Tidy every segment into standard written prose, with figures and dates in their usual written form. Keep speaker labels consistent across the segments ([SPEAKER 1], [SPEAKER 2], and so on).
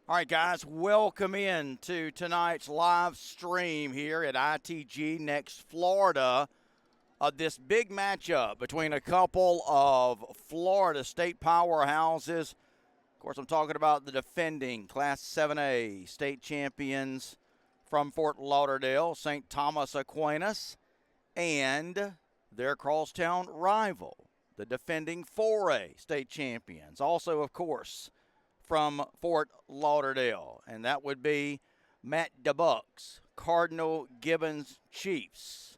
[SPEAKER 1] All right, guys, welcome in to tonight's live stream here at ITG Next Florida. This big matchup between a couple of Florida state powerhouses. Of course, I'm talking about the defending Class 7A state champions from Fort Lauderdale, St. Thomas Aquinas, and their crosstown rival, the defending 4A state champions. Also, of course, from Fort Lauderdale, and that would be Matt DeBuck's Cardinal Gibbons Chiefs.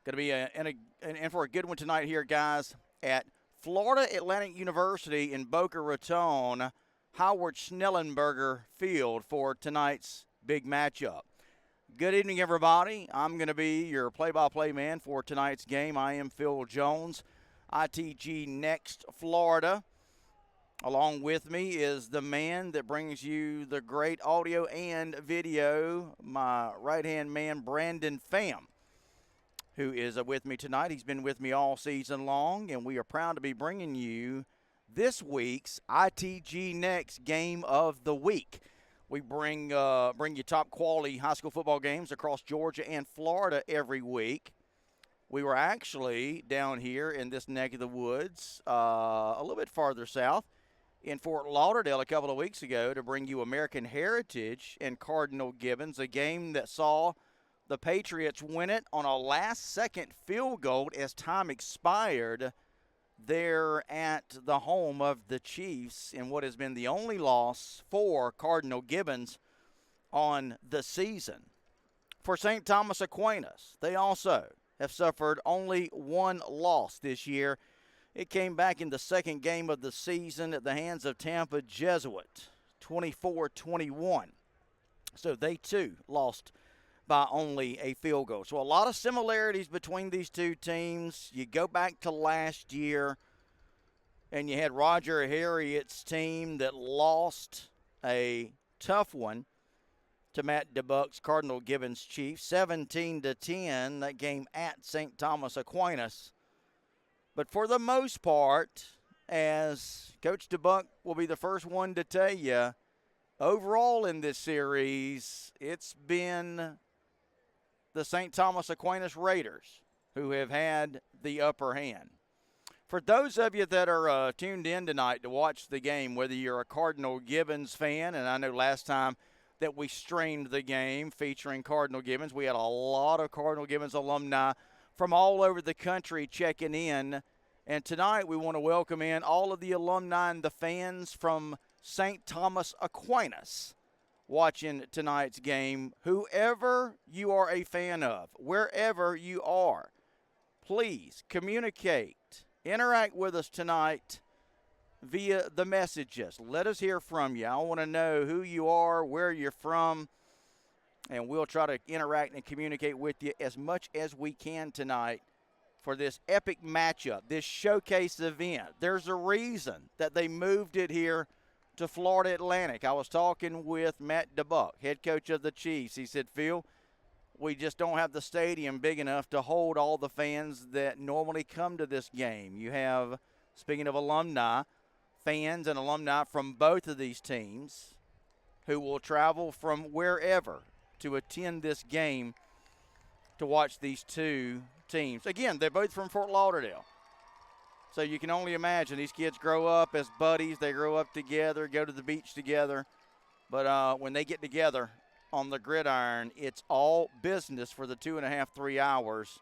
[SPEAKER 1] Going to be in for a good one tonight here, guys, at Florida Atlantic University in Boca Raton, Howard Schnellenberger Field for tonight's big matchup. Good evening, everybody. I'm going to be your play-by-play man for tonight's game. I am Phil Jones, ITG Next Florida. Along with me is the man that brings you the great audio and video, my right-hand man, Brandon Pham, who is with me tonight. He's been with me all season long, and we are proud to be bringing you this week's ITG Next Game of the Week. We bring you top-quality high school football games across Georgia and Florida every week. We were actually down here in this neck of the woods, a little bit farther south, in Fort Lauderdale a couple of weeks ago to bring you American Heritage and Cardinal Gibbons, a game that saw the Patriots win it on a last-second field goal as time expired there at the home of the Chiefs in what has been the only loss for Cardinal Gibbons on the season. For St. Thomas Aquinas, they also have suffered only one loss this year. It came back in the second game of the season at the hands of Tampa Jesuit, 24-21. So they, too, lost by only a field goal. So a lot of similarities between these two teams. You go back to last year, and you had Roger Harriet's team that lost a tough one to Matt DeBuck's Cardinal Gibbons Chiefs, 17-10, that game at St. Thomas Aquinas. But for the most part, as Coach DeBuck will be the first one to tell you, overall in this series, it's been the St. Thomas Aquinas Raiders who have had the upper hand. For those of you that are tuned in tonight to watch the game, whether you're a Cardinal Gibbons fan, and I know last time that we streamed the game featuring Cardinal Gibbons, we had a lot of Cardinal Gibbons alumni from all over the country checking in. And tonight we want to welcome in all of the alumni and the fans from St. Thomas Aquinas watching tonight's game. Whoever you are a fan of, wherever you are, please communicate, interact with us tonight via the messages. Let us hear from you. I want to know who you are, where you're from, and we'll try to interact and communicate with you as much as we can tonight for this epic matchup, this showcase event. There's a reason that they moved it here to Florida Atlantic. I was talking with Matt DeBuck, head coach of the Chiefs. He said, Phil, we just don't have the stadium big enough to hold all the fans that normally come to this game. You have, speaking of alumni, fans and alumni from both of these teams who will travel from wherever to attend this game to watch these two teams. Again, they're both from Fort Lauderdale. So you can only imagine these kids grow up as buddies. They grow up together, go to the beach together. But when they get together on the gridiron, it's all business for the 2.5, 3 hours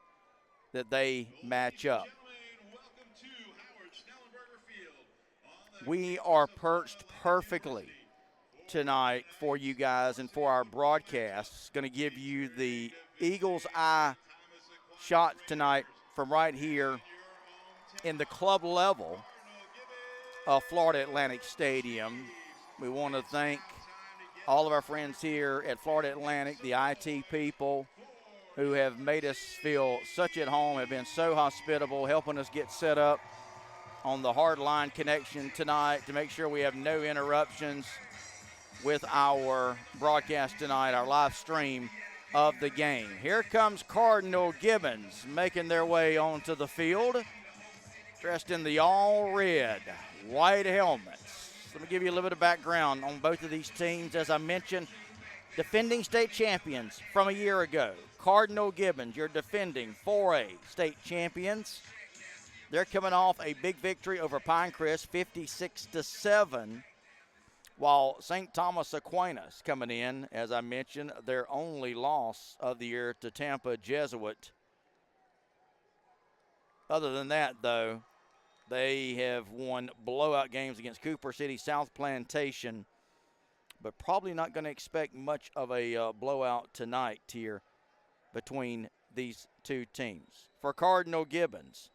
[SPEAKER 1] that they match up. We are perched perfectly tonight for you guys and for our broadcast. It's going to give you the Eagle's eye shot tonight from right here in the club level of Florida Atlantic Stadium. We want to thank all of our friends here at Florida Atlantic, the IT people who have made us feel such at home, have been so hospitable, helping us get set up on the hard line connection tonight to make sure we have no interruptions with our broadcast tonight, our live stream of the game. Here comes Cardinal Gibbons making their way onto the field, dressed in the all red, white helmets, Let me give you a little bit of background on both of these teams. As I mentioned, defending state champions from a year ago. Cardinal Gibbons, your defending 4A state champions. They're coming off a big victory over Pinecrest, 56-7, while St. Thomas Aquinas coming in, as I mentioned, their only loss of the year to Tampa Jesuit. Other than that, though, they have won blowout games against Cooper City, South Plantation, but probably not going to expect much of a blowout tonight here between these two teams. For Cardinal Gibbons,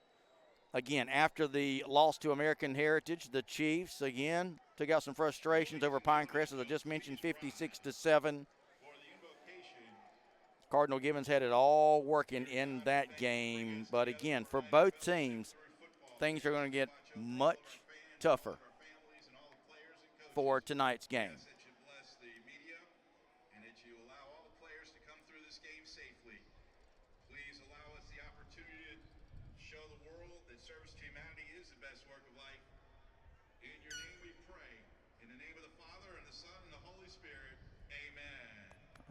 [SPEAKER 1] again, after the loss to American Heritage, the Chiefs, again, took out some frustrations over Pinecrest, as I just mentioned, 56-7. Cardinal Gibbons had it all working in that game. But, again, for both teams, things are going to get much tougher for tonight's game.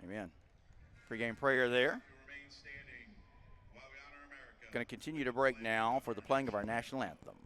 [SPEAKER 1] Amen. Pre-game prayer there. Going to continue to break now for the playing of our national anthem.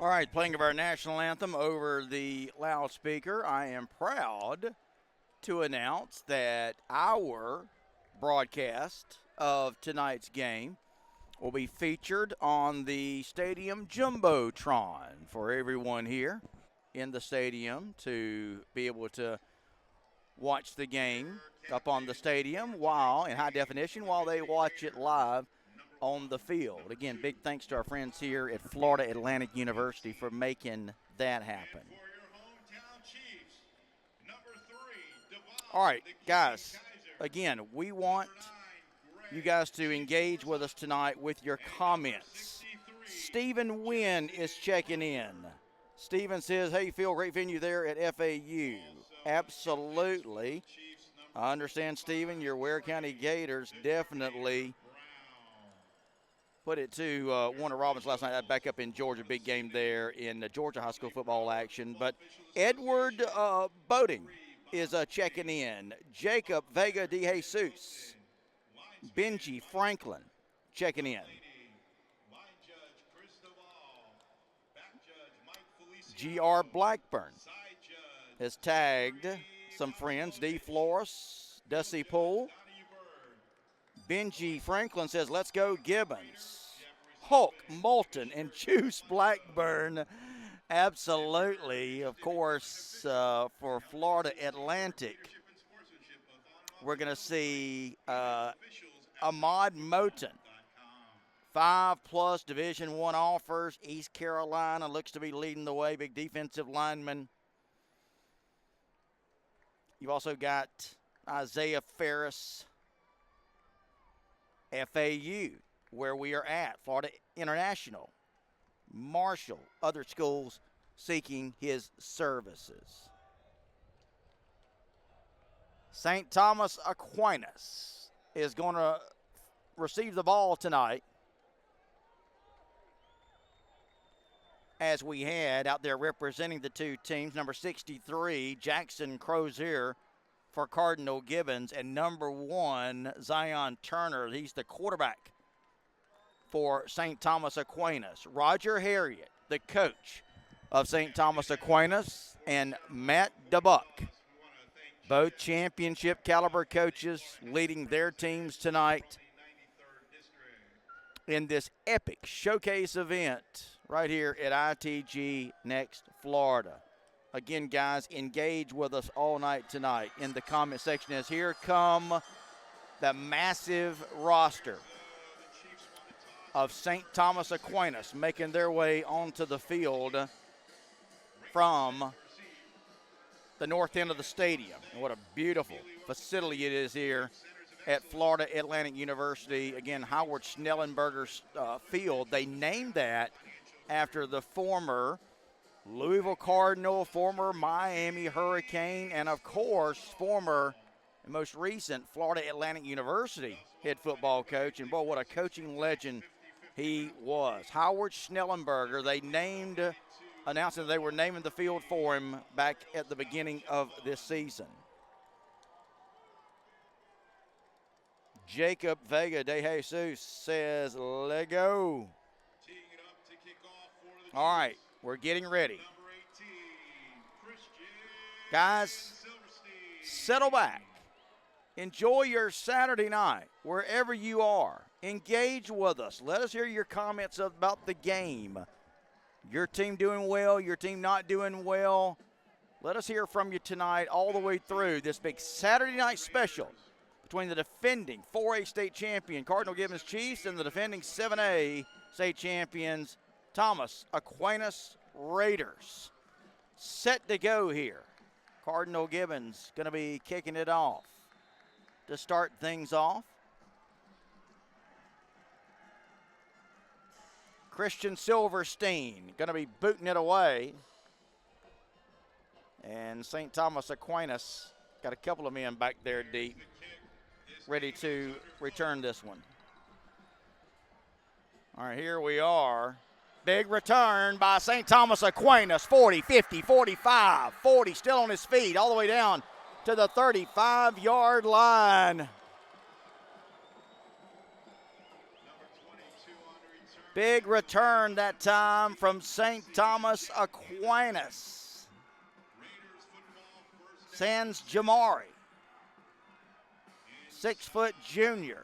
[SPEAKER 1] All right, playing of our national anthem over the loudspeaker. I am proud to announce that our broadcast of tonight's game will be featured on the stadium Jumbotron for everyone here in the stadium to be able to watch the game up on the stadium while in high definition while they watch it live on the field. Again, big thanks to our friends here at Florida Atlantic University for making that happen. All right, guys, again, we want you guys to engage with us tonight with your comments. Stephen Wynn is checking in. Stephen says, hey, Phil, great venue there at FAU. Absolutely. I understand, Stephen, your Ware County Gators definitely put it to Warner Robins last night. Back up in Georgia, big game there in the Georgia high school football action. But Edward Boating is checking in. Jacob Vega de Jesus. Benji Franklin checking in. G.R. Blackburn has tagged some friends. D. Flores, Dusty Poole. Benji Franklin says, let's go Gibbons. Hulk Moulton and Juice Blackburn. Absolutely. Of course, for Florida Atlantic, we're going to see Ahmad Moten. 5+ Division I offers. East Carolina looks to be leading the way. Big defensive lineman. You've also got Isaiah Ferris. FAU, where we are at. Florida International. Marshall. Other schools seeking his services. St. Thomas Aquinas is going to receive the ball tonight, as we had out there representing the two teams, number 63, Jackson Crozier for Cardinal Gibbons, and number 1, Zion Turner. He's the quarterback for St. Thomas Aquinas. Roger Harriet, the coach of St. Thomas Aquinas, and Matt DeBuck, both championship caliber coaches, leading their teams tonight in this epic showcase event right here at ITG Next Florida. Again, guys, engage with us all night tonight in the comment section, as here come the massive roster of St. Thomas Aquinas making their way onto the field from the north end of the stadium. And what a beautiful facility it is here at Florida Atlantic University. Again, Howard Schnellenberger's field. They named that after the former Louisville Cardinal, former Miami Hurricane, and of course, former and most recent Florida Atlantic University head football coach. And boy, what a coaching legend he was. Howard Schnellenberger, they announced that they were naming the field for him back at the beginning of this season. Jacob Vega de Jesus says, let go. All right, we're getting ready. Guys, settle back. Enjoy your Saturday night wherever you are. Engage with us. Let us hear your comments about the game. Your team doing well, your team not doing well. Let us hear from you tonight all the way through this big Saturday night special between the defending 4A state champion Cardinal Gibbons Chiefs and the defending 7A state champions Thomas Aquinas Raiders. Set to go here. Cardinal Gibbons going to be kicking it off to start things off. Christian Silverstein going to be booting it away. And St. Thomas Aquinas got a couple of men back there deep, ready to return this one. All right, here we are. Big return by St. Thomas Aquinas, 40, 50, 45, 40, still on his feet, all the way down to the 35-yard line. Big return that time from St. Thomas Aquinas. Sans Jamari, 6-foot junior.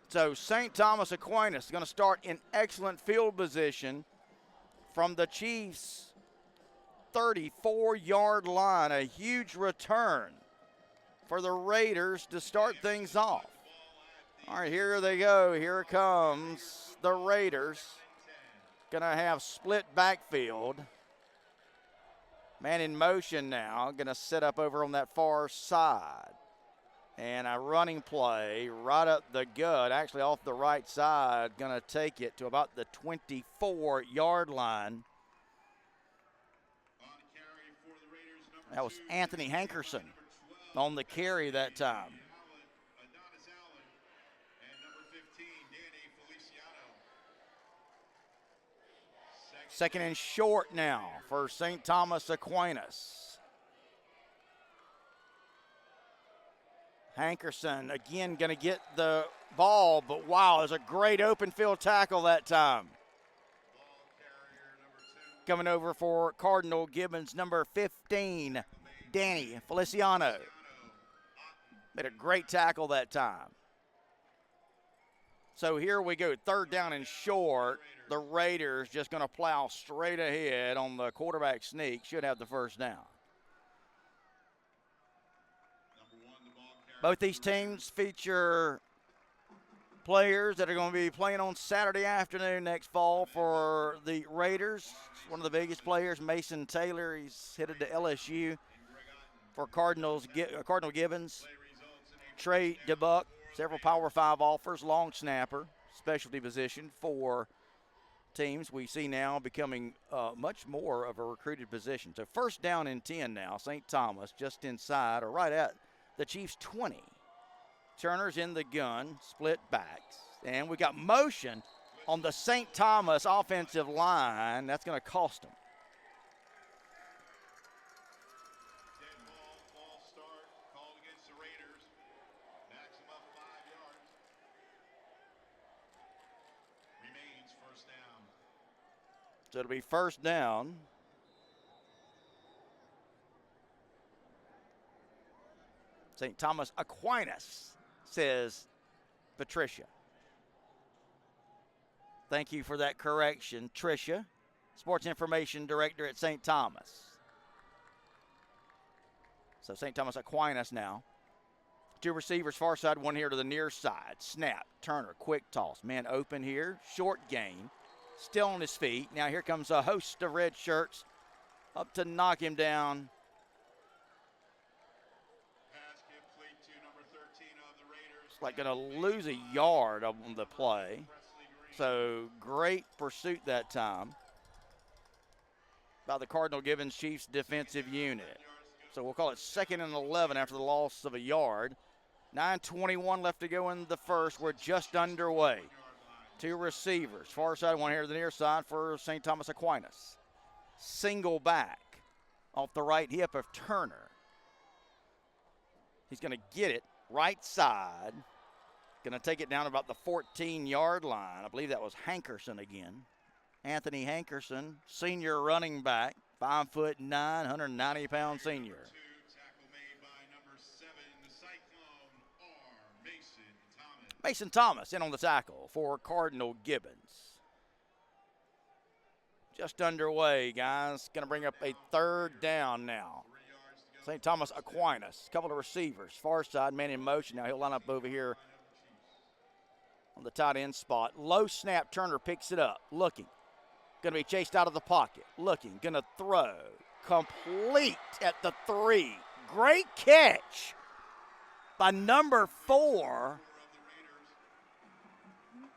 [SPEAKER 1] So St. Thomas Aquinas is going to start in excellent field position from the Chiefs' 34-yard line. A huge return for the Raiders to start things off. All right, here they go. Here comes the Raiders. Going to have split backfield. Man in motion now. Going to set up over on that far side. And a running play right up the gut, actually off the right side, going to take it to about the 24-yard line. That was Anthony Hankerson on the carry that time. Second and short now for St. Thomas Aquinas. Hankerson again going to get the ball, but wow, there's a great open field tackle that time. Coming over for Cardinal Gibbons, number 15, Danny Feliciano. Made a great tackle that time. So here we go, third down and short. The Raiders just going to plow straight ahead on the quarterback sneak. Should have the first down. Both these teams feature players that are going to be playing on Saturday afternoon next fall for the Raiders. One of the biggest players, Mason Taylor. He's headed to LSU for Cardinal Gibbons. Trey DeBuck, several Power 5 offers, long snapper, specialty position for teams we see now becoming much more of a recruited position. So first down and 10 now. St. Thomas just inside or right at the Chiefs' 20. Turner's in the gun, split backs. And we got motion on the St. Thomas offensive line. That's going to cost them.
[SPEAKER 2] Dead ball, false start, called against the Raiders. Backs him up 5 yards. Remains first down.
[SPEAKER 1] So it'll be first down. St. Thomas Aquinas, says Patricia. Thank you for that correction, Tricia, Sports Information Director at St. Thomas. So St. Thomas Aquinas now. 2 receivers, far side, 1 here to the near side. Snap, Turner, quick toss. Man open here, short gain. Still on his feet. Now here comes a host of red shirts up to knock him down.
[SPEAKER 2] Pass complete to number 13 of the Raiders.
[SPEAKER 1] It's like going to lose a yard on the play. So great pursuit that time by the Cardinal Gibbons Chiefs defensive unit. So we'll call it 2nd and 11 after the loss of a yard. 9:21 left to go in the first. We're just underway. 2 receivers. Far side, 1 here to the near side for St. Thomas Aquinas. Single back off the right hip of Turner. He's going to get it right side. Going to take it down about the 14-yard line. I believe that was Hankerson again. Anthony Hankerson, senior running back, 5'9", 190-pound senior.
[SPEAKER 2] Tackle made by number 7, the Cyclone, R. Mason Thomas.
[SPEAKER 1] Mason Thomas in on the tackle for Cardinal Gibbons. Just underway, guys. Going to bring up a 3rd down now. St. Thomas Aquinas, couple of receivers. Far side, man in motion. Now he'll line up over here on the tight end spot. Low snap, Turner picks it up, looking. Going to be chased out of the pocket, looking, going to throw. Complete at the 3. Great catch by number 4.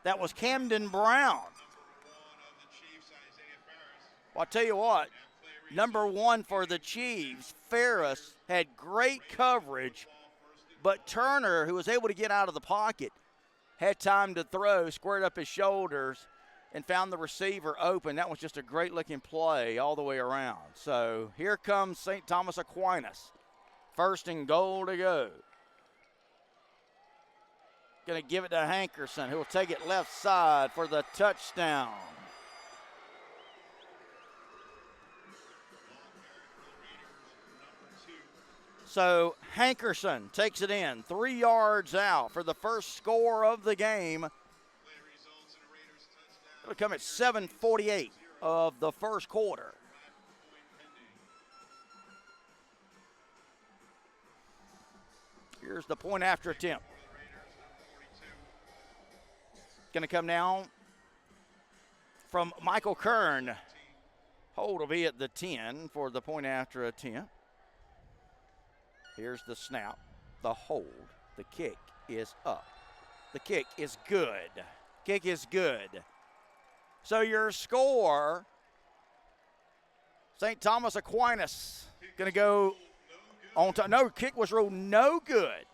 [SPEAKER 1] That was Camden Brown. Well, I'll tell you what, number 1 for the Chiefs, Ferris, had great coverage, but Turner, who was able to get out of the pocket, had time to throw, squared up his shoulders, and found the receiver open. That was just a great-looking play all the way around. So here comes St. Thomas Aquinas. 1st and goal to go. Going to give it to Hankerson, who will take it left side for the touchdown. So Hankerson takes it in, 3 yards out for the first score of the game. It'll come at 7:48 of the first quarter. Here's the point after attempt. Going to come now from Michael Kern. Hold will be at the 10 for the point after attempt. Here's the snap, the hold, the kick is up. The kick is good. Kick is good. So your score, St. Thomas Aquinas going to go on to, no, kick was ruled no good.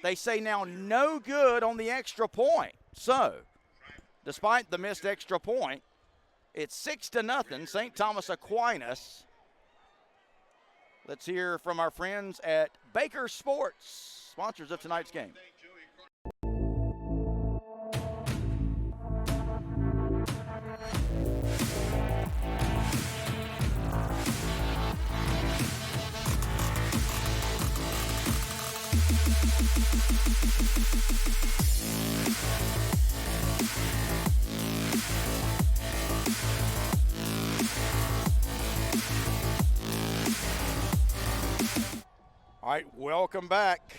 [SPEAKER 1] They say now no good on the extra point. So, despite the missed extra point, it's 6-0, St. Thomas Aquinas. Let's hear from our friends at Baker Sports, sponsors of tonight's game. All right, welcome back.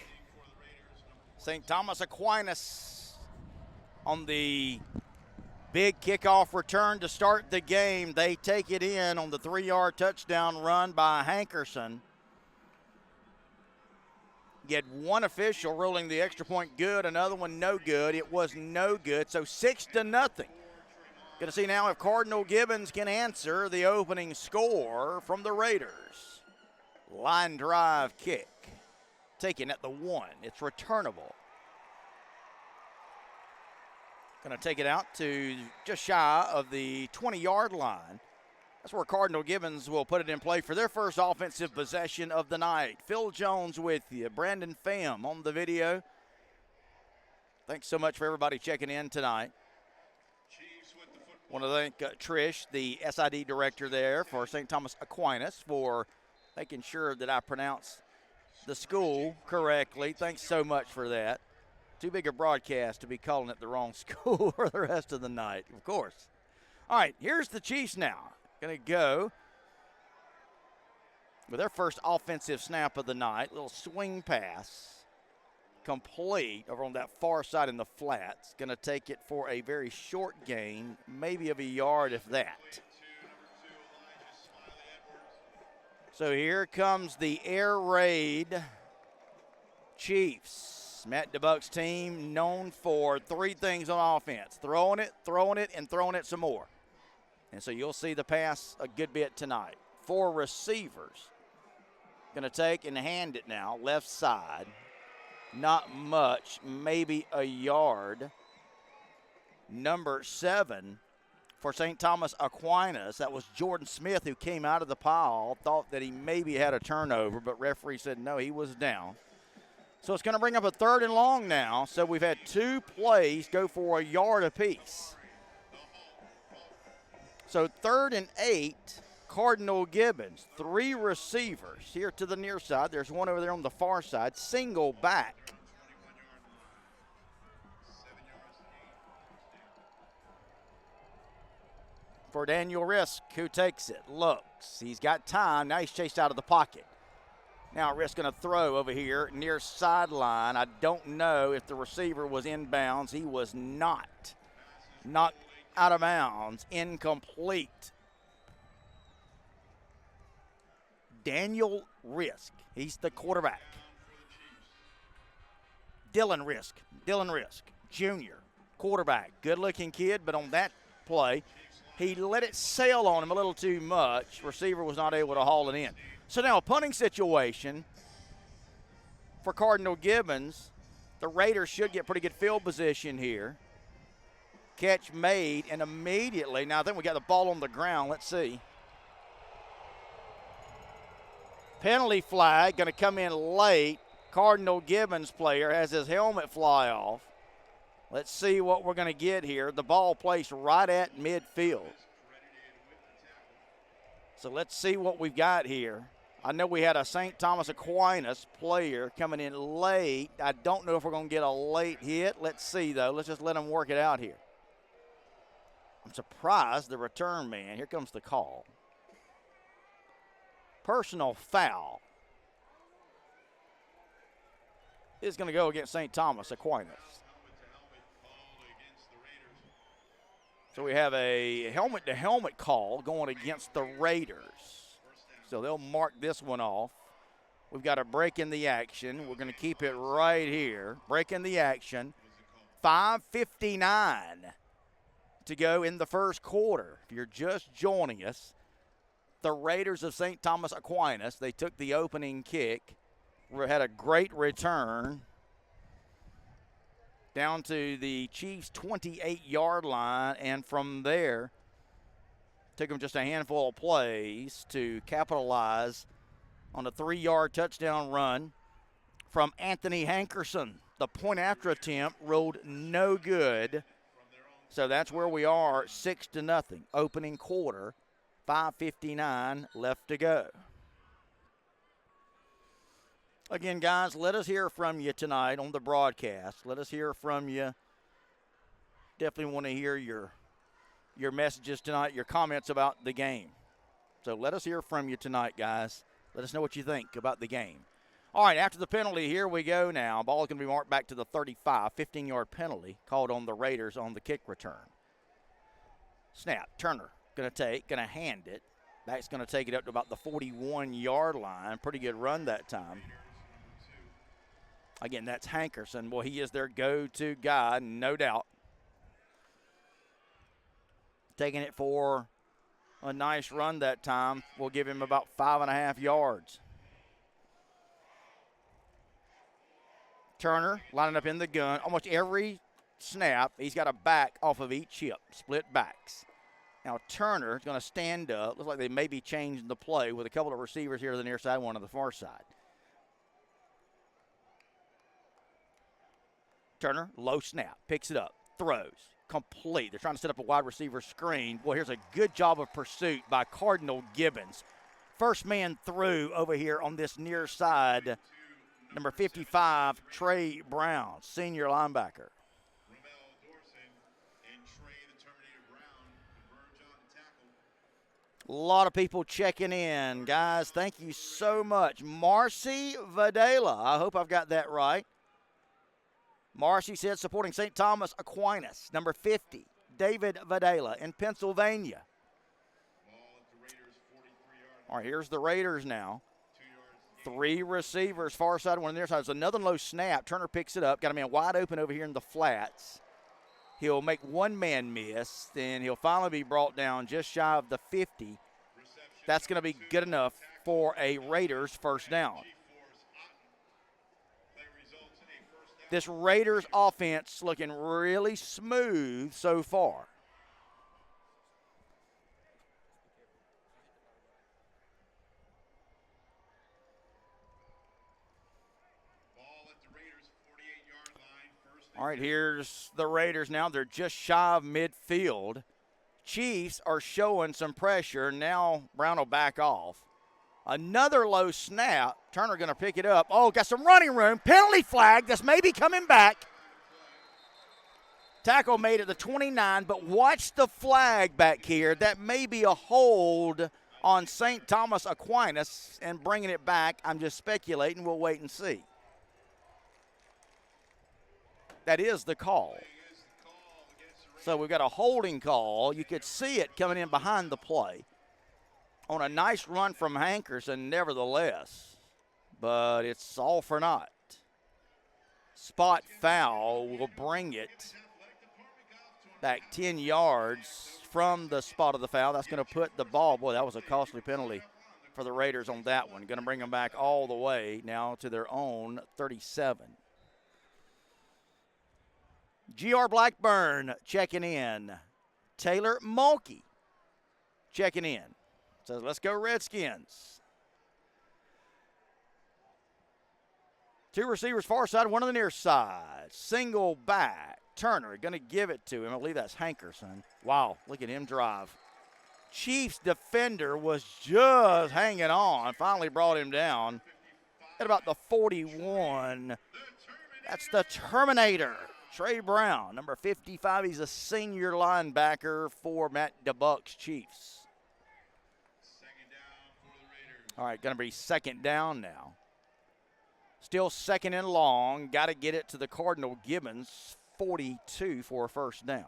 [SPEAKER 1] St. Thomas Aquinas on the big kickoff return to start the game. They take it in on the 3-yard touchdown run by Hankerson. You had one official ruling the extra point good, another one no good. It was no good, so 6-0. Going to see now if Cardinal Gibbons can answer the opening score from the Raiders. Line drive kick. Taken at the 1. It's returnable. Going to take it out to just shy of the 20-yard line. That's where Cardinal Gibbons will put it in play for their first offensive possession of the night. Phil Jones with you. Brandon Pham on the video. Thanks so much for everybody checking in tonight. Want to thank Trish, the SID director there for St. Thomas Aquinas, for making sure that I pronounce the school correctly. Thanks so much for that. Too big a broadcast to be calling it the wrong school for the rest of the night, of course. All right, here's the Chiefs now. Going to go with their first offensive snap of the night. Little swing pass. Complete over on that far side in the flats. Going to take it for a very short gain, maybe of a yard if that. So here comes the air raid Chiefs. Matt DeBuck's team known for 3 things on offense. Throwing it, and throwing it some more. And so you'll see the pass a good bit tonight. 4 receivers. Going to take and hand it now, left side. Not much, maybe a yard. Number 7 for St. Thomas Aquinas. That was Jordan Smith, who came out of the pile. Thought that he maybe had a turnover, but referee said no, he was down. So it's going to bring up a 3rd and long now. So we've had 2 plays go for a yard apiece. So 3rd and 8, Cardinal Gibbons. 3 receivers here to the near side. There's one over there on the far side. Single back. For Daniel Risk, who takes it, looks. He's got time. Now he's chased out of the pocket. Now Risk going to throw over here near sideline. I don't know if the receiver was inbounds. He was not. Knocked out of bounds. Incomplete. Daniel Risk. He's the quarterback. Dylan Risk, Jr., quarterback. Good-looking kid, but on that play, he let it sail on him a little too much. Receiver was not able to haul it in. So now a punting situation for Cardinal Gibbons. The Raiders should get pretty good field position here. Catch made, and immediately, now I think we got the ball on the ground. Let's see. Penalty flag going to come in late. Cardinal Gibbons player has his helmet fly off. Let's see what we're going to get here. The ball placed right at midfield. So let's see what we've got here. I know we had a St. Thomas Aquinas player coming in late. I don't know if we're going to get a late hit. Let's see, though. Let's just let them work it out here. I'm surprised the return man. Here comes the call. Personal foul is going to go against St. Thomas Aquinas. So we have a helmet-to-helmet call going against the Raiders. So they'll mark this one off. We've got a break in the action. We're going to keep it right here. Break in the action. 5:59 to go in the first quarter. If you're just joining us, the Raiders of St. Thomas Aquinas, they took the opening kick, had a great return down to the Chiefs' 28-yard line, and from there, took them just a handful of plays to capitalize on a 3-yard touchdown run from Anthony Hankerson. The point-after attempt ruled no good, so that's where we are, 6-0, opening quarter, 5:59 left to go. Again, guys, let us hear from you tonight on the broadcast. Let us hear from you. Definitely want to hear your messages tonight, your comments about the game. So let us hear from you tonight, guys. Let us know what you think about the game. All right, after the penalty, here we go now. Ball is going to be marked back to the 35, 15-yard penalty called on the Raiders on the kick return. Snap, Turner going to hand it. That's going to take it up to about the 41-yard line. Pretty good run that time. Again, that's Hankerson. Well, he is their go-to guy, no doubt. taking it for a nice run that time. We'll give him about 5.5 yards. Turner lining up in the gun. Almost every snap, he's got a back off of each hip, split backs. Now Turner is going to stand up. Looks like they may be changing the play with a couple of receivers here to the near side, one on the far side. Turner, low snap, picks it up, throws, complete. They're trying to set up a wide receiver screen. Boy, here's a good job of pursuit by Cardinal Gibbons. First man through over here on this near side, number 55, Trey Brown, senior linebacker. A lot of people checking in. Guys, thank you so much. Marcy Videla, I hope I've got that right. Marcy said supporting St. Thomas Aquinas, number 50, David Videla in Pennsylvania. All right, here's the Raiders now. 3 receivers, far side, one on their side. It's another low snap. Turner picks it up. Got a man wide open over here in the flats. He'll make one man miss. Then he'll finally be brought down just shy of the 50. That's going to be good enough for a Raiders first down. This Raiders offense looking really smooth so far. All right, here's the Raiders now. They're just shy of midfield. Chiefs are showing some pressure. Now Brown will back off. Another low snap. Turner going to pick it up. Oh, got some running room. Penalty flag. That's maybe coming back. Tackle made at the 29, but watch the flag back here. That may be a hold on St. Thomas Aquinas and bringing it back. I'm just speculating. We'll wait and see. That is the call. So we've got a holding call. You could see it coming in behind the play on a nice run from Hankerson, nevertheless. But it's all for naught. Spot foul will bring it back 10 yards from the spot of the foul. That's going to put the ball. Boy, that was a costly penalty for the Raiders on that one. Going to bring them back all the way now to their own 37. G.R. Blackburn checking in. Taylor Mulkey checking in. Says, let's go Redskins. 2 receivers far side, one on the near side. Single back. Turner going to give it to him. I believe that's Hankerson. Wow, look at him drive. Chiefs defender was just hanging on. Finally brought him down at about the 41. That's the Terminator. Trey Brown, number 55. He's a senior linebacker for Matt DeBuck's Chiefs. All right, going to be second down now. Still second and long. Got to get it to the Cardinal Gibbons, 42 for a first down.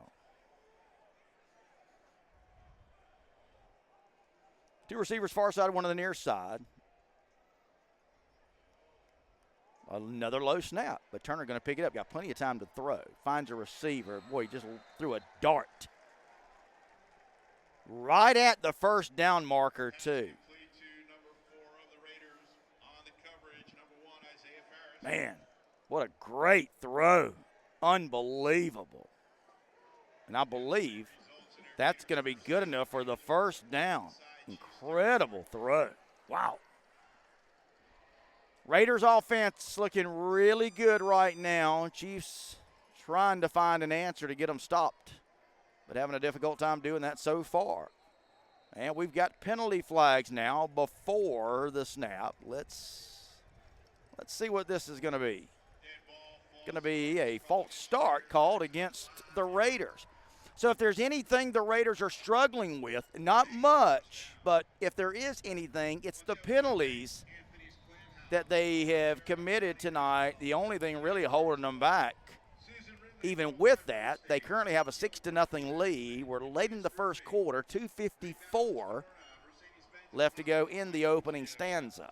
[SPEAKER 1] 2 receivers far side, one on the near side. Another low snap, but Turner going to pick it up. Got plenty of time to throw. Finds a receiver. Boy, he just threw a dart. Right at the first down marker, too. Man, what a great throw. Unbelievable. And I believe that's going to be good enough for the first down. Incredible throw. Wow. Raiders offense looking really good right now. Chiefs trying to find an answer to get them stopped, but having a difficult time doing that so far. And we've got penalty flags now before the snap. Let's see what this is going to be. Going to be a false start called against the Raiders. So if there's anything the Raiders are struggling with, not much, but if there is anything, it's the penalties that they have committed tonight. The only thing really holding them back. Even with that, they currently have a 6-0 lead. We're late in the first quarter, 2:54 left to go in the opening stanza.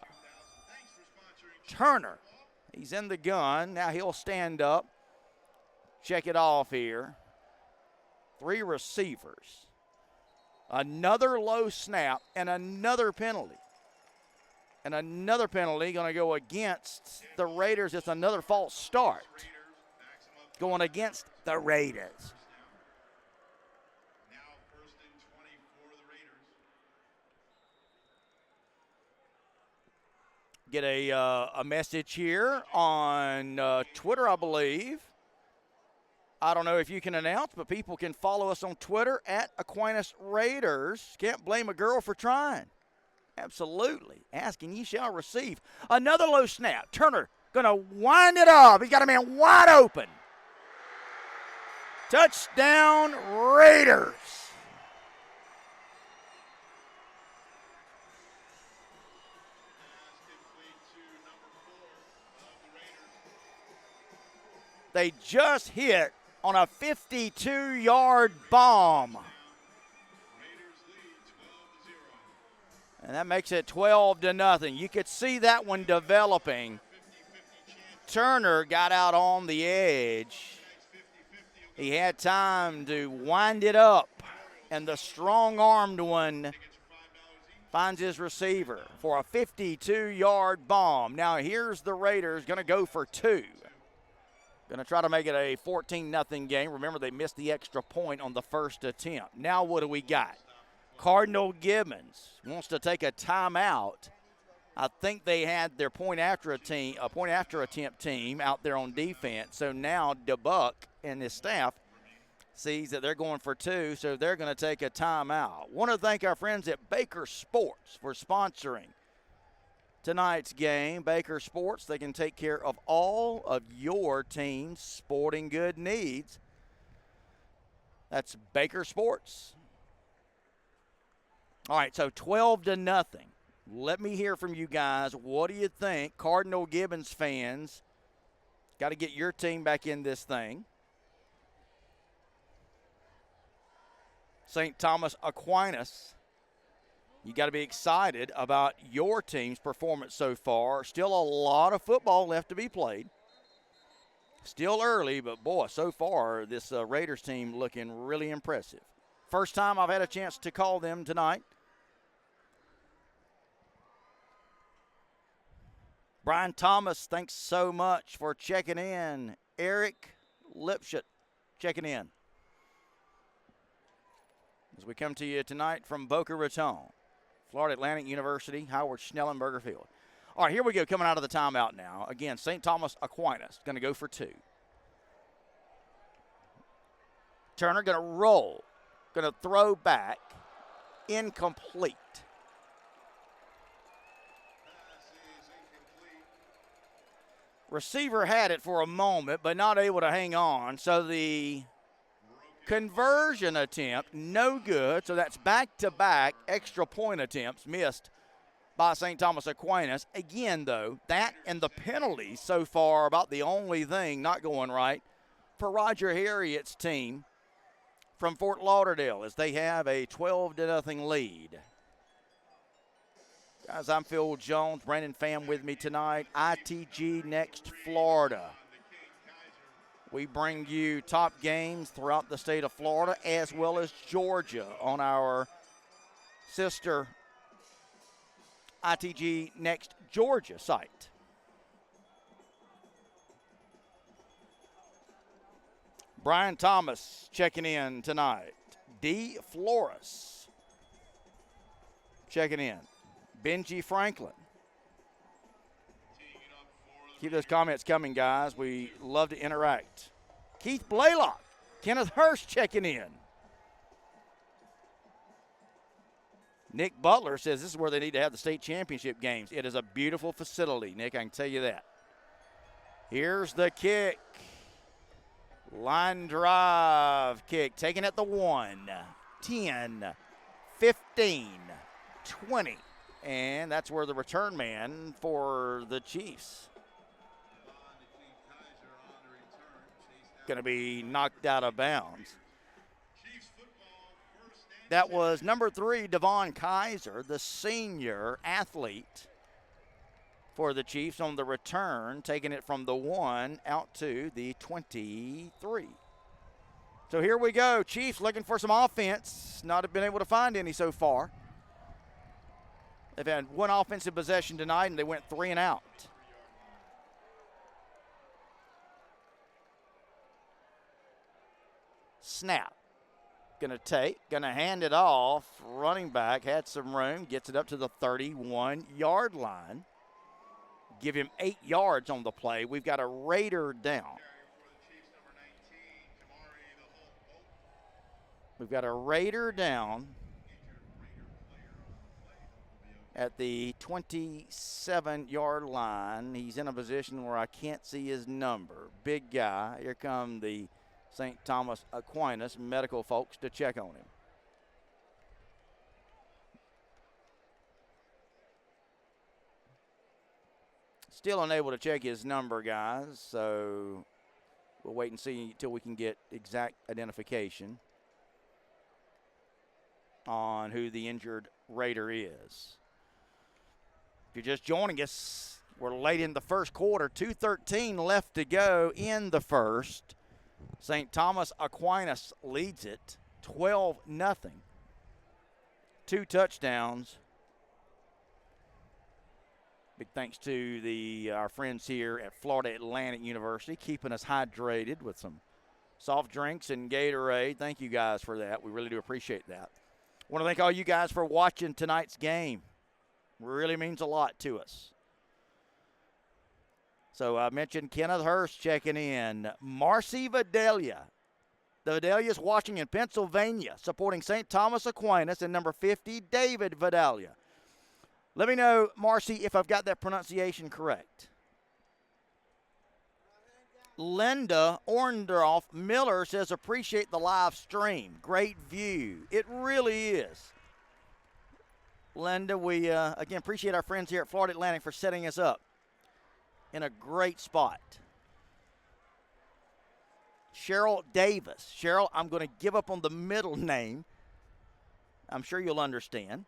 [SPEAKER 1] Turner, he's in the gun. Now he'll stand up, check it off here. 3 receivers. Another low snap and another penalty. And another penalty going to go against the Raiders. It's another false start going against the Raiders.
[SPEAKER 2] Now 1st and 20 for the Raiders.
[SPEAKER 1] Get a message here on Twitter, I believe. I don't know if you can announce, but people can follow us on Twitter at Aquinas Raiders. Can't blame a girl for trying. Absolutely. Asking ye shall receive. Another low snap. Turner going to wind it up. He's got a man wide open. Touchdown, Raiders.
[SPEAKER 2] Pass complete to number 4 of the Raiders.
[SPEAKER 1] They just hit on a 52-yard bomb.
[SPEAKER 2] Raiders lead 12-0.
[SPEAKER 1] And that makes it 12-0. You could see that one developing.
[SPEAKER 2] 50-50 chance.
[SPEAKER 1] Turner got out on the edge. He had time to wind it up, and the strong-armed one finds his receiver for a 52-yard bomb. Now here's the Raiders going to go for 2. Going to try to make it a 14-0 game. Remember, they missed the extra point on the first attempt. Now what do we got? Cardinal Gibbons wants to take a timeout. I think they had their point after attempt team out there on defense. So now DeBuck and his staff sees that they're going for 2, so they're going to take a timeout. Want to thank our friends at Baker Sports for sponsoring tonight's game. Baker Sports, they can take care of all of your team's sporting good needs. That's Baker Sports. All right, so 12-0. Let me hear from you guys. What do you think? Cardinal Gibbons fans, got to get your team back in this thing. St. Thomas Aquinas, you got to be excited about your team's performance so far. Still a lot of football left to be played. Still early, but boy, so far this Raiders team looking really impressive. First time I've had a chance to call them tonight. Brian Thomas, thanks so much for checking in. Eric Lipschut checking in. As we come to you tonight from Boca Raton, Florida Atlantic University, Howard Schnellenberger Field. All right, here we go, coming out of the timeout now. Again, St. Thomas Aquinas going to go for 2. Turner going to roll, going to throw back, incomplete. Receiver had it for a moment, but not able to hang on. So the conversion attempt, no good. So that's back-to-back extra point attempts missed by St. Thomas Aquinas. Again, though, that and the penalties so far about the only thing not going right for Roger Harriet's team from Fort Lauderdale as they have a 12-0 lead. Guys, I'm Phil Jones. Brandon Pham with me tonight. ITG Next Florida. We bring you top games throughout the state of Florida as well as Georgia on our sister ITG Next Georgia site. Brian Thomas checking in tonight. D. Flores checking in. Benji Franklin. Keep those comments coming, guys. We love to interact. Keith Blaylock. Kenneth Hurst checking in. Nick Butler says this is where they need to have the state championship games. It is a beautiful facility, Nick. I can tell you that. Here's the kick. Line drive kick. Taken at the 1, 10, 15, 20. And that's where the return man for the Chiefs going to be knocked out of bounds. That was number 3, Devon Kaiser, the senior athlete for the Chiefs on the return, taking it from the 1 out to the 23. So here we go. Chiefs looking for some offense. Not been able to find any so far. They've had one offensive possession tonight, and they went 3 and out. Snap. Going to hand it off. Running back had some room, gets it up to the 31-yard line. Give him 8 yards on the play. We've got a Raider down. We've got a Raider down at the 27-yard line. He's in a position where I can't see his number. Big guy. Here come the St. Thomas Aquinas medical folks to check on him. Still unable to check his number, guys, so we'll wait and see until we can get exact identification on who the injured Raider is. If you're just joining us, we're late in the first quarter, 2:13 left to go in the first. St. Thomas Aquinas leads it 12-0. 2 touchdowns. Big thanks to our friends here at Florida Atlantic University, keeping us hydrated with some soft drinks and Gatorade. Thank you guys for that. We really do appreciate that. I want to thank all you guys for watching tonight's game. It really means a lot to us. So I mentioned Kenneth Hurst checking in. Marcy Vidalia. The Vidalia's watching in Pennsylvania, supporting St. Thomas Aquinas, and number 50, David Vidalia. Let me know, Marcy, if I've got that pronunciation correct. Linda Orndorff Miller says, appreciate the live stream. Great view. It really is. Linda, we, again, appreciate our friends here at Florida Atlantic for setting us up in a great spot. Cheryl Davis. Cheryl, I'm going to give up on the middle name. I'm sure you'll understand.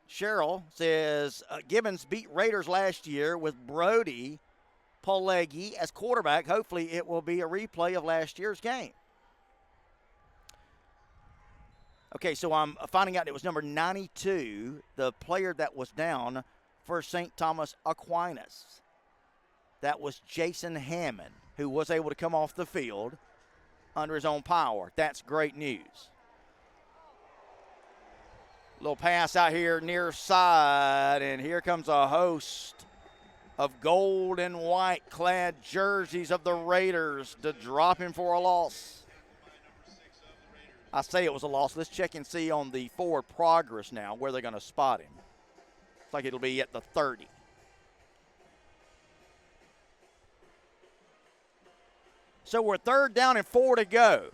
[SPEAKER 1] Cheryl says, Gibbons beat Raiders last year with Brody Poleggi as quarterback. Hopefully it will be a replay of last year's game. Okay, so I'm finding out it was number 92, the player that was down for St. Thomas Aquinas. That was Jason Hammond, who was able to come off the field under his own power. That's great news. Little pass out here near side, and here comes a host of gold and white clad jerseys of the Raiders to drop him for a loss. I say it was a loss. Let's check and see on the forward progress now where they're going to spot him. Looks like it'll be at the 30. So we're 3rd down and 4 to go.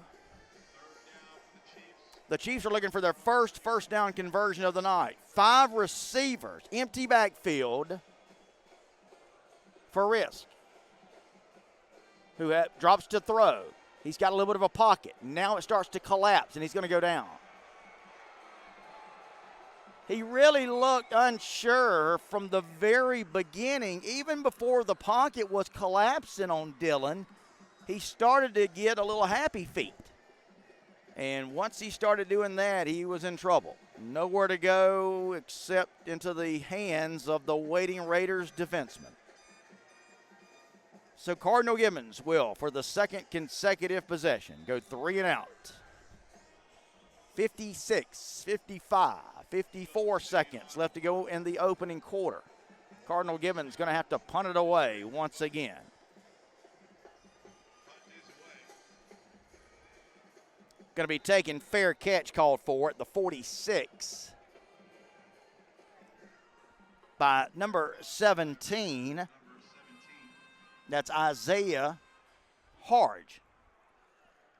[SPEAKER 1] The Chiefs are looking for their first down conversion of the night. 5 receivers, empty backfield for Risk, who drops to throw. He's got a little bit of a pocket. Now it starts to collapse, and he's going to go down. He really looked unsure from the very beginning. Even before the pocket was collapsing on Dylan, he started to get a little happy feet. And once he started doing that, he was in trouble. Nowhere to go except into the hands of the waiting Raiders defenseman. So Cardinal Gibbons will, for the 2nd consecutive possession, go 3 and out. 56, 55, 54 seconds left to go in the opening quarter. Cardinal Gibbons going to have to punt it away once again. Going to be taking fair catch called for at the 46 by number 17. That's Isaiah Harge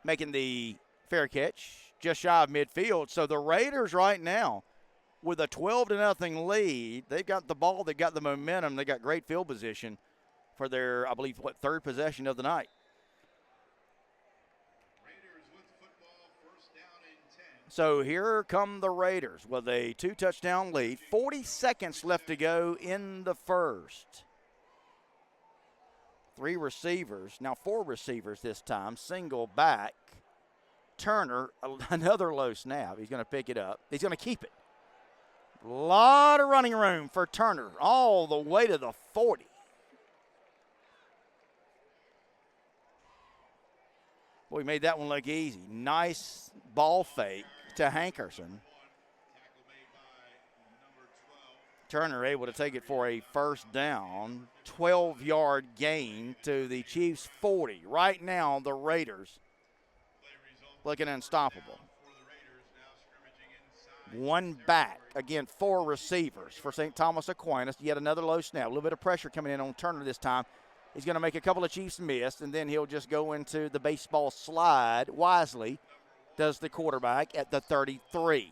[SPEAKER 1] making the fair catch just shy of midfield. So the Raiders right now with a 12-0 lead, they've got the ball, they've got the momentum, they got great field position for their, I believe, 3rd possession of the night. So here come the Raiders with a 2-touchdown lead. 40 seconds left to go in the first. 3 receivers, now 4 receivers this time, single back. Turner, another low snap. He's going to pick it up. He's going to keep it. A lot of running room for Turner all the way to the 40. Boy, he made that one look easy. Nice ball fake to Hankerson. Turner able to take it for a first down, 12-yard gain to the Chiefs' 40. Right now, the Raiders looking unstoppable. 1 back. Again, 4 receivers for St. Thomas Aquinas. Yet another low snap. A little bit of pressure coming in on Turner this time. He's going to make a couple of Chiefs miss, and then he'll just go into the baseball slide wisely, does the quarterback at the 33.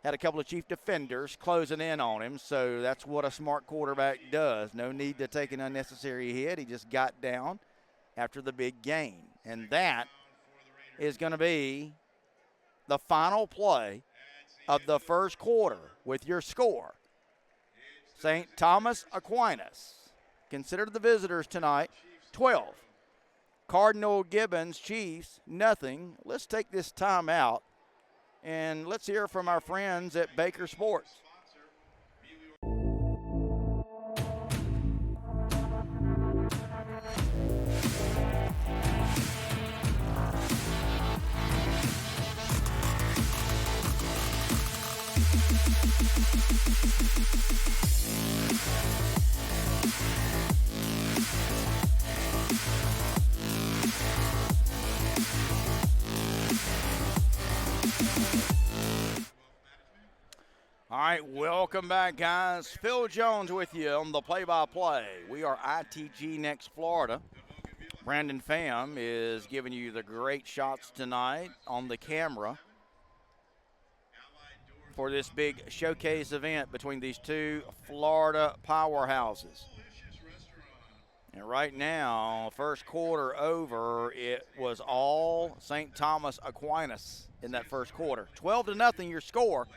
[SPEAKER 1] Had a couple of Chief defenders closing in on him, so that's what a smart quarterback does. No need to take an unnecessary hit. He just got down after the big gain. And that is going to be the final play of the first quarter with your score. St. Thomas Aquinas, considered the visitors tonight, 12. Cardinal Gibbons Chiefs, nothing. Let's take this time out and let's hear from our friends at Baker Sports. All right, welcome back, guys. Phil Jones with you on the play-by-play. We are ITG Next Florida. Brandon Pham is giving you the great shots tonight on the camera for this big showcase event between these two Florida powerhouses. And right now, first quarter over, it was all St. Thomas Aquinas in that first quarter. 12-0 your score.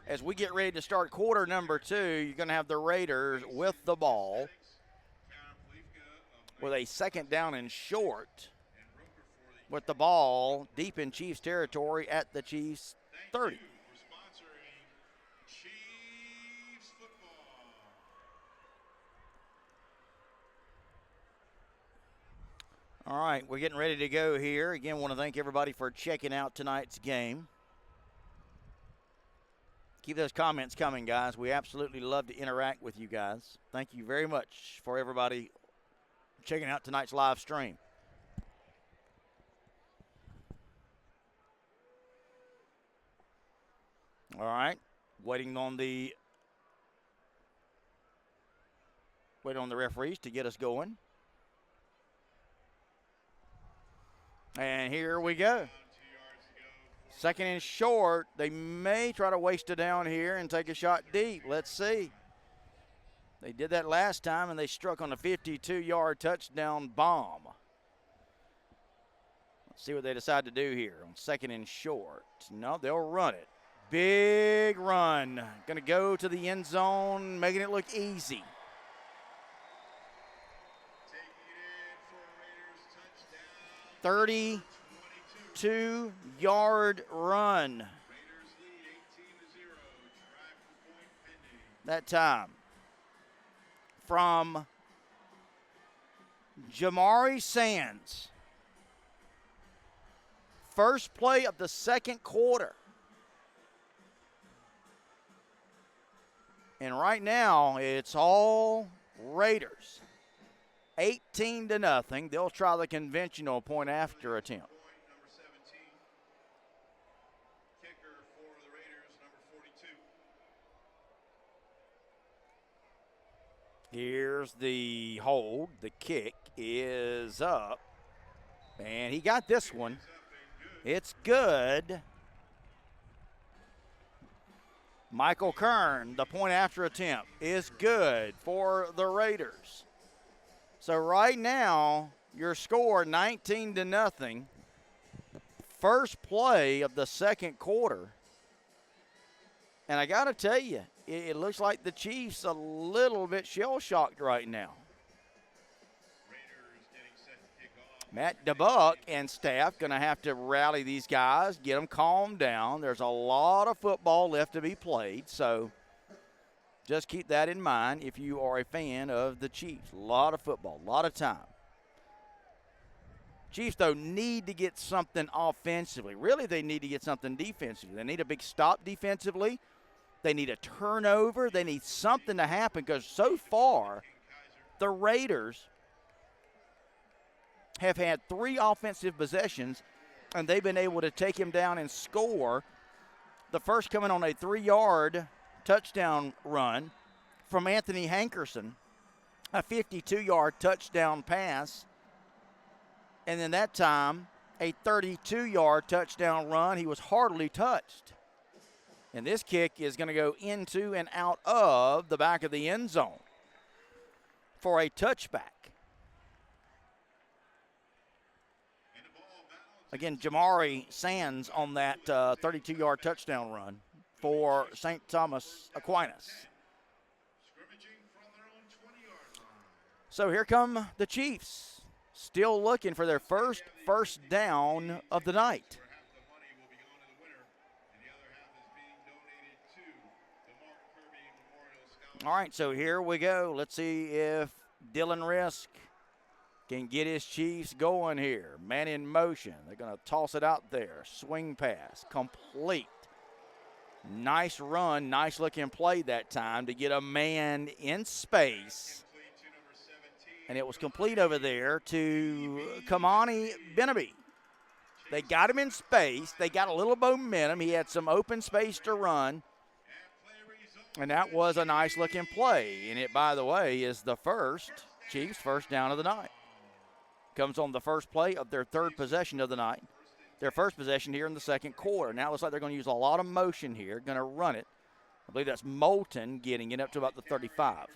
[SPEAKER 1] As we get ready to start quarter number 2, you're going to have the Raiders with the ball with a second down and short with the ball deep in Chiefs territory at the Chiefs 30. All right, we're getting ready to go here. Again, want to thank everybody for checking out tonight's game. Keep those comments coming, guys. We absolutely love to interact with you guys. Thank you very much for everybody checking out tonight's live stream. All right, waiting on the referees to get us going. And here we go. Second and short. They may try to waste it down here and take a shot deep. Let's see. They did that last time, and they struck on a 52-yard touchdown bomb. Let's see what they decide to do here on second and short. No, they'll run it. Big run. Going to go to the end zone, making it look easy. 32-yard run. That time from Jamari Sands. First play of the second quarter. And right now, it's all Raiders. 18-0. They'll try the conventional point after attempt. Here's the hold. The kick is up. And he got this one. It's good. Michael Kern, the point after attempt, is good for the Raiders. So right now, your score 19-0. First play of the second quarter. And I got to tell you, it looks like the Chiefs a little bit shell-shocked right now. Matt DeBuck and staff going to have to rally these guys, get them calmed down. There's a lot of football left to be played, so just keep that in mind if you are a fan of the Chiefs. A lot of football, a lot of time. Chiefs, though, need to get something offensively. Really, they need to get something defensively. They need a big stop defensively. They need a turnover. They need something to happen because so far the Raiders have had 3 offensive possessions, and they've been able to take him down and score. The first coming on a 3-yard touchdown run from Anthony Hankerson, a 52-yard touchdown pass, and then that time a 32-yard touchdown run. He was hardly touched. And this kick is going to go into and out of the back of the end zone for a touchback. Again, Jamari Sands on that 32-yard touchdown run for St. Thomas Aquinas. So here come the Chiefs, still looking for their first down of the night. All right, so here we go. Let's see if Dylan Risk can get his Chiefs going here. Man in motion. They're going to toss it out there. Swing pass. Complete. Nice run. Nice looking play that time to get a man in space. And it was complete over there to Kamani Benaby. They got him in space. They got a little momentum. He had some open space to run. And that was a nice looking play. And it, by the way, is the Chiefs' first down of the night. Comes on the first play of their third possession of the night. Their first possession here in the second quarter. Now it looks like they're going to use a lot of motion here. Going to run it. I believe that's Moulton getting it up to about the 35.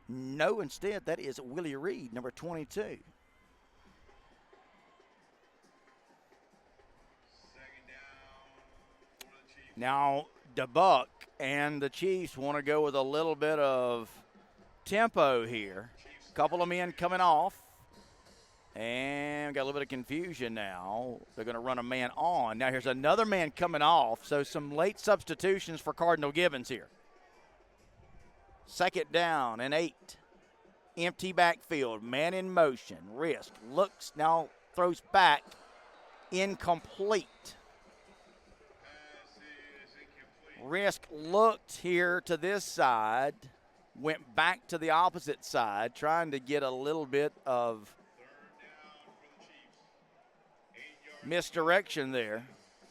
[SPEAKER 1] No, instead that is Willie Reed, number 22. Now DeBuck and the Chiefs want to go with a little bit of tempo here. A couple of men coming off. And got a little bit of confusion now. They're going to run a man on. Now here's another man coming off. So some late substitutions for Cardinal Gibbons here. 2nd down and 8. Empty backfield. Man in motion. Risk. Looks. Now throws back. Incomplete. Risk looked here to this side. Went back to the opposite side. Trying to get a little bit of misdirection there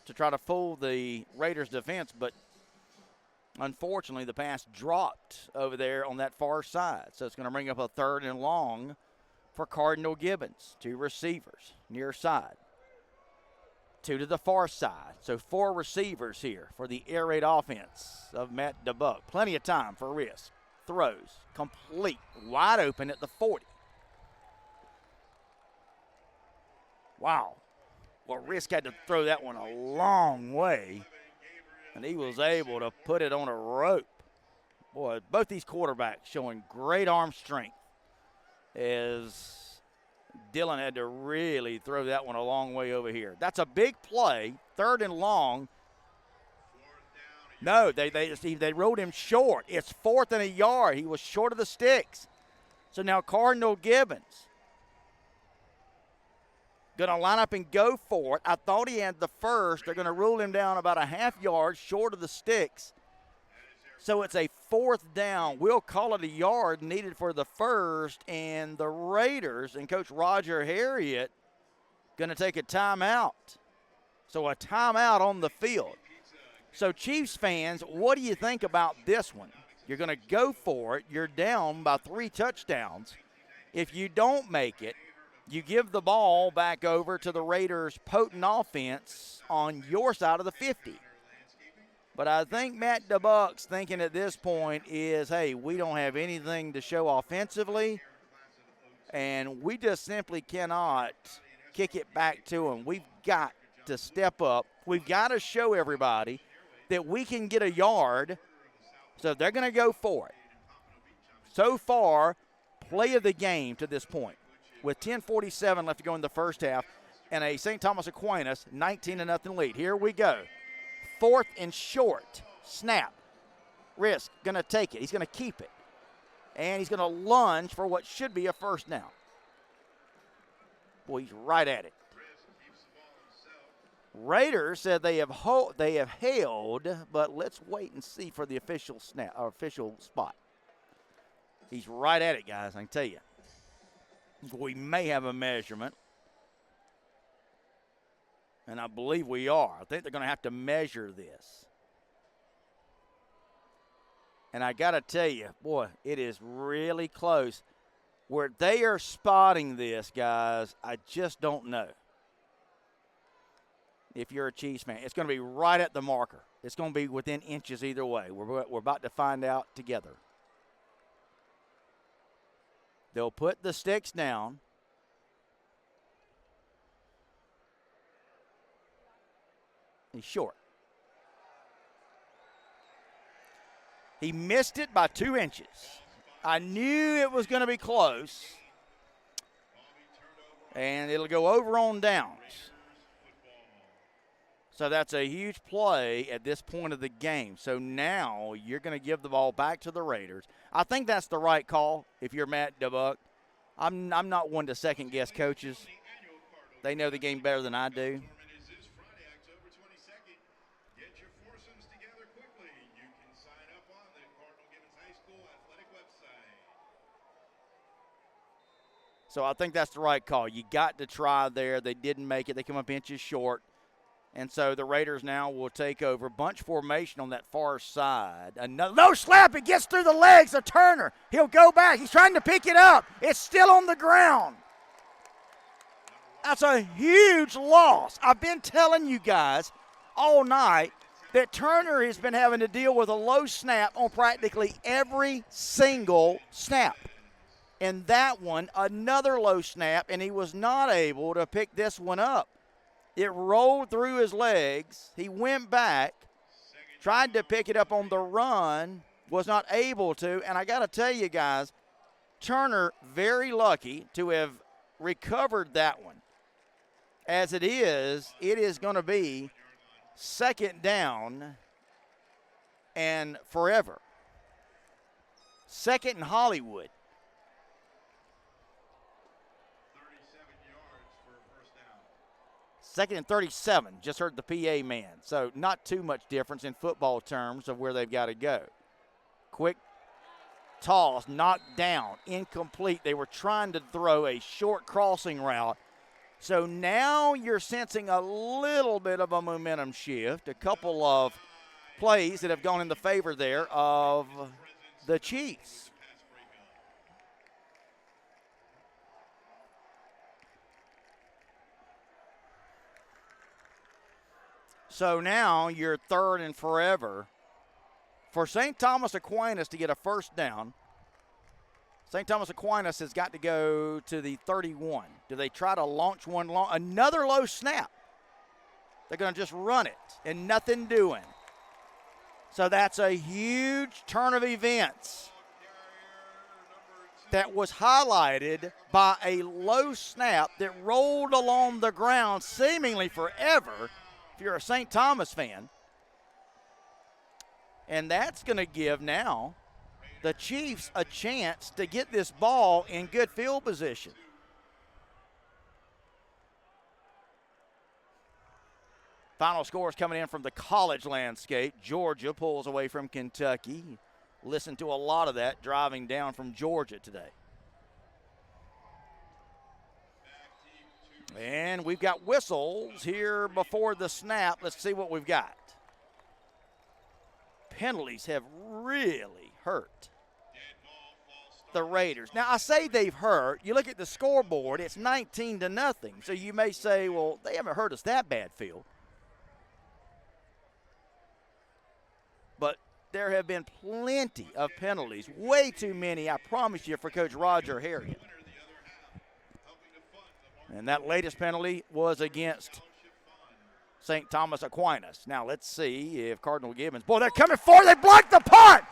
[SPEAKER 1] to try to fool the Raiders defense, but unfortunately the pass dropped over there on that far side. So it's going to bring up a 3rd and long for Cardinal Gibbons. 2 receivers near side. 2 to the far side. So 4 receivers here for the air raid offense of Matt DeBuck. Plenty of time for Risk. Throws. Complete. Wide open at the 40. Wow. Well, Risk had to throw that one a long way, and he was able to put it on a rope. Boy, both these quarterbacks showing great arm strength as Dylan had to really throw that one a long way over here. That's a big play, 3rd and long. No, they rolled him short. It's 4th and a yard. He was short of the sticks. So now Cardinal Gibbons going to line up and go for it. I thought he had the first. They're going to rule him down about a half yard short of the sticks. So it's a 4th down. We'll call it a yard needed for the first. And the Raiders and Coach Roger Harriet going to take a timeout. So a timeout on the field. So Chiefs fans, what do you think about this one? You're going to go for it. You're down by 3 touchdowns. If you don't make it, you give the ball back over to the Raiders' potent offense on your side of the 50. But I think Matt DeBuck's thinking at this point is, hey, we don't have anything to show offensively, and we just simply cannot kick it back to them. We've got to step up. We've got to show everybody that we can get a yard, so they're going to go for it. So far, play of the game to this point, with 10:47 left to go in the first half, and a St. Thomas Aquinas 19-0 lead. Here we go. 4th and short. Snap. Risk. Going to take it. He's going to keep it. And he's going to lunge for what should be a first down. Boy, he's right at it. Raiders said they have held, but let's wait and see for the official snap or official spot. He's right at it, guys, I can tell you. We may have a measurement. And I believe we are. I think they're going to have to measure this. And I got to tell you, boy, it is really close. Where they are spotting this, guys, I just don't know. If you're a Chiefs fan, it's going to be right at the marker. It's going to be within inches either way. We're about to find out together. They'll put the sticks down. He's short. He missed it by 2 inches. I knew it was going to be close. And it'll go over on downs. So that's a huge play at this point of the game. So now you're going to give the ball back to the Raiders. I think that's the right call if you're Matt DeBuck. I'm not one to second-guess coaches. They know the game better than I do. So I think that's the right call. You got to try there. They didn't make it. They come up inches short. And so the Raiders now will take over. Bunch formation on that far side. Another, no slap. It gets through the legs of Turner. He'll go back. He's trying to pick it up. It's still on the ground. That's a huge loss. I've been telling you guys all night that Turner has been having to deal with a low snap on practically every single snap. And that one, another low snap, and he was not able to pick this one up. It rolled through his legs. He went back, tried to pick it up on the run, was not able to. And I got to tell you guys, Turner very lucky to have recovered that one. As it is going to be 2nd down and forever. 2nd and Hollywood. 2nd and 37, just heard the PA man. So not too much difference in football terms of where they've got to go. Quick toss, knocked down, incomplete. They were trying to throw a short crossing route. So now you're sensing a little bit of a momentum shift, a couple of plays that have gone in the favor there of the Chiefs. So now you're 3rd and forever. For St. Thomas Aquinas to get a first down, St. Thomas Aquinas has got to go to the 31. Do they try to launch one long? Another low snap. They're going to just run it and nothing doing. So that's a huge turn of events that was highlighted by a low snap that rolled along the ground seemingly forever. If you're a St. Thomas fan. And that's going to give now the Chiefs a chance to get this ball in good field position. Final scores coming in from the college landscape. Georgia pulls away from Kentucky. Listen to a lot of that driving down from Georgia today. And we've got whistles here before the snap. Let's see what we've got. Penalties have really hurt the Raiders. Now, I say they've hurt. You look at the scoreboard, it's 19-0. So you may say, well, they haven't hurt us that bad, Phil. But there have been plenty of penalties, way too many, I promise you, for Coach Roger Harriet. And that latest penalty was against St. Thomas Aquinas. Now let's see if Cardinal Gibbons. Boy, they're coming forward. They blocked the punt.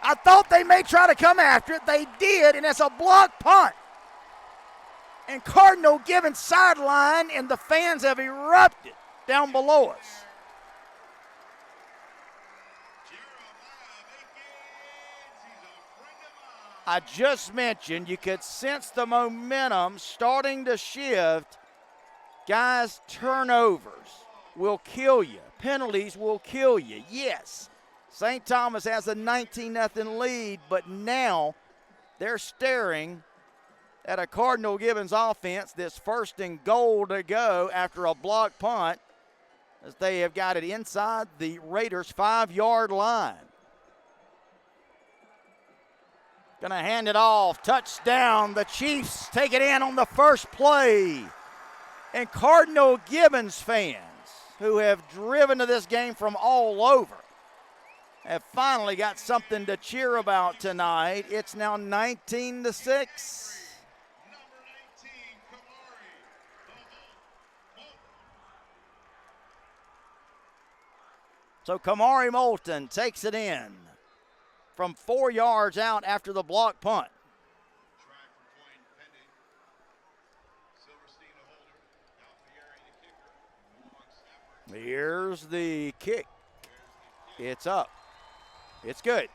[SPEAKER 1] I thought they may try to come after it. They did, and it's a block punt. And Cardinal Gibbons sideline, and the fans have erupted down below us. I just mentioned you could sense the momentum starting to shift. Guys, turnovers will kill you. Penalties will kill you. Yes, St. Thomas has a 19-0 lead, but now they're staring at a Cardinal Gibbons offense that's 1st and goal to go after a block punt, as they have got it inside the Raiders' 5-yard line. Gonna hand it off, touchdown. The Chiefs take it in on the first play. And Cardinal Gibbons fans, who have driven to this game from all over, have finally got something to cheer about tonight. It's now 19-6. So Kamari Moulton takes it in from 4 yards out after the block punt. Here's the kick. It's up. It's good.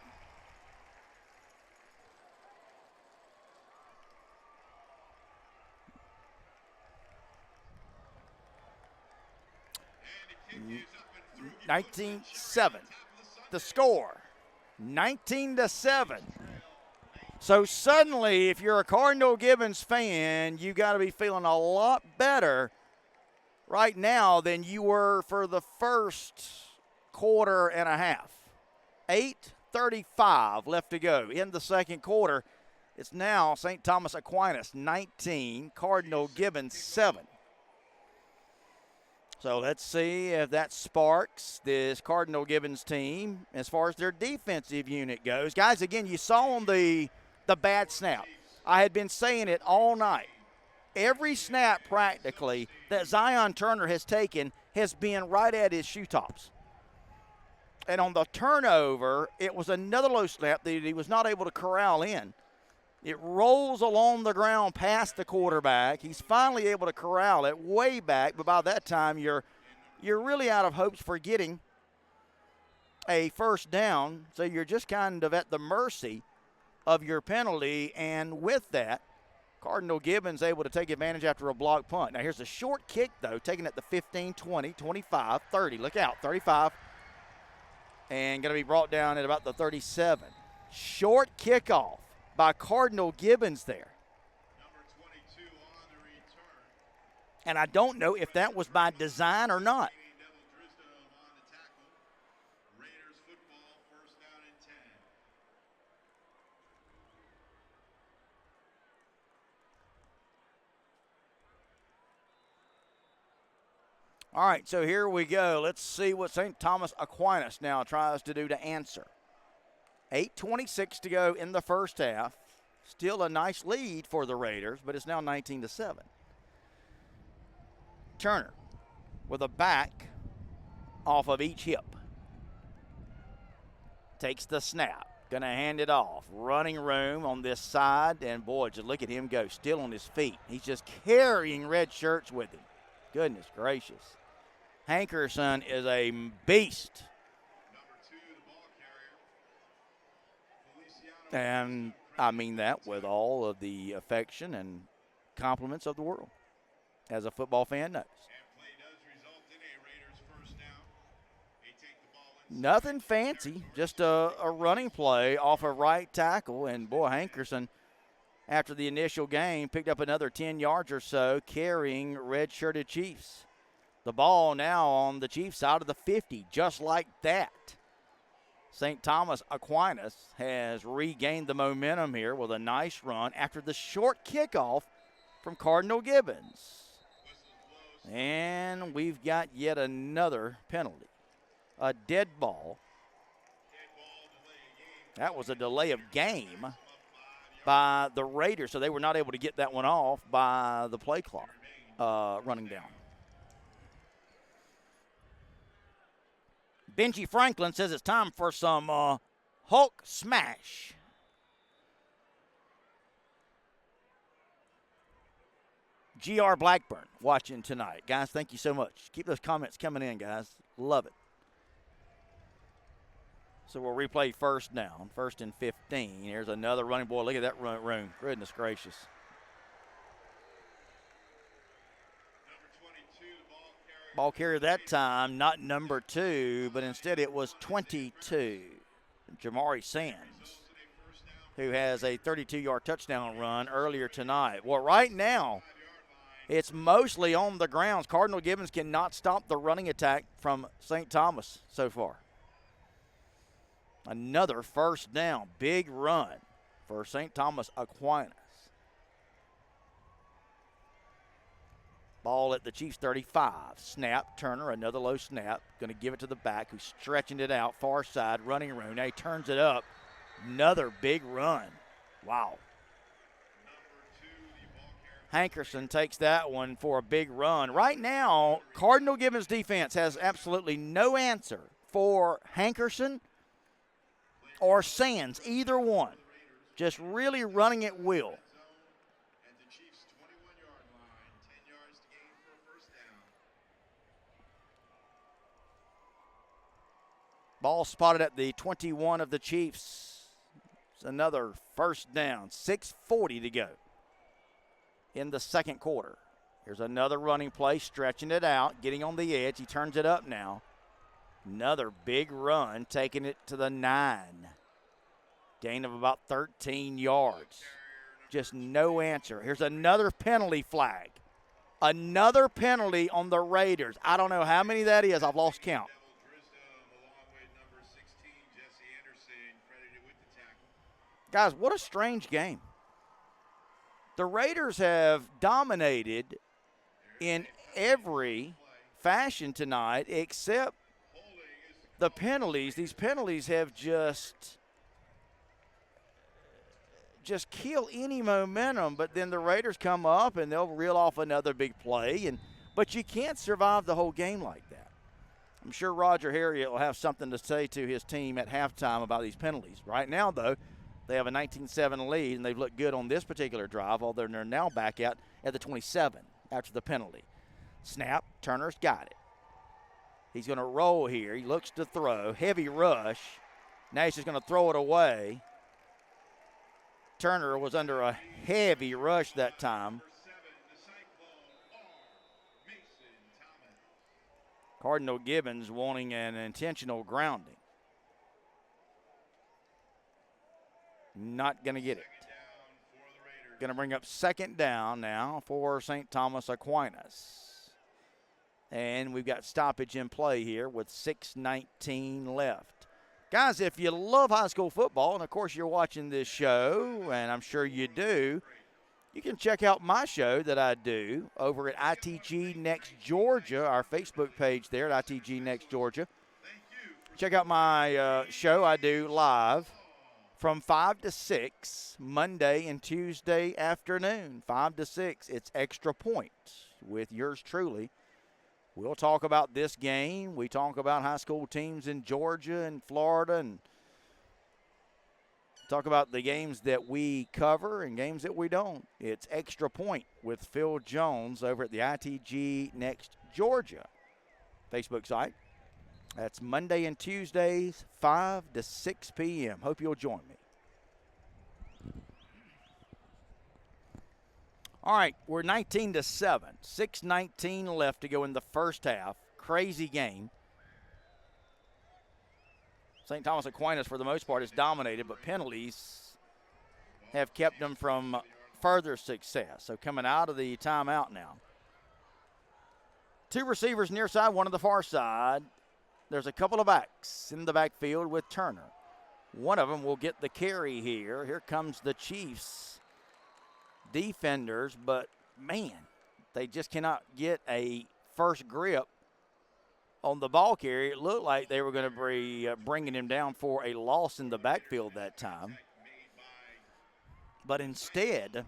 [SPEAKER 1] Mm. 19-7. The score. 19-7. So suddenly, if you're a Cardinal Gibbons fan, you got to be feeling a lot better right now than you were for the first quarter and a half. 8:35 left to go in the second quarter. It's now St. Thomas Aquinas 19, Cardinal Gibbons 7. So let's see if that sparks this Cardinal Gibbons team as far as their defensive unit goes. Guys, again, you saw on the bad snap. I had been saying it all night. Every snap practically that Zion Turner has taken has been right at his shoe tops. And on the turnover, it was another low snap that he was not able to corral in. It rolls along the ground past the quarterback. He's finally able to corral it way back, but by that time you're really out of hopes for getting a first down, so you're just kind of at the mercy of your penalty, and with that, Cardinal Gibbons able to take advantage after a block punt. Now here's a short kick, though, taken at the 15, 20, 25, 30. Look out, 35, and going to be brought down at about the 37. Short kickoff by Cardinal Gibbons there.
[SPEAKER 2] Number 22 on the return.
[SPEAKER 1] And I don't know if that was by design or not.
[SPEAKER 2] On the tackle. Raiders football, 1st down and 10.
[SPEAKER 1] All right, so here we go. Let's see what St. Thomas Aquinas now tries to do to answer. 8:26 to go in the first half. Still a nice lead for the Raiders, but it's now 19-7. Turner with a back off of each hip. Takes the snap. Going to hand it off. Running room on this side, and boy, just look at him go. Still on his feet. He's just carrying red shirts with him. Goodness gracious. Hankerson is a beast. And I mean that with all of the affection and compliments of the world, as a football fan knows. Nothing fancy, just a running play off a right tackle. And boy, Hankerson, after the initial game, picked up another 10 yards or so, carrying red-shirted Chiefs. The ball now on the Chiefs side of the 50, just like that. St. Thomas Aquinas has regained the momentum here with a nice run after the short kickoff from Cardinal Gibbons. And we've got yet another penalty. A dead ball. That was a delay of game by the Raiders, so they were not able to get that one off by the play clock running down. Benji Franklin says it's time for some Hulk smash. GR Blackburn watching tonight. Guys, thank you so much. Keep those comments coming in, guys. Love it. So we'll replay first down. 1st and 15. Here's another running. Boy, look at that room. Goodness gracious. Ball carrier that time, not number 2, but instead it was 22. Jamari Sands, who has a 32-yard touchdown run earlier tonight. Well, right now, it's mostly on the grounds. Cardinal Gibbons cannot stop the running attack from St. Thomas so far. Another first down, big run for St. Thomas Aquinas. Ball at the Chiefs 35. Snap, Turner, another low snap. Going to give it to the back who's stretching it out, far side, running room. Now he turns it up. Another big run. Wow. Hankerson takes that one for a big run. Right now, Cardinal Gibbons defense has absolutely no answer for Hankerson or Sands, either one. Just really running at will. Ball spotted at the 21 of the Chiefs. It's another first down. 6:40 to go in the second quarter. Here's another running play, stretching it out, getting on the edge. He turns it up now. Another big run, taking it to the 9. Gain of about 13 yards. Just no answer. Here's another penalty flag. Another penalty on the Raiders. I don't know how many that is. I've lost count. Guys, what a strange game. The Raiders have dominated in every fashion tonight except the penalties. These penalties have just kill any momentum, but then the Raiders come up and they'll reel off another big play. But you can't survive the whole game like that. I'm sure Roger Harriet will have something to say to his team at halftime about these penalties. Right now, though, they have a 19-7 lead, and they've looked good on this particular drive, although they're now back out at the 27 after the penalty. Snap, Turner's got it. He's going to roll here. He looks to throw. Heavy rush. Now he's just going to throw it away. Turner was under a heavy rush that time. Cardinal Gibbons wanting an intentional grounding. Not going to get it. Going to bring up second down now for St. Thomas Aquinas. And we've got stoppage in play here with 6:19 left. Guys, if you love high school football, and of course you're watching this show, and I'm sure you do, you can check out my show that I do over at ITG Next Georgia, our Facebook page there at ITG Next Georgia. Check out my show I do live from 5 to 6, Monday and Tuesday afternoon, 5 to 6. It's Extra Point with yours truly. We'll talk about this game. We talk about high school teams in Georgia and Florida, and talk about the games that we cover and games that we don't. It's Extra Point with Phil Jones over at the ITG Next Georgia Facebook site. That's Monday and Tuesdays, 5 to 6 p.m. Hope you'll join me. All right, we're 19-7. 6:19 left to go in the first half. Crazy game. St. Thomas Aquinas, for the most part, is dominated, but penalties have kept them from further success. So coming out of the timeout now. 2 receivers near side, 1 on the far side. There's a couple of backs in the backfield with Turner. One of them will get the carry here. Here comes the Chiefs defenders, but man, they just cannot get a first grip on the ball carrier. It looked like they were going to be bringing him down for a loss in the backfield that time. But instead,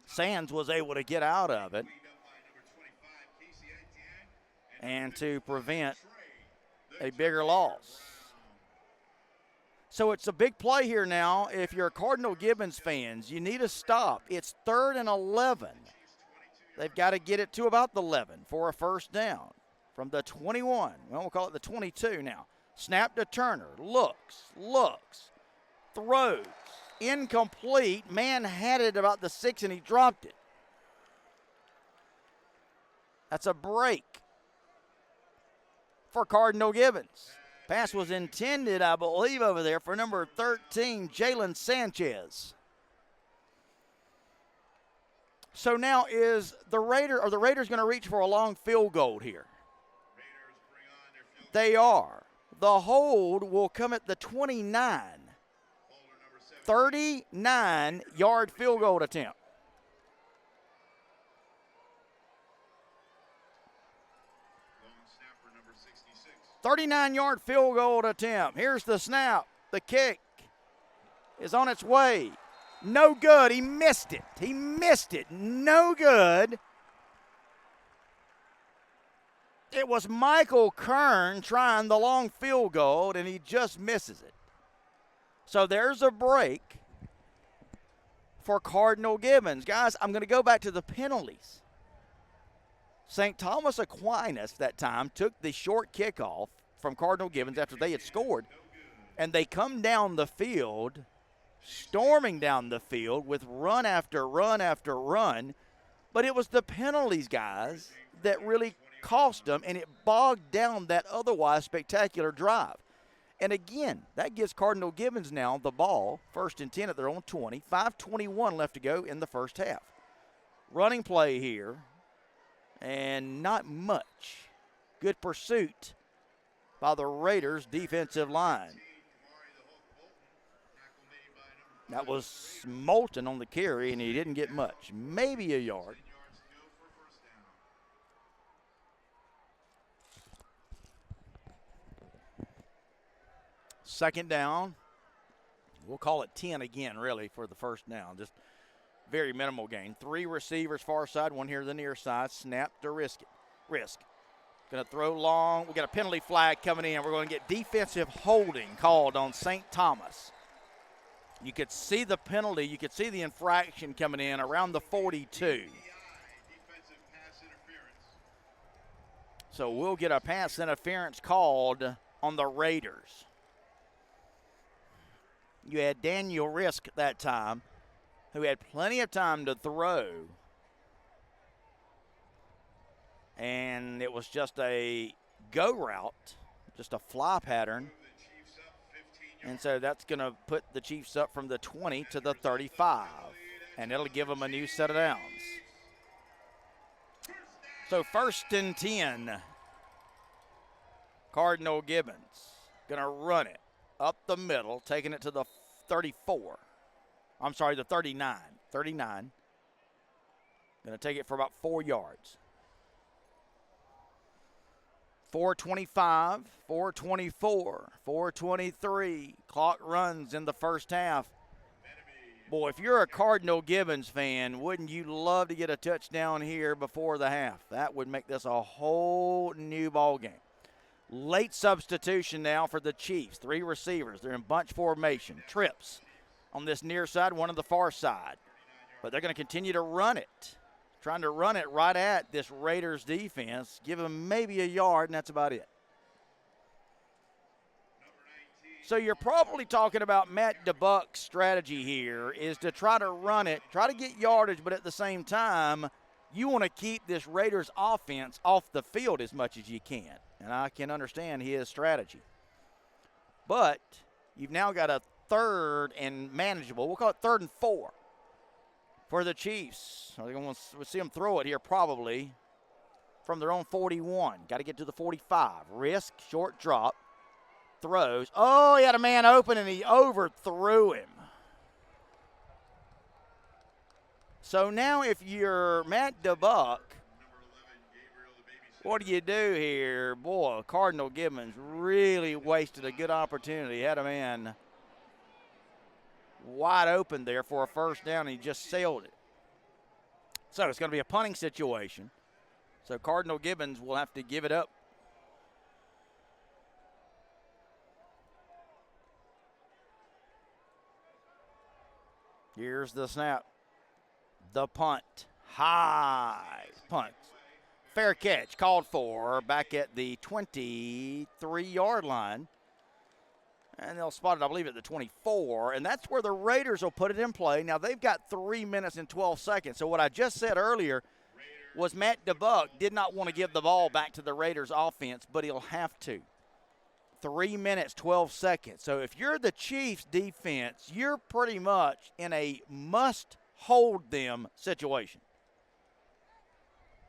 [SPEAKER 1] Sands was able to get out of it and to prevent a bigger loss. So it's a big play here now. If you're Cardinal Gibbons fans, you need a stop. It's 3rd and 11. They've got to get it to about the 11 for a first down from the 21. Well, we'll call it the 22 now. Snap to Turner. Looks, throws. Incomplete. Man had it about the 6 and he dropped it. That's a break for Cardinal Gibbons. Pass was intended, I believe, over there for number 13, Jalen Sanchez. So now is the Raiders going to reach for a long field goal here? They are. The hold will come at the 29. 39-yard field goal attempt.
[SPEAKER 2] Long snapper number 66.
[SPEAKER 1] 39-yard field goal attempt. Here's the snap. The kick is on its way. No good. He missed it. No good. It was Michael Kern trying the long field goal, and he just misses it. So there's a break for Cardinal Gibbons. Guys, I'm going to go back to the penalties. St. Thomas Aquinas that time took the short kickoff from Cardinal Gibbons after they had scored, and they come down the field, storming down the field with run after run after run. But it was the penalties, guys, that really cost them, and it bogged down that otherwise spectacular drive. And again, that gives Cardinal Gibbons now the ball, 1st and 10 at their own 20, 5:21 left to go in the first half. Running play here, and not much. Good pursuit by the Raiders' defensive line. That was Moulton on the carry, and he didn't get much, maybe a yard. Second down. We'll call it 10 again, really, for the first down. Just very minimal gain. 3 receivers far side, 1 here the near side. Snap to risk. Going to throw long. We got a penalty flag coming in. We're going to get defensive holding called on St. Thomas. You could see the penalty. You could see the infraction coming in around the 42. So we'll get a pass interference called on the Raiders. You had Daniel Risk that time, who had plenty of time to throw. And it was just a go route, just a fly pattern. And so that's going to put the Chiefs up from the 20 to the 35. And it'll give them a new set of downs. So 1st and 10. Cardinal Gibbons going to run it up the middle, taking it to the 34. I'm sorry, the 39. 39. Going to take it for about 4 yards. 4:25, 4:24, 4:23. Clock runs in the first half. Boy, if you're a Cardinal Gibbons fan, wouldn't you love to get a touchdown here before the half? That would make this a whole new ball game. Late substitution now for the Chiefs. 3 receivers. They're in bunch formation. Trips on this near side, 1 on the far side. But they're going to continue to run it. Trying to run it right at this Raiders defense. Give them maybe a yard, and that's about it. So you're probably talking about Matt DeBuck's strategy here is to try to run it, try to get yardage, but at the same time, you want to keep this Raiders offense off the field as much as you can. And I can understand his strategy. But you've now got a 3rd and manageable. We'll call it 3rd and 4 for the Chiefs. We'll see them throw it here probably from their own 41. Got to get to the 45. Risk, short drop, throws. Oh, he had a man open and he overthrew him. So now if you're Matt DeBuck, what do you do here? Boy, Cardinal Gibbons really wasted a good opportunity. Had a man wide open there for a first down, and he just sailed it. So it's going to be a punting situation. So Cardinal Gibbons will have to give it up. Here's the snap. The punt. High punt. Fair catch called for back at the 23-yard line. And they'll spot it, I believe, at the 24. And that's where the Raiders will put it in play. Now, they've got 3 minutes and 12 seconds. So what I just said earlier was Matt DeBuck did not want to give the ball back to the Raiders offense, but he'll have to. 3 minutes, 12 seconds. So if you're the Chiefs defense, you're pretty much in a must-hold-them situation.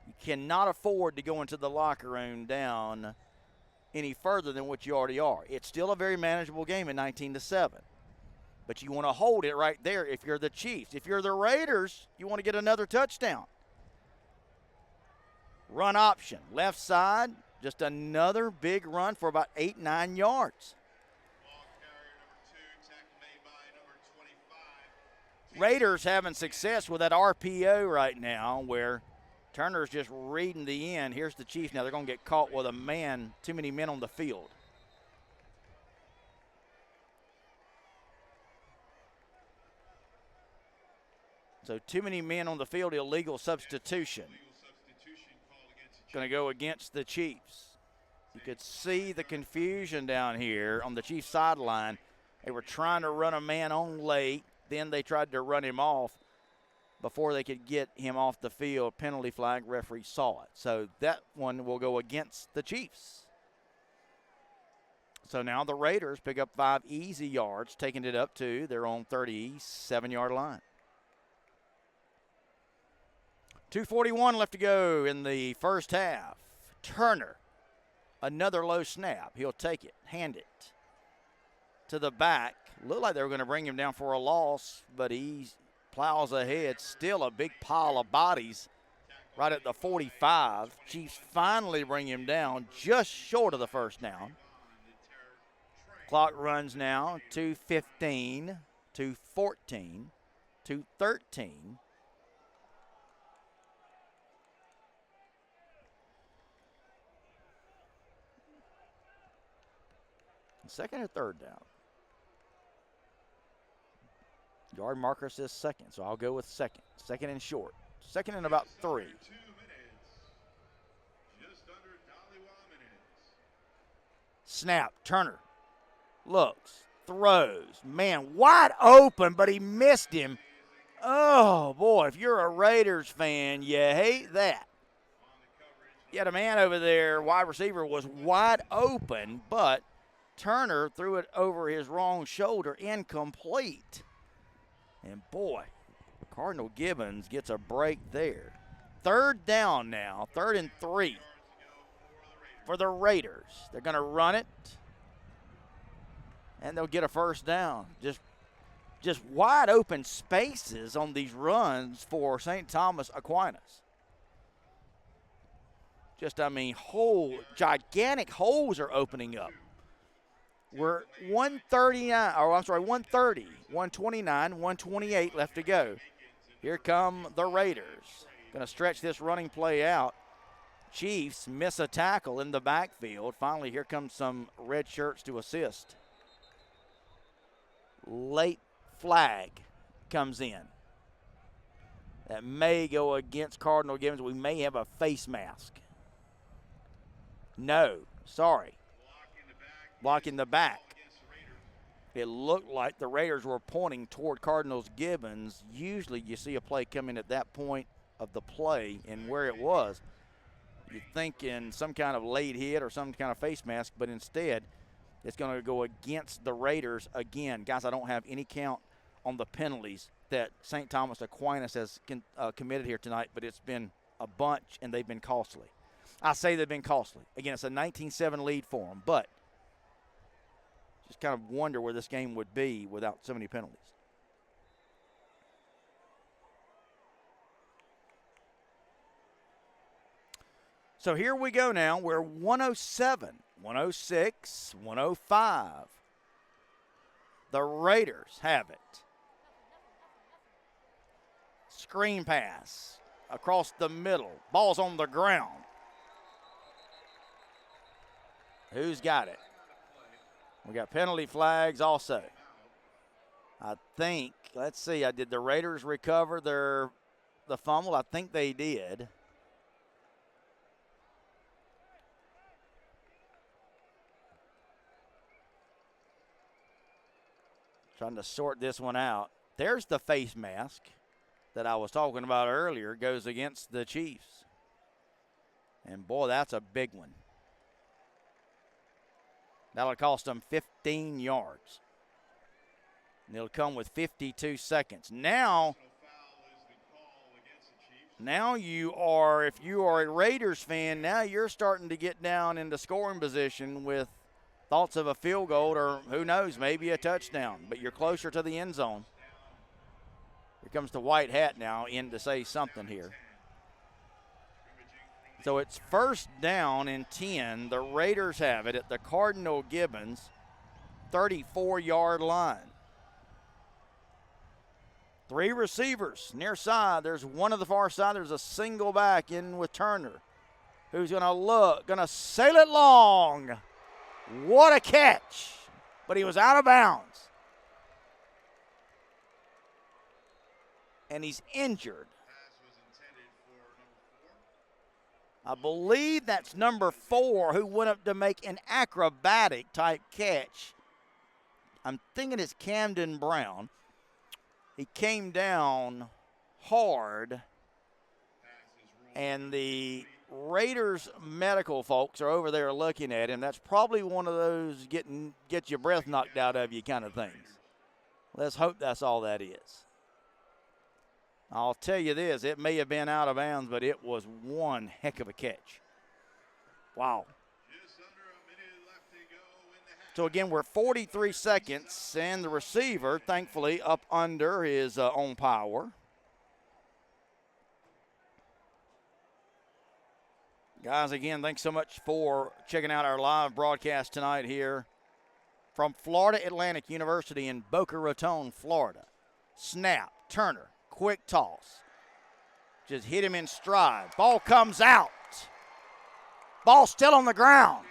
[SPEAKER 1] You cannot afford to go into the locker room down any further than what you already are. It's still a very manageable game at 19-7. But you want to hold it right there if you're the Chiefs. If you're the Raiders, you want to get another touchdown. Run option, left side, just another big run for about 8-9 yards. Raiders having success with that RPO right now where Turner's just reading the end. Here's the Chiefs. Now they're going to get caught with too many men on the field. So too many men on the field, illegal substitution. Going to go against the Chiefs. You could see the confusion down here on the Chiefs sideline. They were trying to run a man on late. Then they tried to run him off before they could get him off the field. Penalty flag, referee saw it. So that one will go against the Chiefs. So now the Raiders pick up 5 easy yards, taking it up to their own 37-yard line. 2:41 left to go in the first half. Turner, another low snap. He'll take it, hand it to the back. Looked like they were going to bring him down for a loss, but he plows ahead. Still a big pile of bodies right at the 45. Chiefs finally bring him down just short of the first down. Clock runs now, 2:15, 2:14, 2:13. Second or third down? Yard marker says second, so I'll go with second. Second and short. Second and about 3. Snap. Turner looks, throws. Man, wide open, but he missed him. Oh, boy, if you're a Raiders fan, you hate that. You had a man over there, wide receiver, was wide open, but Turner threw it over his wrong shoulder, incomplete. And boy, Cardinal Gibbons gets a break there. Third down now, 3rd and 3 for the Raiders. They're going to run it, and they'll get a first down. Just wide open spaces on these runs for St. Thomas Aquinas. Gigantic holes are opening up. We're 130, 129, 128 left to go. Here come the Raiders. Going to stretch this running play out. Chiefs miss a tackle in the backfield. Finally, here comes some red shirts to assist. Late flag comes in. That may go against Cardinal Gibbons. We may have a face mask. No, sorry. Blocking the back. It looked like the Raiders were pointing toward Cardinals Gibbons. Usually you see a play coming at that point of the play and where it was. You'd think in some kind of late hit or some kind of face mask, but instead it's going to go against the Raiders again. Guys, I don't have any count on the penalties that St. Thomas Aquinas has committed here tonight, but it's been a bunch and they've been costly. I say they've been costly. Again, it's a 19-7 lead for them, but just kind of wonder where this game would be without so many penalties. So here we go now. We're 107, 106, 105. The Raiders have it. Screen pass across the middle. Ball's on the ground. Who's got it? We got penalty flags also. I think, let's see, did the Raiders recover the fumble? I think they did. Trying to sort this one out. There's the face mask that I was talking about earlier, goes against the Chiefs. And boy, that's a big one. That'll cost them 15 yards. And it'll come with 52 seconds. Now you are, if you are a Raiders fan, now you're starting to get down into scoring position with thoughts of a field goal or who knows, maybe a touchdown. But you're closer to the end zone. Here comes the white hat now in to say something here. So it's first down and 10. The Raiders have it at the Cardinal Gibbons 34-yard line. 3 receivers near side. There's one on the far side. There's a single back in with Turner, who's going to sail it long. What a catch. But he was out of bounds. And he's injured. I believe that's number 4 who went up to make an acrobatic type catch. I'm thinking it's Camden Brown. He came down hard, and the Raiders medical folks are over there looking at him. That's probably one of those get your breath knocked out of you kind of things. Let's hope that's all that is. I'll tell you this, it may have been out of bounds, but it was one heck of a catch. Wow. So, again, we're 43 seconds, and the receiver, thankfully, up under his own power. Guys, again, thanks so much for checking out our live broadcast tonight here from Florida Atlantic University in Boca Raton, Florida. Snap, Turner, quick toss. Just hit him in stride. Ball comes out. Ball still on the ground.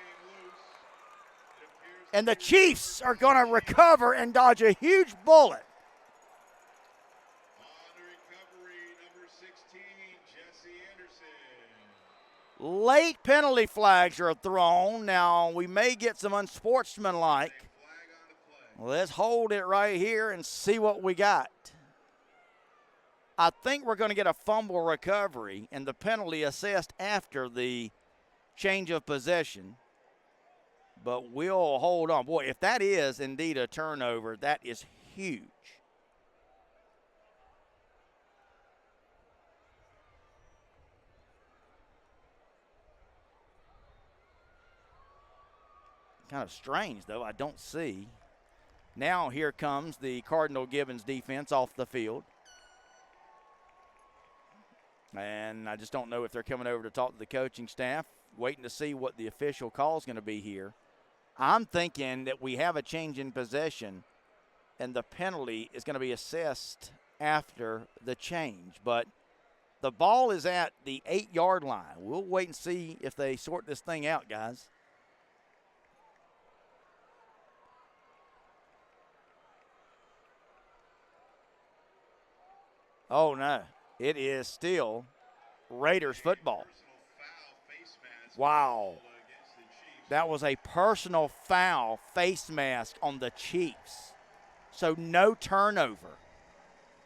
[SPEAKER 1] And the Chiefs are going to recover and dodge a huge bullet. Late penalty flags are thrown. Now, we may get some unsportsmanlike. Let's hold it right here and see what we got. I think we're going to get a fumble recovery and the penalty assessed after the change of possession. But we'll hold on. Boy, if that is indeed a turnover, that is huge. Kind of strange, though. I don't see. Now here comes the Cardinal Gibbons defense off the field. And I just don't know if they're coming over to talk to the coaching staff, waiting to see what the official call is going to be here. I'm thinking that we have a change in possession, and the penalty is going to be assessed after the change. But the ball is at the 8-yard line. We'll wait and see if they sort this thing out, guys. Oh, no. It is still Raiders football. Wow. That was a personal foul face mask on the Chiefs. So no turnover.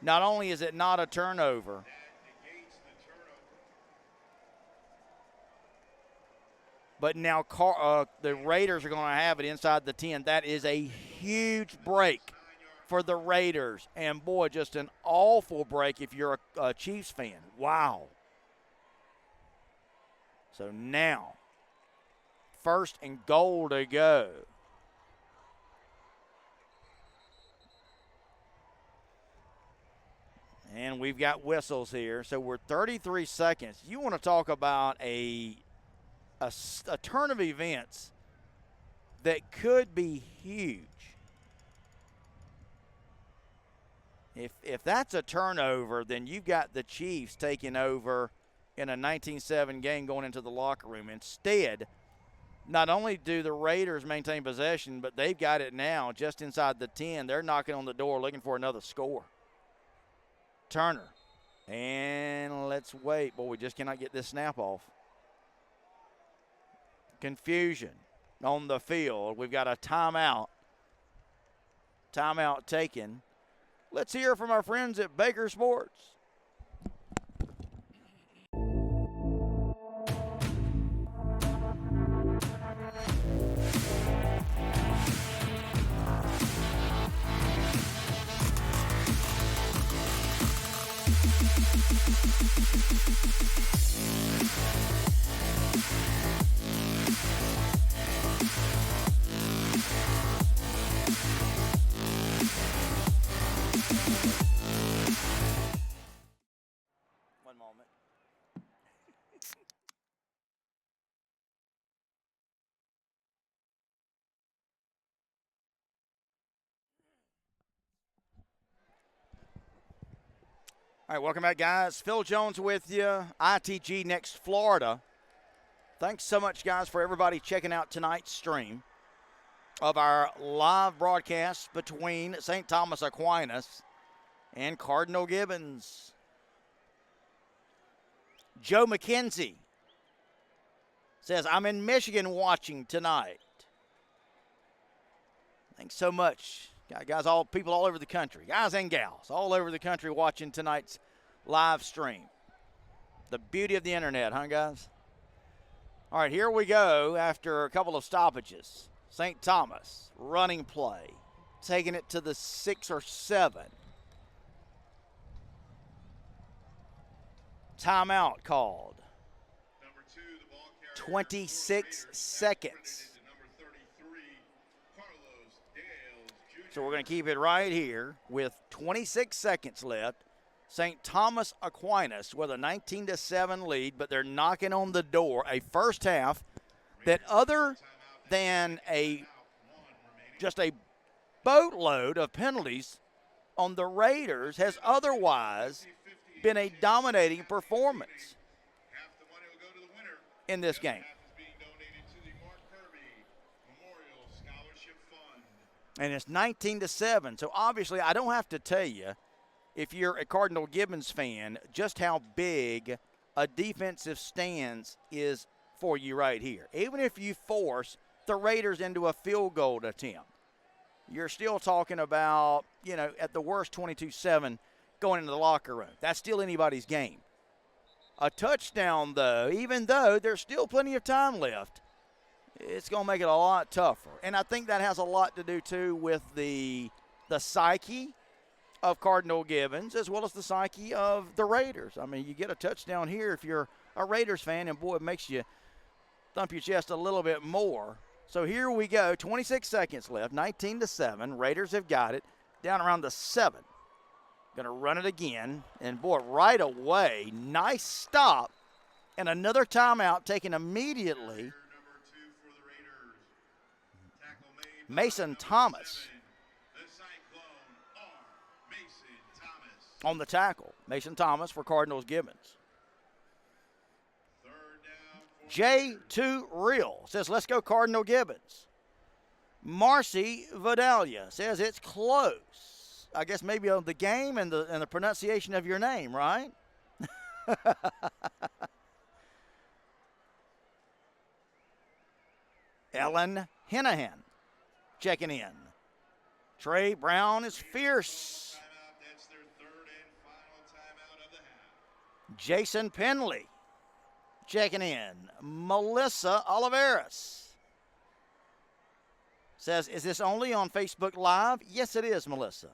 [SPEAKER 1] Not only is it not a turnover, but now the Raiders are going to have it inside the 10. That is a huge break for the Raiders. And, boy, just an awful break if you're a Chiefs fan. Wow. So now, 1st and goal to go. And we've got whistles here. So we're 33 seconds. You want to talk about a turn of events that could be huge. If that's a turnover, then you've got the Chiefs taking over in a 19-7 game going into the locker room. Instead, not only do the Raiders maintain possession, but they've got it now just inside the 10. They're knocking on the door looking for another score. Turner. And let's wait. Boy, we just cannot get this snap off. Confusion on the field. We've got a timeout. Timeout taken. Let's hear from our friends at Baker Sports. One moment. All right, welcome back, guys. Phil Jones with you, ITG Next Florida. Thanks so much, guys, for everybody checking out tonight's stream of our live broadcast between St. Thomas Aquinas and Cardinal Gibbons. Joe McKenzie says, I'm in Michigan watching tonight. Thanks so much. Guys, people all over the country, guys and gals, all over the country watching tonight's live stream. The beauty of the internet, huh, guys? All right, here we go after a couple of stoppages. St. Thomas, running play, taking it to the 6 or 7. Timeout called.
[SPEAKER 2] Number 2, the ball carrier.
[SPEAKER 1] 26 seconds. So we're going to keep it right here with 26 seconds left. St. Thomas Aquinas with a 19-7 lead, but they're knocking on the door. A first half that, other than just a boatload of penalties on the Raiders, has otherwise been a dominating performance in this game. And it's 19-7. So obviously, I don't have to tell you, if you're a Cardinal Gibbons fan, just how big a defensive stance is for you right here. Even if you force the Raiders into a field goal attempt, you're still talking about, at the worst 22-7 going into the locker room. That's still anybody's game. A touchdown, though, even though there's still plenty of time left, it's going to make it a lot tougher. And I think that has a lot to do, too, with the psyche of Cardinal Gibbons as well as the psyche of the Raiders. I mean, you get a touchdown here if you're a Raiders fan, and, boy, it makes you thump your chest a little bit more. So here we go, 26 seconds left, 19-7. Raiders have got it down around the 7. Going to run it again. And, boy, right away, nice stop. And another timeout taken immediately. Mason Thomas on the tackle. Mason Thomas for Cardinals Gibbons. J2 Real says, let's go Cardinal Gibbons. Marcy Vidalia says it's close. I guess maybe on the game and the pronunciation of your name, right? Ellen Hennahan checking in. Trey Brown is fierce.
[SPEAKER 2] That's their third and final timeout of the half.
[SPEAKER 1] Jason Penley checking in. Melissa Oliveras says, is this only on Facebook Live? Yes, it is, Melissa.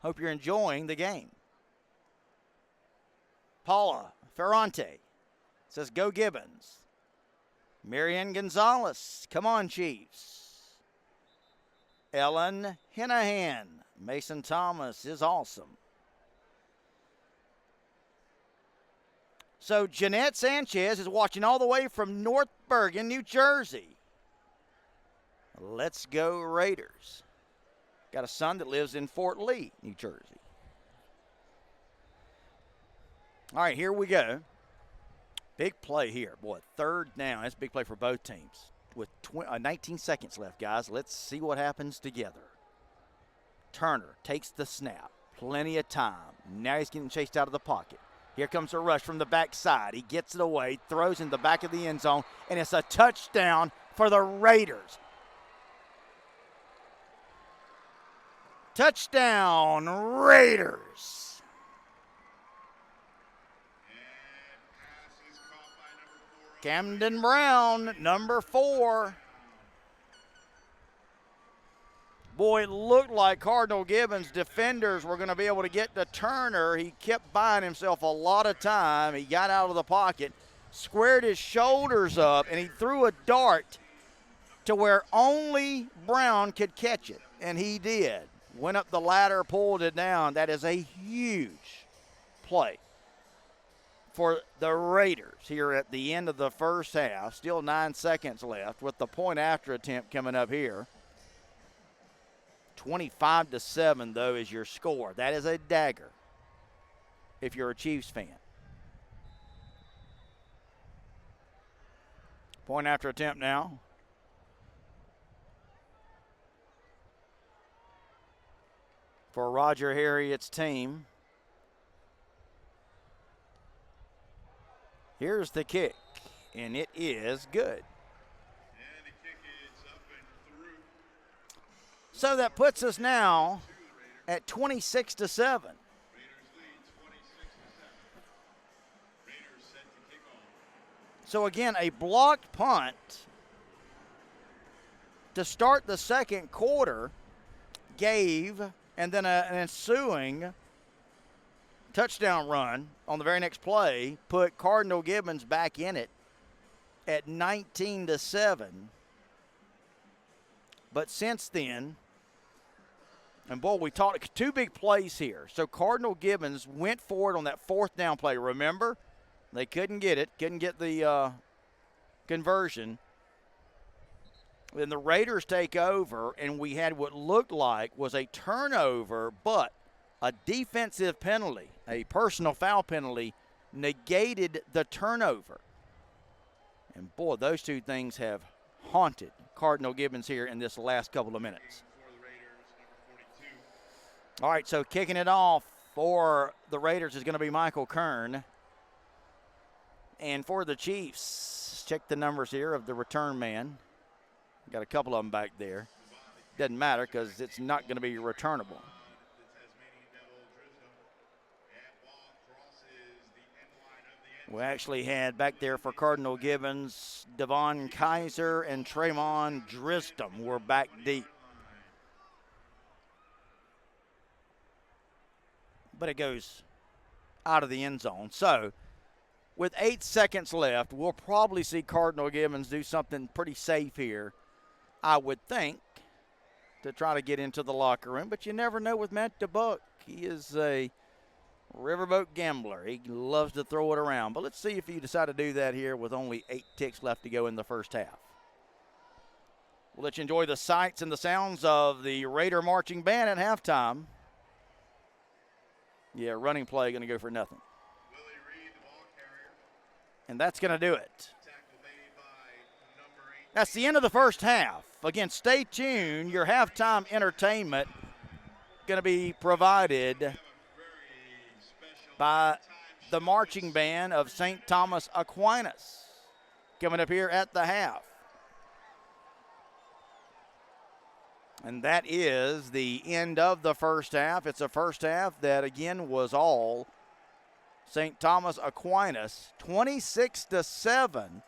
[SPEAKER 1] Hope you're enjoying the game. Paula Ferrante says, go Gibbons. Marianne Gonzalez, come on, Chiefs. Ellen Hennahan, Mason Thomas is awesome. So Jeanette Sanchez is watching all the way from North Bergen, New Jersey. Let's go Raiders. Got a son that lives in Fort Lee, New Jersey. All right, here we go. Big play here. Boy, third down. That's a big play for both teams. With 19 seconds left, guys. Let's see what happens together. Turner takes the snap. Plenty of time. Now he's getting chased out of the pocket. Here comes a rush from the backside. He gets it away, throws in the back of the end zone, and it's a touchdown for the Raiders. Touchdown, Raiders. Camden Brown, number 4. Boy, it looked like Cardinal Gibbons defenders were going to be able to get to Turner. He kept buying himself a lot of time. He got out of the pocket, squared his shoulders up, and he threw a dart to where only Brown could catch it, and he did. Went up the ladder, pulled it down. That is a huge play for the Raiders here at the end of the first half. Still 9 seconds left with the point after attempt coming up here. 25-7, though, is your score. That is a dagger if you're a Chiefs fan. Point after attempt now. For Roger Harriet's team. Here's the kick, and it is good. So that puts us now at 26-7. So again, a blocked punt to start the second quarter gave, and then an ensuing touchdown run on the very next play put Cardinal Gibbons back in it at 19-7. But since then, and boy, we talked 2 big plays here. So Cardinal Gibbons went forward on that fourth down play. Remember, they couldn't get it, couldn't get the conversion. Then the Raiders take over, and we had what looked like was a turnover, but a defensive penalty, a personal foul penalty, negated the turnover. And boy, those 2 things have haunted Cardinal Gibbons here in this last couple of minutes. All right, so kicking it off for the Raiders is going to be Michael Kern. And for the Chiefs, check the numbers here of the return man. Got a couple of them back there. Doesn't matter because it's not going to be returnable. We actually had back there for Cardinal Gibbons, Devon Kaiser and Tremont Dristom were back deep. But it goes out of the end zone. So with 8 seconds left, we'll probably see Cardinal Gibbons do something pretty safe here, I would think, to try to get into the locker room. But you never know with Matt DeBuck. He is a riverboat gambler. He loves to throw it around. But let's see if you decide to do that here with only 8 ticks left to go in the first half. We'll let you enjoy the sights and the sounds of the Raider marching band at halftime. Yeah, running play going to go for nothing. And that's going to do it. That's the end of the first half. Again, stay tuned. Your halftime entertainment going to be provided by the marching band of St. Thomas Aquinas coming up here at the half. And that is the end of the first half. It's a first half that, again, was all St. Thomas Aquinas, 26-7,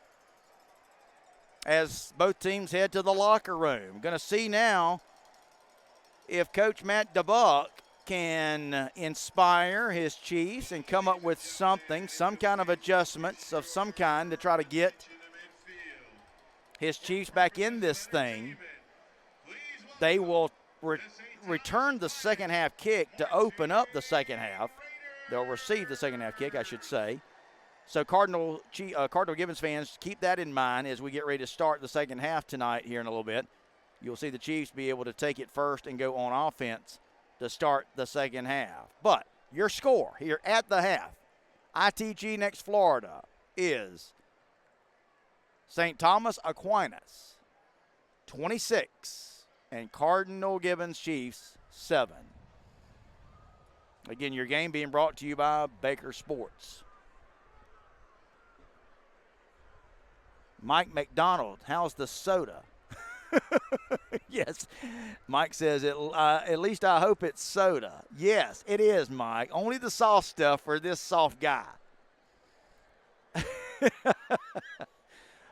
[SPEAKER 1] as both teams head to the locker room. Going to see now if Coach Matt DeBuck can inspire his Chiefs and come up with something, some kind of adjustments of some kind to try to get his Chiefs back in this thing. They will return the second half kick to open up the second half. They'll receive the second half kick, I should say. So Cardinal Gibbons fans, keep that in mind as we get ready to start the second half tonight here in a little bit. You'll see the Chiefs be able to take it first and go on offense to start the second half. But your score here at the half, ITG next Florida, is St. Thomas Aquinas, 26, and Cardinal Gibbons Chiefs, 7. Again, your game being brought to you by Baker Sports. Mike McDonald, how's the soda? Yes, Mike says, at least I hope it's soda. Yes, it is, Mike. Only the soft stuff for this soft guy.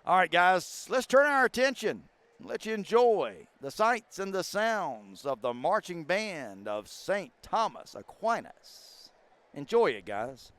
[SPEAKER 1] All right, guys, let's turn our attention. Let you enjoy the sights and the sounds of the marching band of St. Thomas Aquinas. Enjoy it, guys.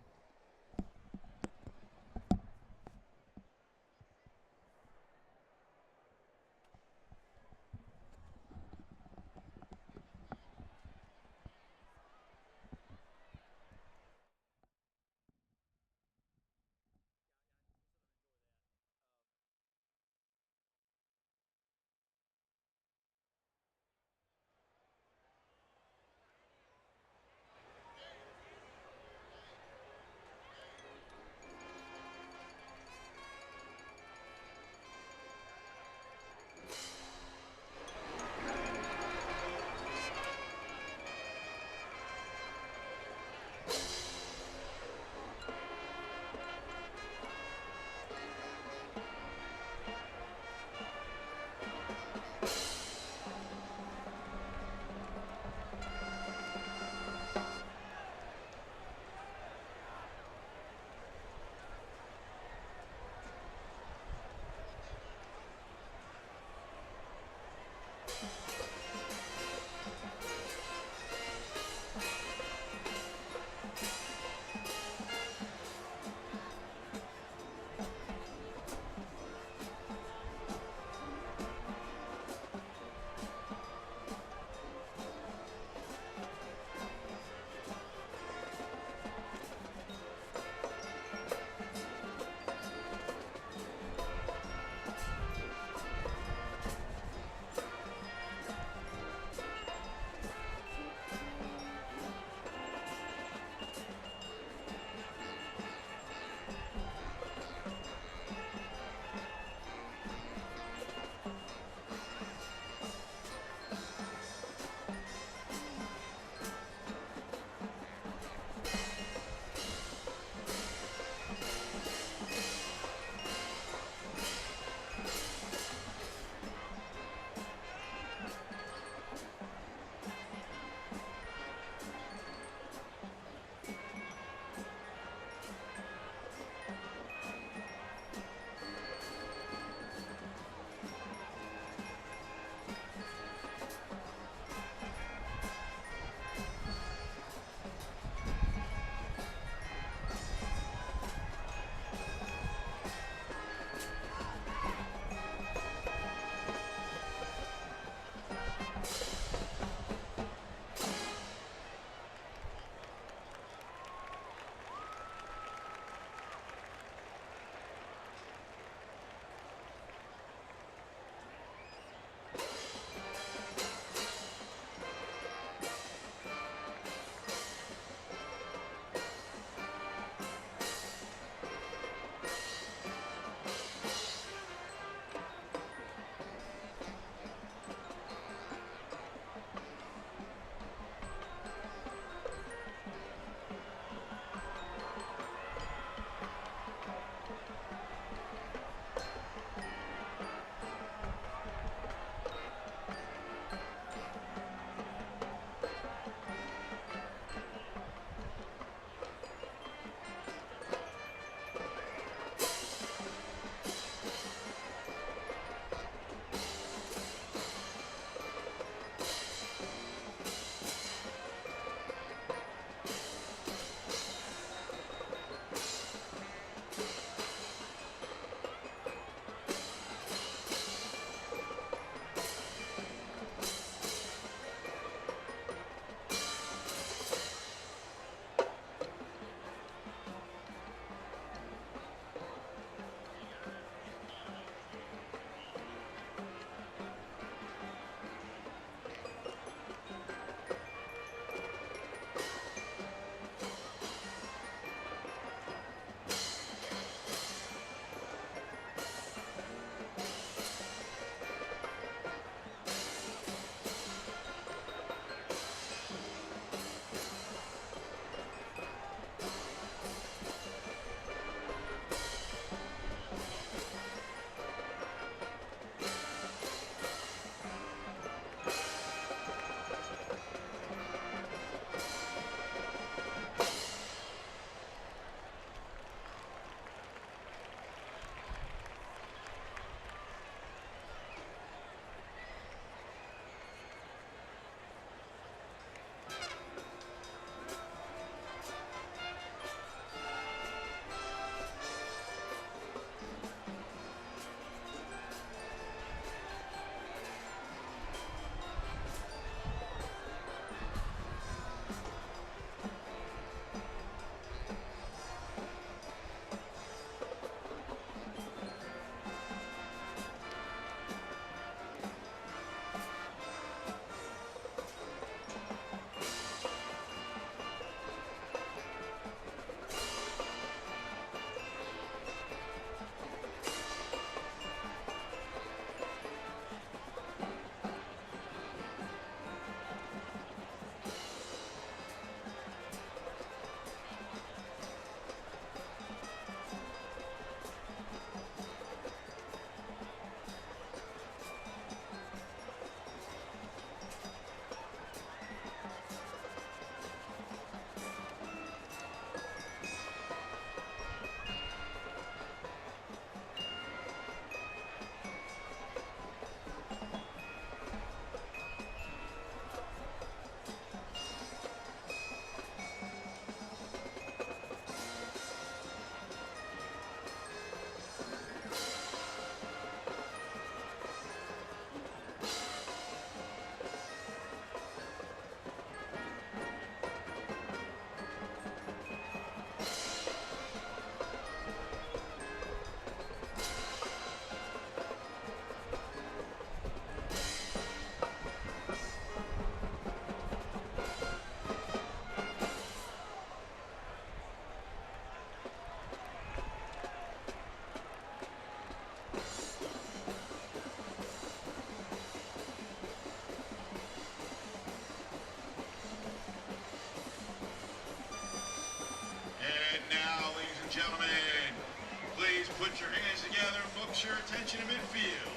[SPEAKER 2] Folks, your attention to midfield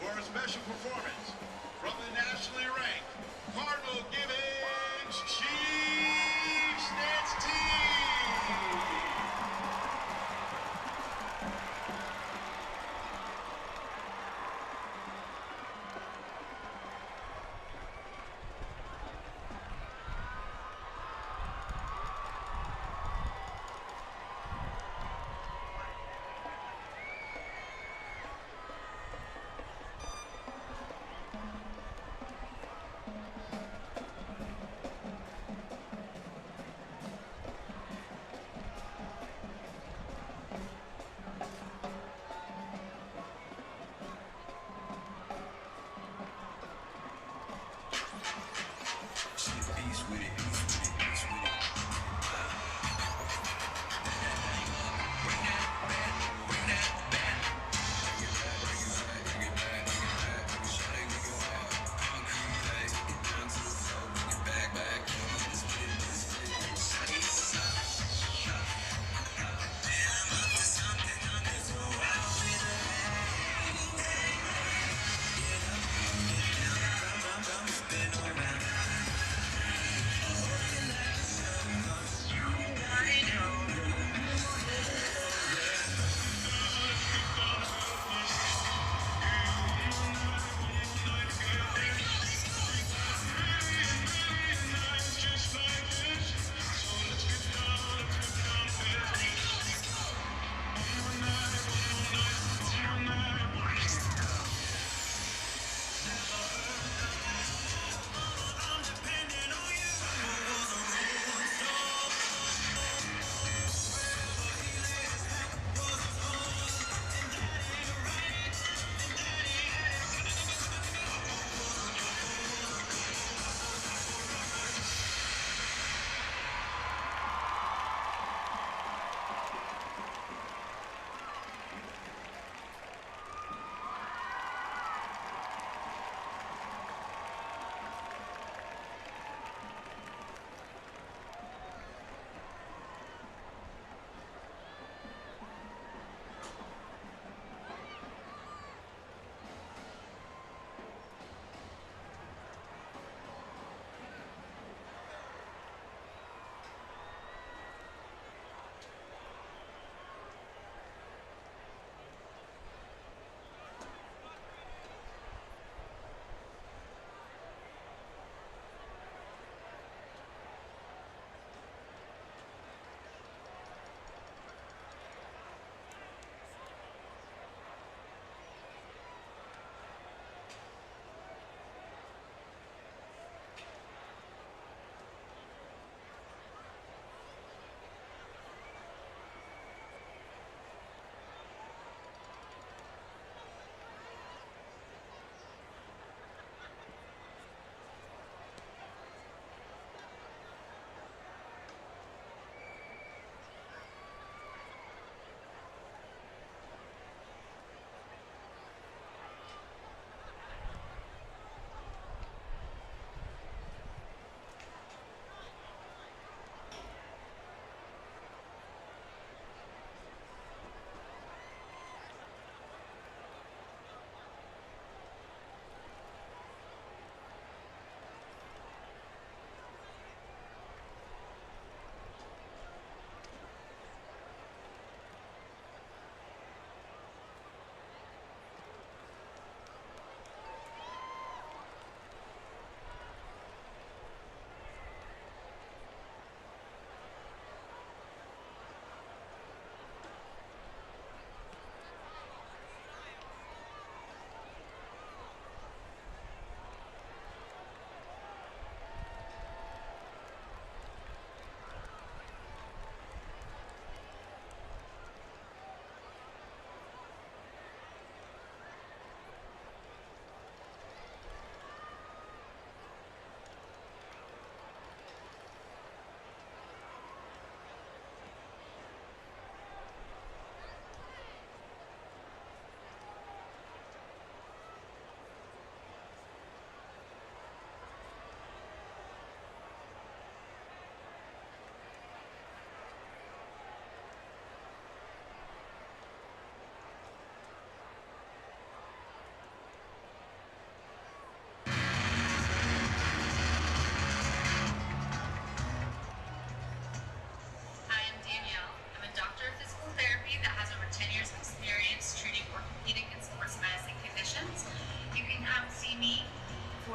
[SPEAKER 2] for a special performance from the nationally ranked Cardinal Gibbons Chiefs dance team.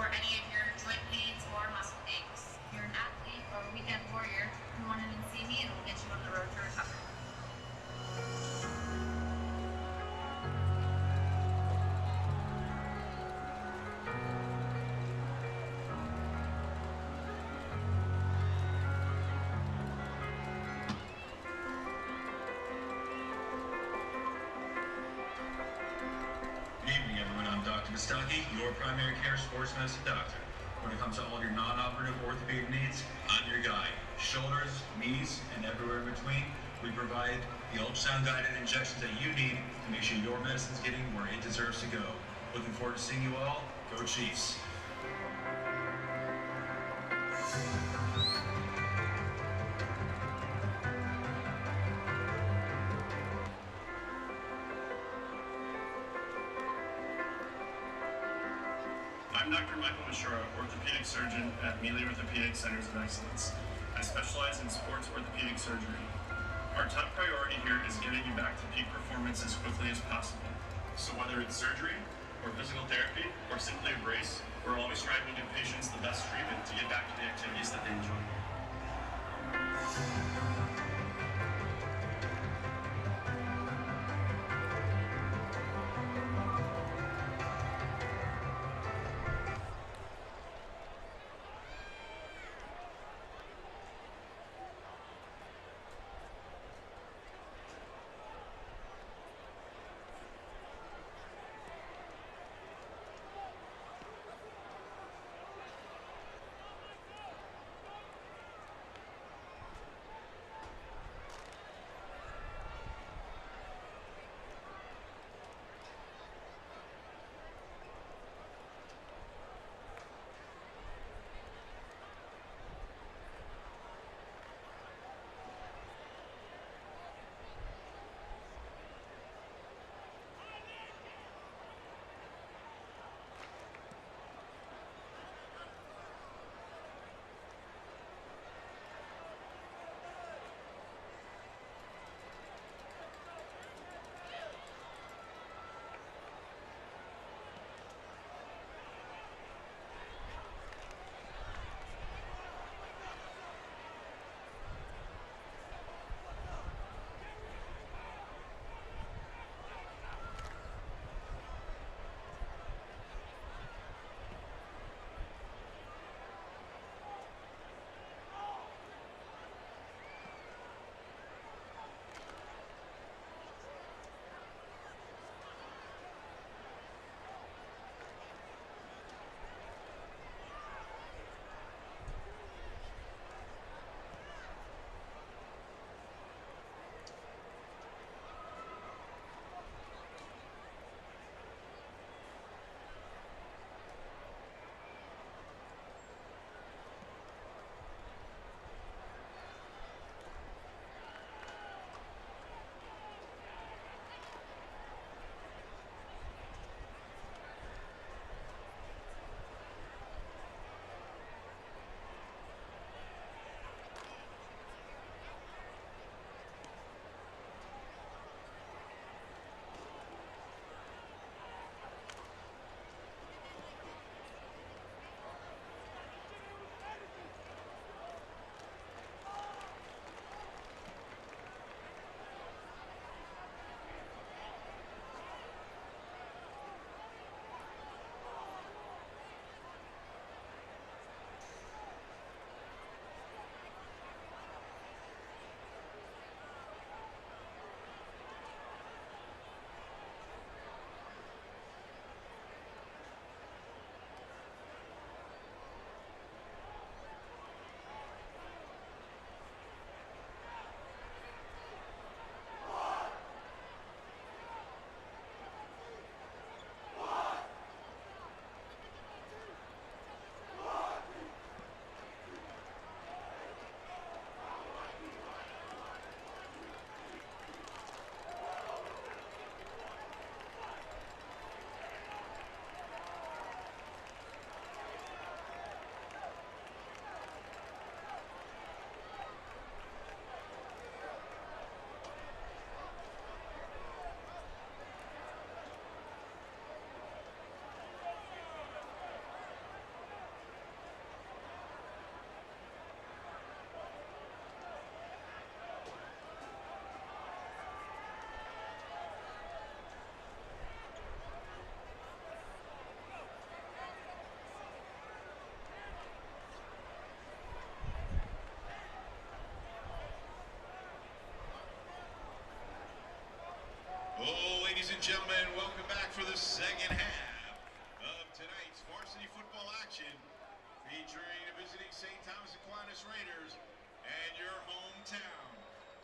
[SPEAKER 3] for any of your joint pains or muscle aches. If you're an athlete or a weekend warrior, come on in and see me and we'll get you on the road to recovery.
[SPEAKER 4] Your primary care sports medicine doctor. When it comes to all your non-operative orthopedic needs, I'm your guy. Shoulders, knees, and everywhere in between, we provide the ultrasound-guided injections that you need to make sure your medicine's getting where it deserves to go. Looking forward to seeing you all. Go Chiefs.
[SPEAKER 5] I'm Dr. Michael Mishura, orthopedic surgeon at Mealy Orthopedic Centers of Excellence. I specialize in sports orthopedic surgery. Our top priority here is getting you back to peak performance as quickly as possible. So whether it's surgery, or physical therapy, or simply a brace, we're always striving to give patients the best treatment to get back to the activities that they enjoy.
[SPEAKER 2] St. Thomas Aquinas Raiders and your hometown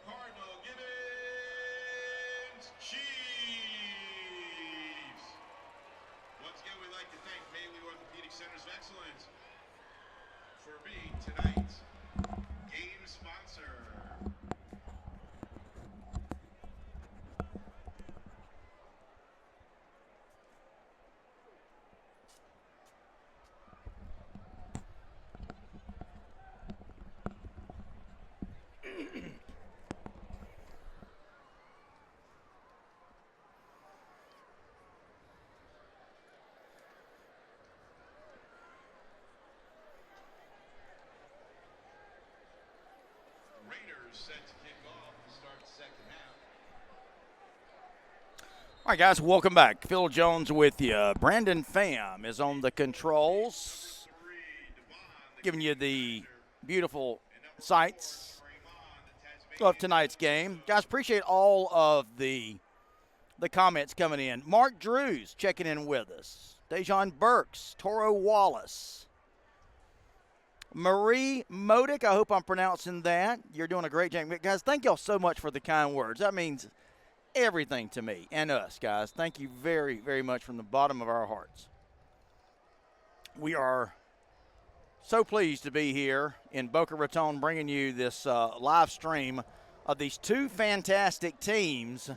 [SPEAKER 2] Cardinal Gibbons Chiefs. Once again, we'd like to thank Maley Orthopedic Centers of Excellence for being tonight's game sponsor. Raiders set to kick off to start the second half.
[SPEAKER 1] All right, guys, welcome back. Phil Jones with you. Brandon Pham is on the controls, giving you the beautiful sights of tonight's game. Guys, appreciate all of the comments coming in. Mark Drews checking in with us. Dejon Burks, Toro Wallace. Marie Modic, I hope I'm pronouncing that. You're doing a great job. Guys, thank y'all so much for the kind words. That means everything to me and us, guys. Thank you very, very much from the bottom of our hearts. We are so pleased to be here in Boca Raton bringing you this live stream of these two fantastic teams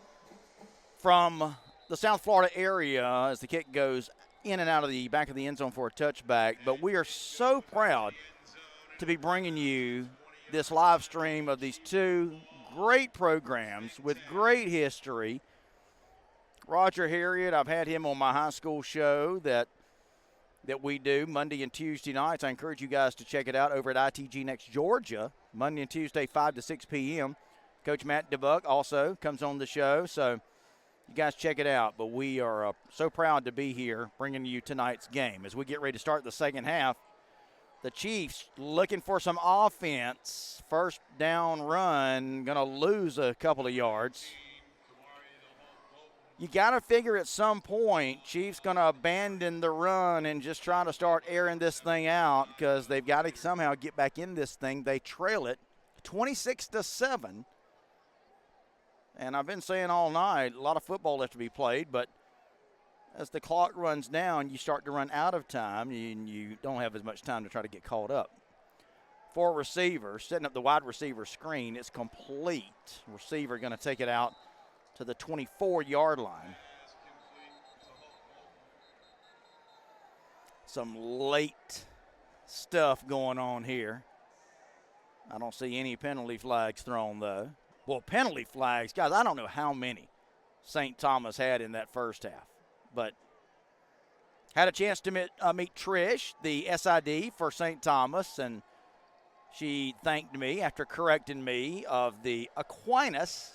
[SPEAKER 1] from the South Florida area as the kick goes in and out of the back of the end zone for a touchback. But we are so proud to be bringing you this live stream of these two great programs with great history. Roger Harriet, I've had him on my high school show that we do Monday and Tuesday nights. I encourage you guys to check it out over at ITG Next Georgia, Monday and Tuesday, 5 to 6 p.m. Coach Matt DeBuck also comes on the show, so you guys check it out. But we are so proud to be here bringing you tonight's game. As we get ready to start the second half, the Chiefs looking for some offense. First down run, going to lose a couple of yards. You got to figure at some point Chiefs going to abandon the run and just try to start airing this thing out because they've got to somehow get back in this thing. They trail it 26-7. And I've been saying all night, a lot of football left to be played, but as the clock runs down, you start to run out of time, and you don't have as much time to try to get caught up. For receivers, setting up the wide receiver screen, it's complete. Receiver going to take it out to the 24-yard line. Some late stuff going on here. I don't see any penalty flags thrown, though. Well, penalty flags, guys, I don't know how many St. Thomas had in that first half. But had a chance to meet Trish, the SID for St. Thomas, and she thanked me after correcting me of the Aquinas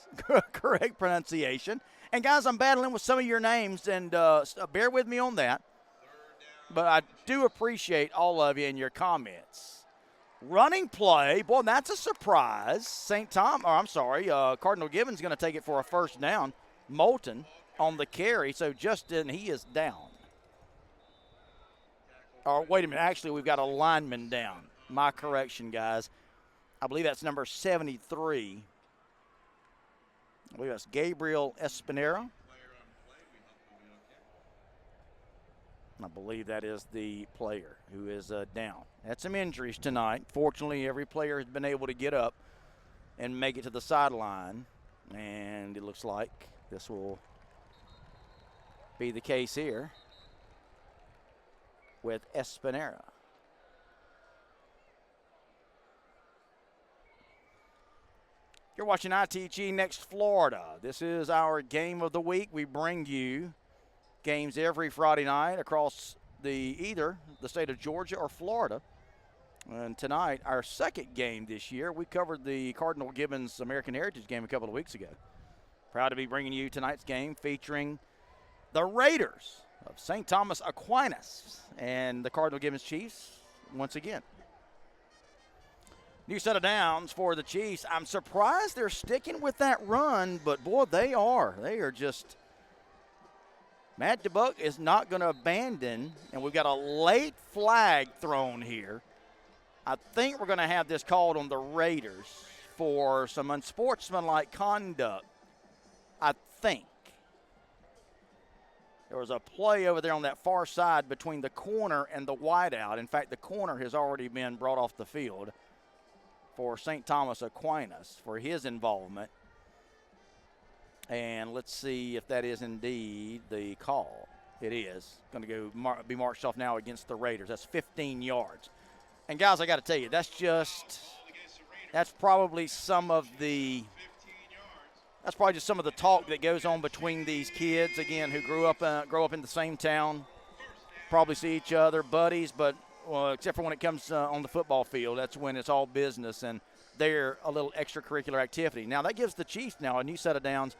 [SPEAKER 1] correct pronunciation. And, guys, I'm battling with some of your names, and bear with me on that. But I do appreciate all of you and your comments. Running play, boy, that's a surprise. Cardinal Gibbons going to take it for a first down. Moulton on the carry, so Justin, he is down. Or wait a minute, actually we've got a lineman down. My correction, guys. I believe that's number 73. I believe that's Gabriel Espinera. I believe that is the player who is down. Had some injuries tonight. Fortunately, every player has been able to get up and make it to the sideline, and it looks like this will be the case here with Espinera. You're watching ITG Next Florida. This is our game of the week. We bring you games every Friday night across either the state of Georgia or Florida. And tonight, our second game this year, we covered the Cardinal Gibbons American Heritage game a couple of weeks ago. Proud to be bringing you tonight's game featuring the Raiders of St. Thomas Aquinas and the Cardinal Gibbons Chiefs once again. New set of downs for the Chiefs. I'm surprised they're sticking with that run, but boy, they are. They are just – Matt DeBuck is not going to abandon, and we've got a late flag thrown here. I think we're going to have this called on the Raiders for some unsportsmanlike conduct. I think. There was a play over there on that far side between the corner and the wideout. In fact, the corner has already been brought off the field for St. Thomas Aquinas for his involvement. And let's see if that is indeed the call. It is. Going to be marched off now against the Raiders. That's 15 yards. And, guys, I got to tell you, that's probably some of the – that's probably just some of the talk that goes on between these kids, again, who grow up in the same town, probably see each other, buddies, but except for when it comes on the football field, that's when it's all business and they're a little extracurricular activity. Now, that gives the Chiefs now a new set of downs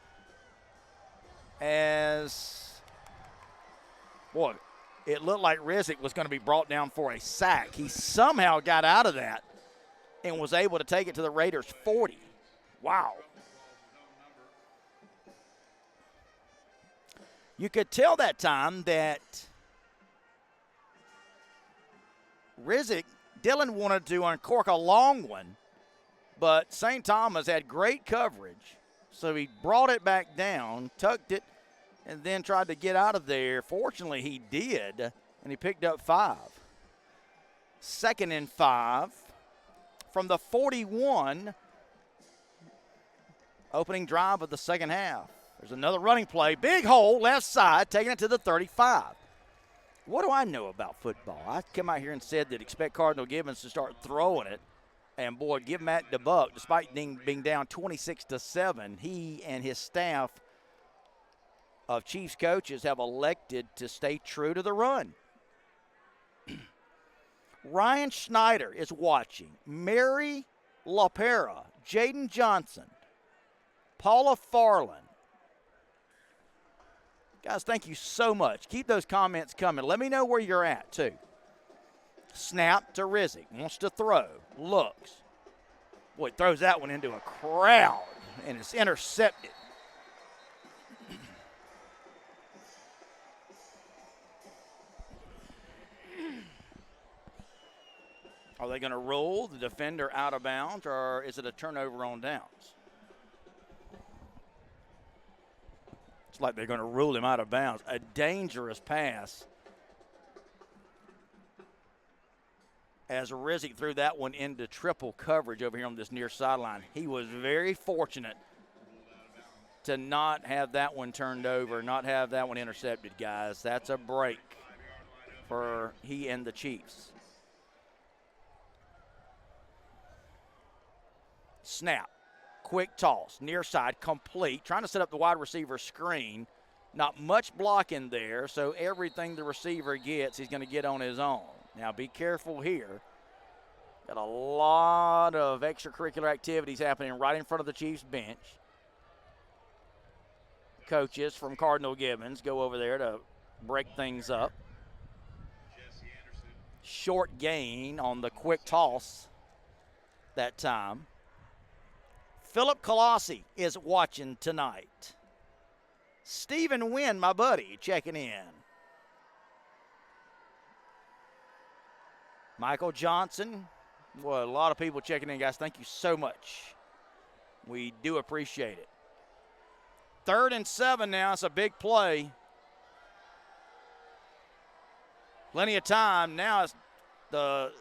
[SPEAKER 1] as, boy, it looked like Rizek was going to be brought down for a sack. He somehow got out of that and was able to take it to the Raiders' 40. Wow. You could tell that time that Dylan wanted to uncork a long one, but St. Thomas had great coverage, so he brought it back down, tucked it, and then tried to get out of there. Fortunately, he did, and he picked up 5. 2nd and 5 from the 41, opening drive of the second half. There's another running play. Big hole, left side, taking it to the 35. What do I know about football? I come out here and said that expect Cardinal Gibbons to start throwing it. And, boy, give Matt DeBuck, despite being down 26-7, he and his staff of Chiefs coaches have elected to stay true to the run. Ryan Schneider is watching. Mary LaPera, Jaden Johnson, Paula Farland. Guys, thank you so much. Keep those comments coming. Let me know where you're at, too. Snap to Rizek. Wants to throw. Looks. Boy, throws that one into a crowd, and it's intercepted. Are they going to roll the defender out of bounds, or is it a turnover on downs? Like they're going to rule him out of bounds. A dangerous pass as Rizek threw that one into triple coverage over here on this near sideline. He was very fortunate to not have that one turned over, not have that one intercepted, guys. That's a break for he and the Chiefs. Snap. Quick toss, near side, complete. Trying to set up the wide receiver screen. Not much blocking there, so everything the receiver gets, he's going to get on his own. Now, be careful here. Got a lot of extracurricular activities happening right in front of the Chiefs bench. Coaches from Cardinal Gibbons go over there to break things up. Short gain on the quick toss that time. Philip Colossi is watching tonight. Stephen Wynn, my buddy, checking in. Michael Johnson. Well, a lot of people checking in, guys. Thank you so much. We do appreciate it. 3rd and 7 now. It's a big play. Plenty of time. Now it's the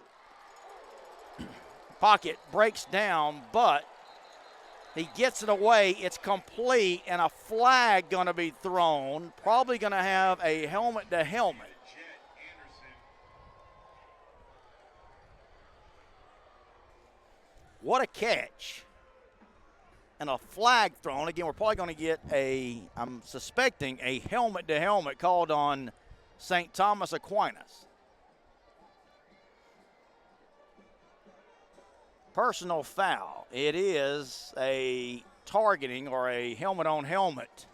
[SPEAKER 1] pocket breaks down, but he gets it away. It's complete, and a flag going to be thrown. Probably going to have a helmet-to-helmet. What a catch. And a flag thrown. Again, we're probably going to get I'm suspecting, a helmet-to-helmet called on St. Thomas Aquinas. Personal foul. It is a targeting or a helmet-on-helmet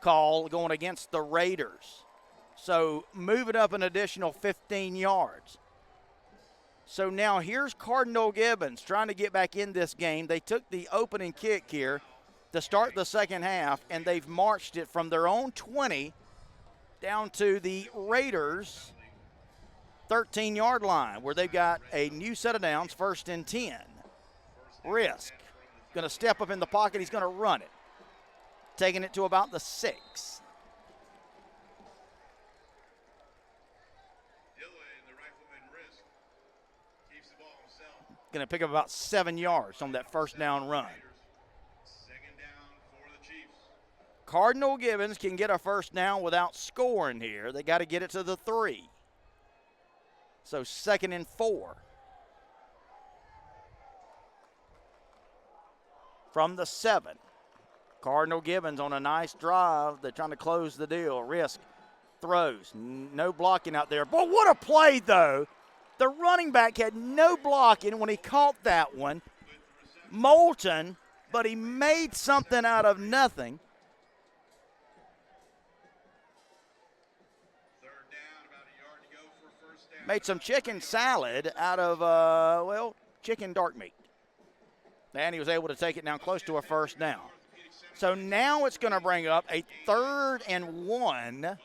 [SPEAKER 1] call going against the Raiders. So move it up an additional 15 yards. So now here's Cardinal Gibbons trying to get back in this game. They took the opening kick here to start the second half, and they've marched it from their own 20 down to the Raiders' 13-yard line where they've got a new set of downs, 1st and 10. Risk. Going to step up in the pocket. He's going to run it. Taking it to about the 6. Going to pick up about 7 yards on that 1st down run. Cardinal Gibbons can get a 1st down without scoring here. They got to get it to the 3. So 2nd and 4. From the 7. Cardinal Gibbons on a nice drive. They're trying to close the deal. Risk throws. No blocking out there. Boy, what a play, though. The running back had no blocking when he caught that one. Moulton, but he made something out of nothing. Made some chicken salad out of, chicken dark meat. And he was able to take it down close to a 1st down. So now it's going to bring up a 3rd and 1.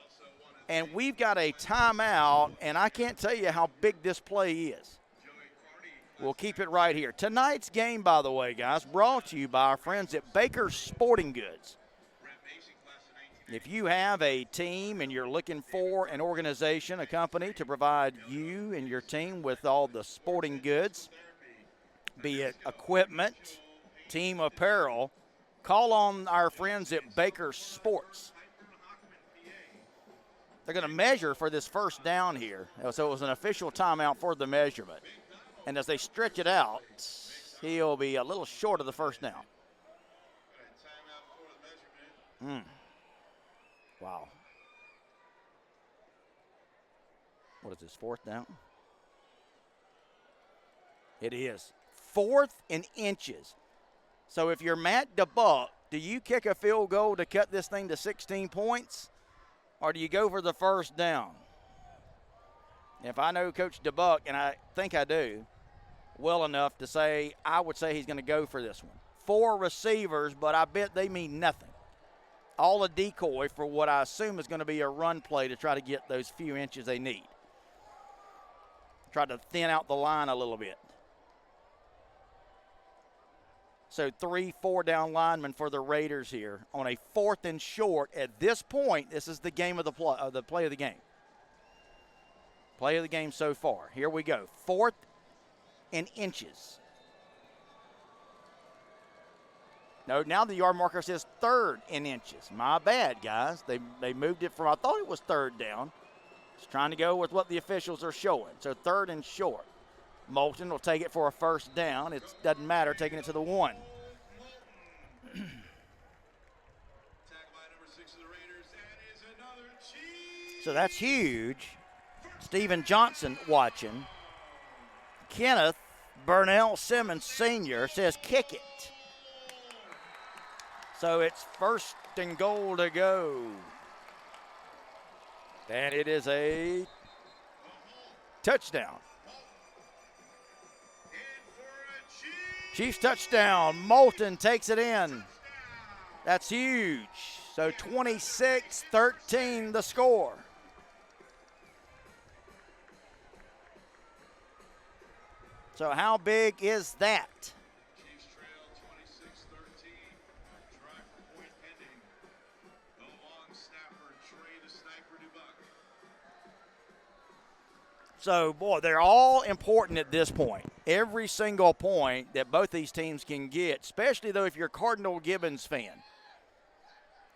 [SPEAKER 1] And we've got a timeout, and I can't tell you how big this play is. We'll keep it right here. Tonight's game, by the way, guys, brought to you by our friends at Baker's Sporting Goods. If you have a team and you're looking for an organization, a company to provide you and your team with all the sporting goods, be it equipment, team apparel, call on our friends at Baker's Sports. They're going to measure for this 1st down here. So it was an official timeout for the measurement. And as they stretch it out, he'll be a little short of the 1st down. Wow. What is this, 4th down? It is. 4th and inches. So if you're Matt DeBuck, do you kick a field goal to cut this thing to 16 points? Or do you go for the 1st down? If I know Coach DeBuck, and I think I do, well enough to say, I would say he's going to go for this one. 4 receivers, but I bet they mean nothing. All a decoy for what I assume is going to be a run play to try to get those few inches they need. Try to thin out the line a little bit. So 3 4-down linemen for the Raiders here on a 4th and short. At this point, this is the game of the play of the game. Play of the game so far. Here we go. 4th and inches. No, now the yard marker says 3rd and inches. My bad, guys. They moved it from, I thought it was 3rd down. Just trying to go with what the officials are showing. So 3rd and short. Moulton will take it for a 1st down. It doesn't matter, taking it to the 1. So that's huge. Stephen Johnson watching. Kenneth Burnell Simmons Sr. says kick it. So it's 1st and goal to go. And it is a touchdown. Chiefs touchdown. Moulton takes it in. That's huge. So 26-13 the score. So how big is that?
[SPEAKER 2] Chiefs trail 26-13. Try for point pending. The long snapper, Trey the Sniper DeBuck.
[SPEAKER 1] So, boy, they're all important at this point. Every single point that both these teams can get, especially, though, if you're a Cardinal Gibbons fan.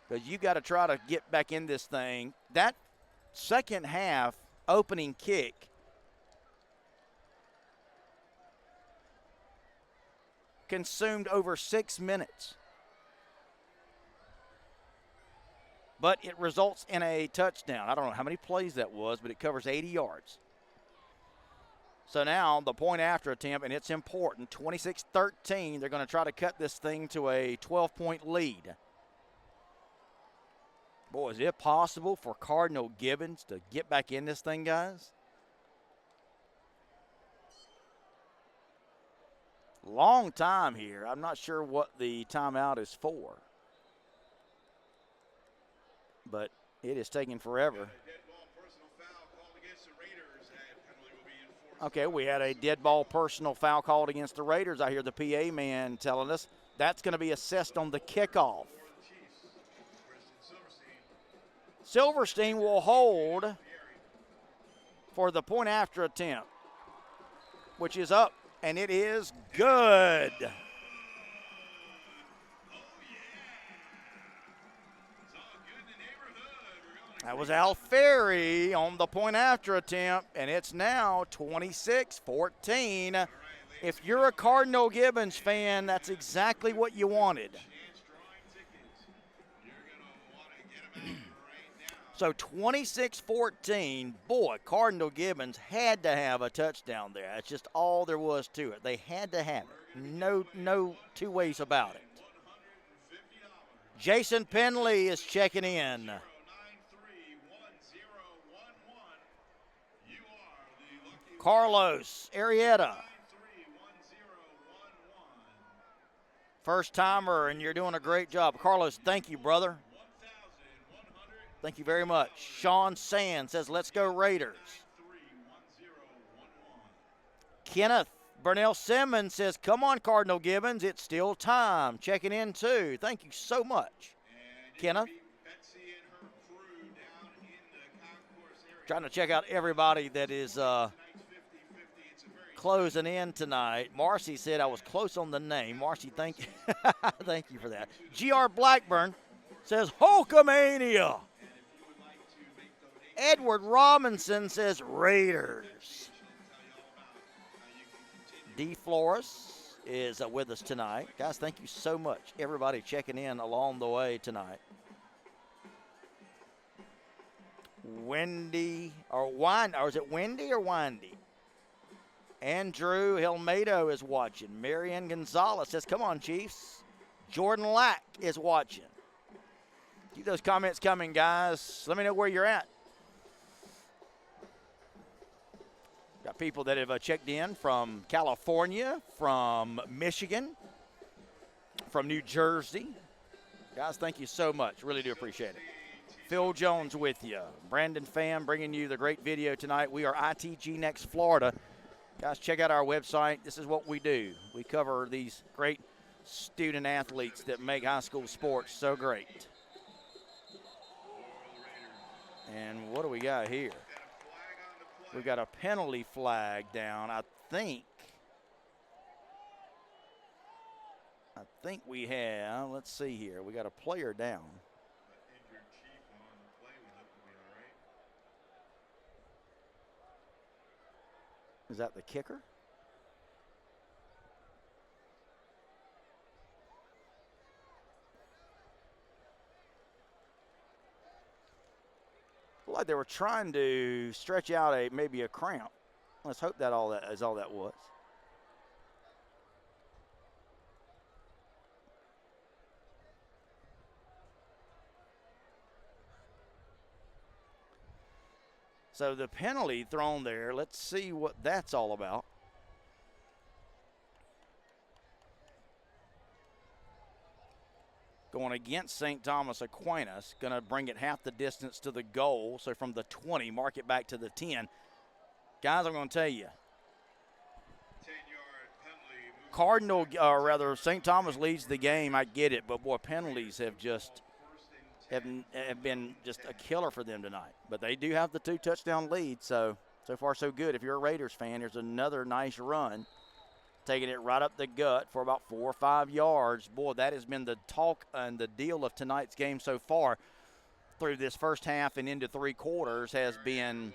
[SPEAKER 1] Because you got to try to get back in this thing. That second half opening kick consumed over 6 minutes. But it results in a touchdown. I don't know how many plays that was, but it covers 80 yards. So now the point after attempt, and it's important, 26-13. They're going to try to cut this thing to a 12-point lead. Boy, is it possible for Cardinal Gibbons to get back in this thing, guys? Long time here. I'm not sure what the timeout is for. But it is taking forever.
[SPEAKER 2] Dead ball personal foul called against the Raiders at penalty
[SPEAKER 1] Okay, we had a dead ball personal foul called against the Raiders. I hear the PA man telling us that's going to be assessed on the kickoff. Silverstein will hold for the point after attempt, which is up, and it is good. That was Alfieri on the point after attempt, and it's now 26-14. If you're a Cardinal Gibbons fan, that's exactly what you wanted. So 26-14, boy, Cardinal Gibbons had to have a touchdown there. That's just all there was to it. They had to have it. No two ways about it. Jason Penley is checking in. Carlos Arrieta. First timer, and you're doing a great job. Carlos, thank you, brother. Thank you very much. Sean Sand says, let's go Raiders. Kenneth Burnell Simmons says, come on, Cardinal Gibbons. It's still time. Checking in, too. Thank you so much, Kenneth. Trying to check out everybody that is closing in tonight. Marcy said I was close on the name. Marcy, thank you for that. G.R. Blackburn says Hulkamania. Edward Robinson says Raiders. D. Flores is with us tonight. Guys, thank you so much. Everybody checking in along the way tonight. Wendy, or is it Wendy or Windy? Andrew Helmedo is watching. Marianne Gonzalez says, come on, Chiefs. Jordan Lack is watching. Keep those comments coming, guys. Let me know where you're at. Got people that have checked in from California, from Michigan, from New Jersey. Guys, thank you so much. Really do appreciate it. Phil Jones with you. Brandon Pham bringing you the great video tonight. We are ITG Next Florida. Guys, check out our website. This is what we do. We cover these great student athletes that make high school sports so great. And what do we got here? We've got a penalty flag down. I think we have, let's see here. We got a player down. Is that the kicker? Like they were trying to stretch out maybe a cramp. Let's hope that all that was. So the penalty thrown there, let's see what that's all about. Going against St. Thomas Aquinas, going to bring it half the distance to the goal. So from the 20, mark it back to the 10. Guys, I'm going to tell you, St. Thomas leads the game. I get it, but boy, penalties have been just a killer for them tonight. But they do have the 2-touchdown lead, so far so good. If you're a Raiders fan, there's another nice run. Taking it right up the gut for about 4 or 5 yards. Boy, that has been the talk and the deal of tonight's game so far through this first half and into 3 quarters has been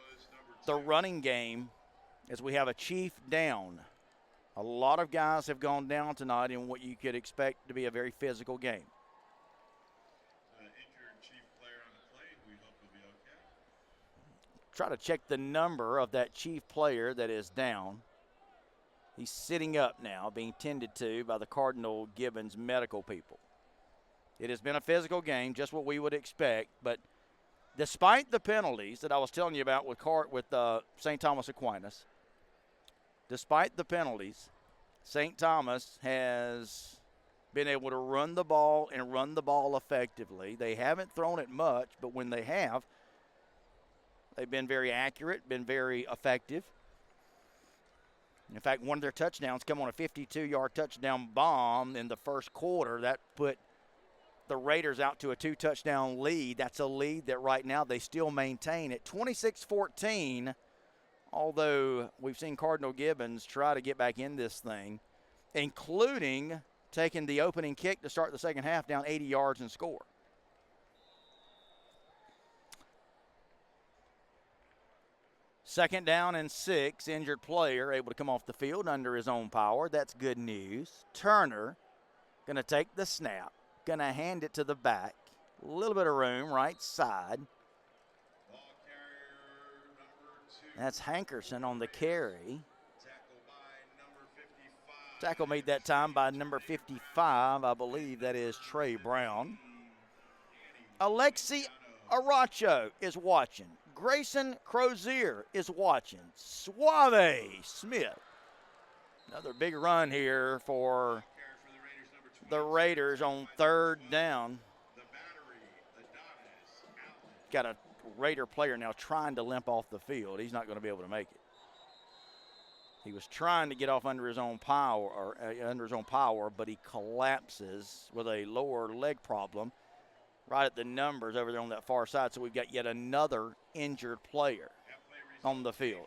[SPEAKER 1] the running game as we have a Chief down. A lot of guys have gone down tonight in what you could expect to be a very physical game.
[SPEAKER 2] Injured Chief player on the plane. We hope he'll be okay.
[SPEAKER 1] Try to check the number of that Chief player that is down. He's sitting up now, being tended to by the Cardinal Gibbons medical people. It has been a physical game, just what we would expect. But despite the penalties that I was telling you about with St. Thomas Aquinas, despite the penalties, St. Thomas has been able to run the ball and run the ball effectively. They haven't thrown it much, but when they have, they've been very accurate, been very effective. In fact, one of their touchdowns come on a 52-yard touchdown bomb in the first quarter. That put the Raiders out to a 2-touchdown lead. That's a lead that right now they still maintain at 26-14, although we've seen Cardinal Gibbons try to get back in this thing, including taking the opening kick to start the second half down 80 yards and score. Second down and 6, injured player able to come off the field under his own power. That's good news. Turner going to take the snap, going to hand it to the back. A little bit of room, right side.
[SPEAKER 2] Ball carrier number 2.
[SPEAKER 1] That's Hankerson on the carry.
[SPEAKER 2] Tackle by number 55.
[SPEAKER 1] Tackle made that time by number 55. I believe that is Trey Brown. Alexi Aracho is watching. Grayson Crozier is watching. Suave Smith. Another big run here for the Raiders on third down. Got a Raider player now trying to limp off the field. He's not going to be able to make it. He was trying to get off under his own power, but he collapses with a lower leg problem right at the numbers over there on that far side. So we've got yet another injured player on the field.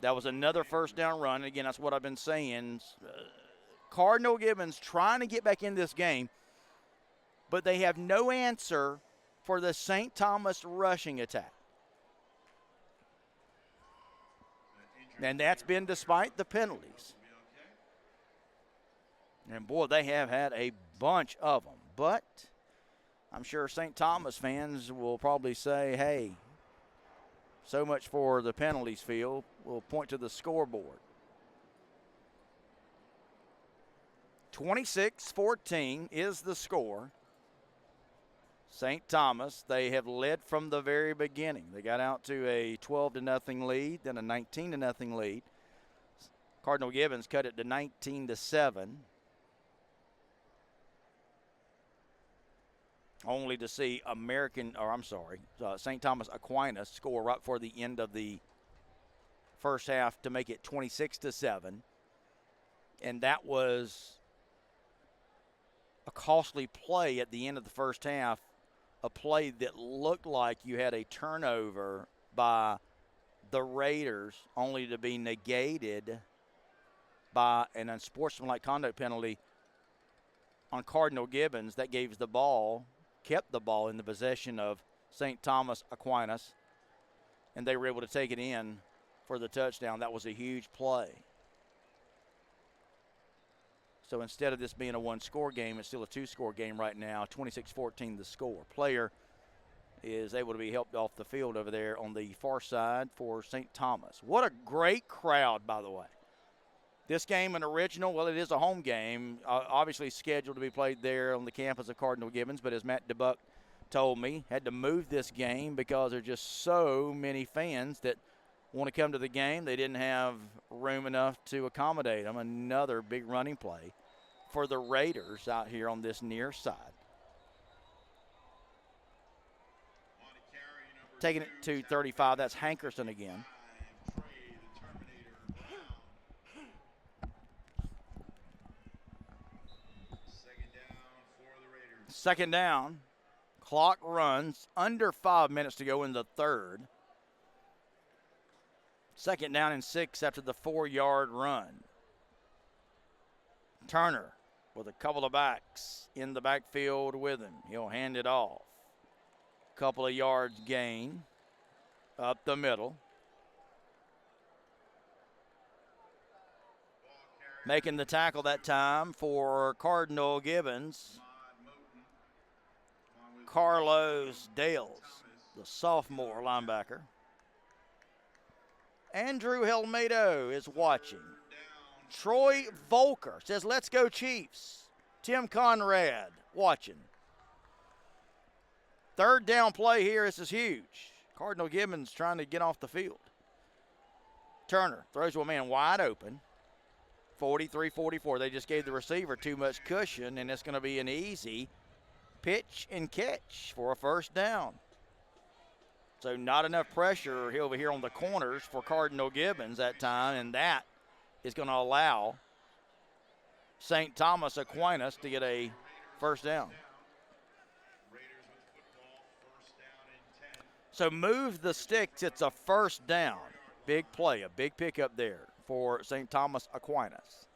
[SPEAKER 1] That was another first down run. And again, that's what I've been saying. Cardinal Gibbons trying to get back in this game, but they have no answer for the St. Thomas rushing attack. And that's been despite the penalties. And boy, they have had a bunch of them. But I'm sure St. Thomas fans will probably say, hey, so much for the penalties field. We'll point to the scoreboard. 26-14 is the score. St. Thomas, they have led from the very beginning. They got out to a 12-0 lead, then a 19-0 lead. Cardinal Gibbons cut it to 19-7. Only to see St. Thomas Aquinas score right before the end of the first half to make it 26-7. And that was a costly play at the end of the first half, a play that looked like you had a turnover by the Raiders only to be negated by an unsportsmanlike conduct penalty on Cardinal Gibbons. That gave kept the ball in the possession of St. Thomas Aquinas, and they were able to take it in for the touchdown. That was a huge play. So instead of this being a one-score game, it's still a two-score game right now. 26-14 the score. Player is able to be helped off the field over there on the far side for St. Thomas. What a great crowd, by the way. This game, an original, well, it is a home game, obviously scheduled to be played there on the campus of Cardinal Gibbons, but as Matt DeBuck told me, had to move this game because there are just so many fans that want to come to the game. They didn't have room enough to accommodate them. Another big running play for the Raiders out here on this near side. Taking it to 35, that's Hankerson again. Second down, clock runs, under 5 minutes to go in the third. Second down and 6 after the 4-yard run. Turner with a couple of backs in the backfield with him. He'll hand it off. Couple of yards gain up the middle. Making the tackle that time for Cardinal Gibbons, Carlos Dales, the sophomore linebacker. Andrew Helmedo is watching. Troy Volker says, let's go Chiefs. Tim Conrad watching. Third down play here. This is huge. Cardinal Gibbons trying to get off the field. Turner throws to a man wide open. 43-44. They just gave the receiver too much cushion, and it's going to be an easy pitch and catch for a first down. So not enough pressure over here on the corners for Cardinal Gibbons that time, and that is going to allow St. Thomas Aquinas to get a first down. So move the sticks. It's a first down. Big play, a big pickup there for St. Thomas Aquinas.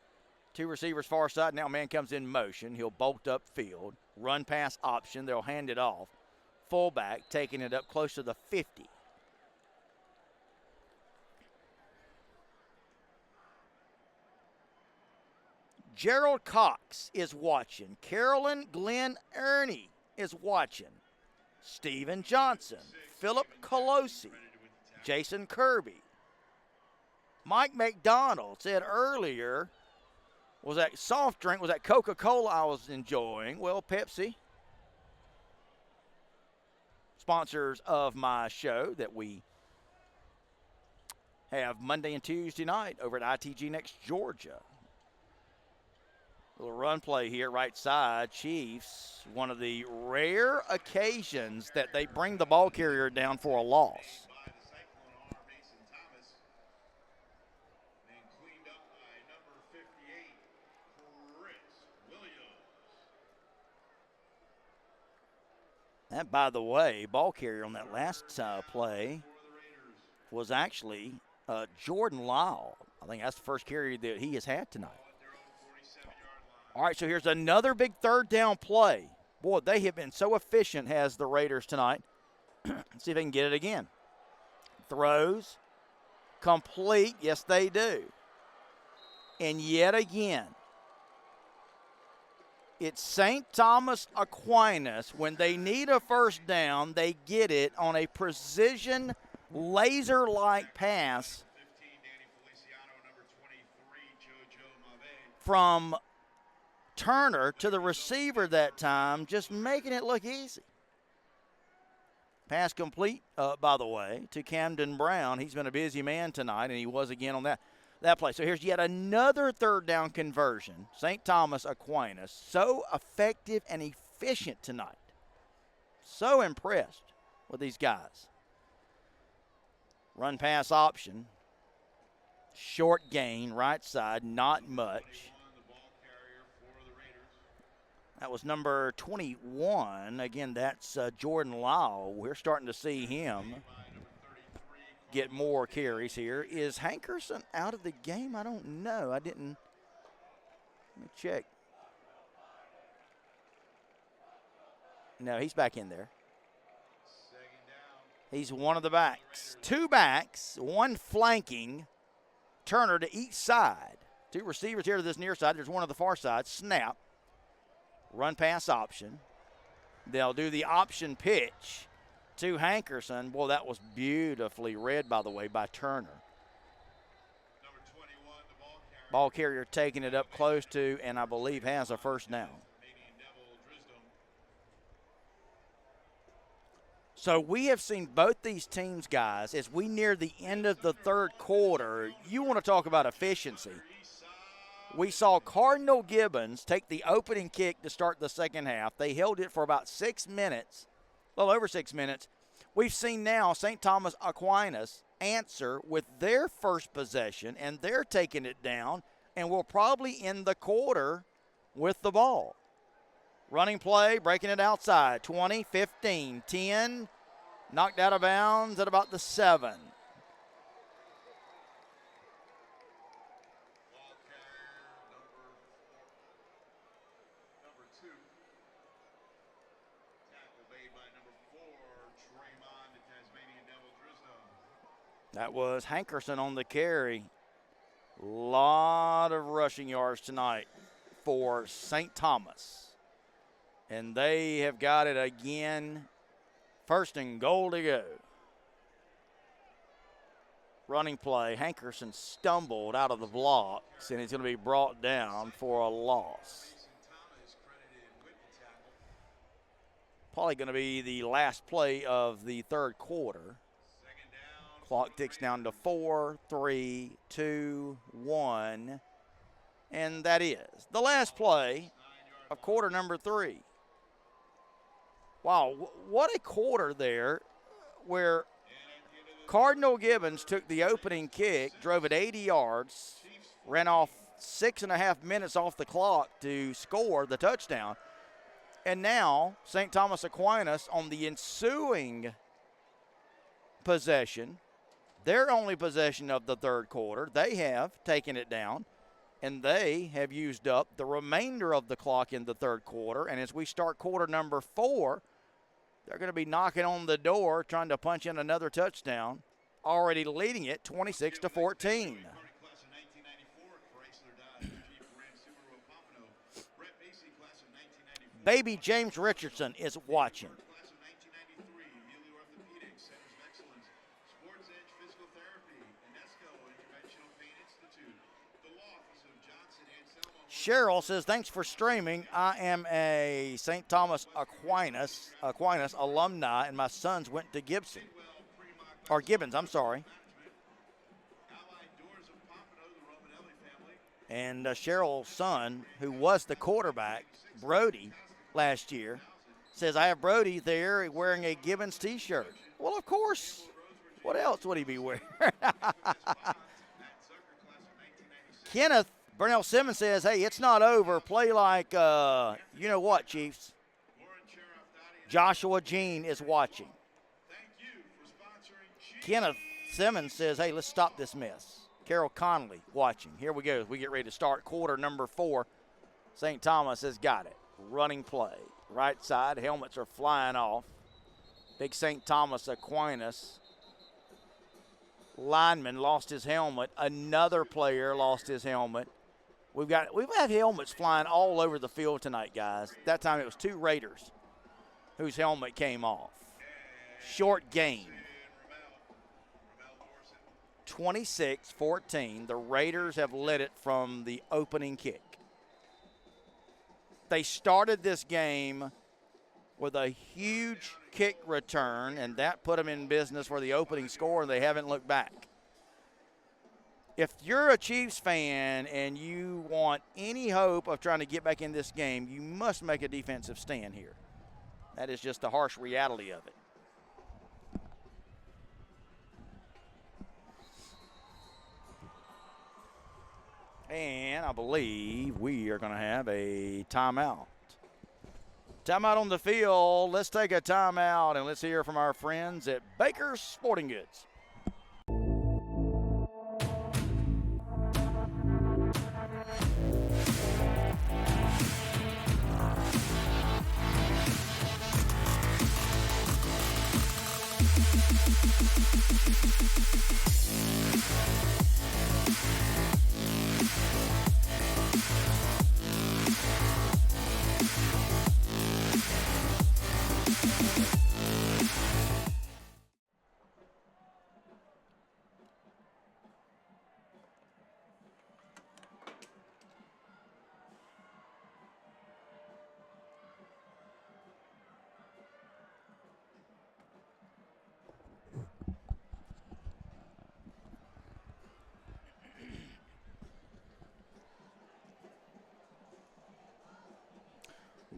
[SPEAKER 1] Two receivers far side. Now man comes in motion. He'll bolt up field. Run pass option. They'll hand it off. Fullback taking it up close to the 50. Gerald Cox is watching. Carolyn Glenn Ernie is watching. Steven Johnson, Philip Colosi, Jason Kirby. Mike McDonald said earlier, was that soft drink, was that Coca-Cola I was enjoying? Well, Pepsi, sponsors of my show that we have Monday and Tuesday night over at ITG Next Georgia. Little run play here, right side. Chiefs, one of the rare occasions that they bring the ball carrier down for a loss. And by the way, ball carrier on that last play was actually Jordan Lyle. I think that's the first carry that he has had tonight. All right, so here's another big third down play. Boy, they have been so efficient, has the Raiders tonight. Let's see if they can get it again. Throws, complete. Yes, they do. And yet again, it's St. Thomas Aquinas. When they need a first down, they get it on a precision, laser-like pass from Turner to the receiver that time, just making it look easy. Pass complete, by the way, to Camden Brown. He's been a busy man tonight, and he was again on that play. So here's yet another third down conversion. St. Thomas Aquinas, so effective and efficient tonight. So impressed with these guys. Run pass option. Short gain, right side, not much. That was number 21. Again, that's Jordan Lyle. We're starting to see him get more carries here. Is Hankerson out of the game? I don't know. Let me check. No, he's back in there. He's one of the backs. Two backs, one flanking. Turner to each side. Two receivers here to this near side. There's one on the far side. Snap. Run pass option. They'll do the option pitch to Hankerson. Boy, that was beautifully read, by the way, by Turner.
[SPEAKER 2] Number 21, the
[SPEAKER 1] Ball carrier taking it up close to, and I believe has a first down. So we have seen both these teams, guys, as we near the end of the third quarter. You want to talk about efficiency. We saw Cardinal Gibbons take the opening kick to start the second half. They held it for about 6 minutes, a little over 6 minutes. We've seen now St. Thomas Aquinas answer with their first possession, and they're taking it down, and will probably end the quarter with the ball. Running play, breaking it outside, 20, 15, 10, knocked out of bounds at about the 7. That was Hankerson on the carry. Lot of rushing yards tonight for St. Thomas. And they have got it again. First and goal to go. Running play. Hankerson stumbled out of the blocks, and he's going to be brought down for a loss. Probably going to be the last play of the third quarter. Clock ticks down to 4, 3, 2, 1. And that is the last play of quarter number 3. Wow, what a quarter there where Cardinal Gibbons took the opening kick, drove it 80 yards, ran off 6.5 minutes off the clock to score the touchdown. And now St. Thomas Aquinas on the ensuing possession, their only possession of the third quarter, they have taken it down, and they have used up the remainder of the clock in the third quarter. And as we start quarter number 4, they're going to be knocking on the door trying to punch in another touchdown, already leading it 26-14. Baby James Richardson is watching. Cheryl says, thanks for streaming. I am a St. Thomas Aquinas alumni, and my sons went to Gibbons, I'm sorry. And Cheryl's son, who was the quarterback, Brody, last year, says, I have Brody there wearing a Gibbons t-shirt. Well, of course. What else would he be wearing? Kenneth Burnell Simmons says, hey, it's not over. Play like, you know what, Chiefs? Joshua Jean is watching. Kenneth Simmons says, hey, let's stop this mess. Carol Conley watching. Here we go. We get ready to start quarter number 4. St. Thomas has got it. Running play. Right side. Helmets are flying off. Big St. Thomas Aquinas lineman lost his helmet. Another player lost his helmet. We've had helmets flying all over the field tonight, guys. That time it was 2 Raiders whose helmet came off. Short game. 26-14. The Raiders have led it from the opening kick. They started this game with a huge kick return, and that put them in business for the opening score, and they haven't looked back. If you're a Chiefs fan and you want any hope of trying to get back in this game, you must make a defensive stand here. That is just the harsh reality of it. And I believe we are going to have a timeout. Timeout on the field. Let's take a timeout and let's hear from our friends at Baker's Sporting Goods.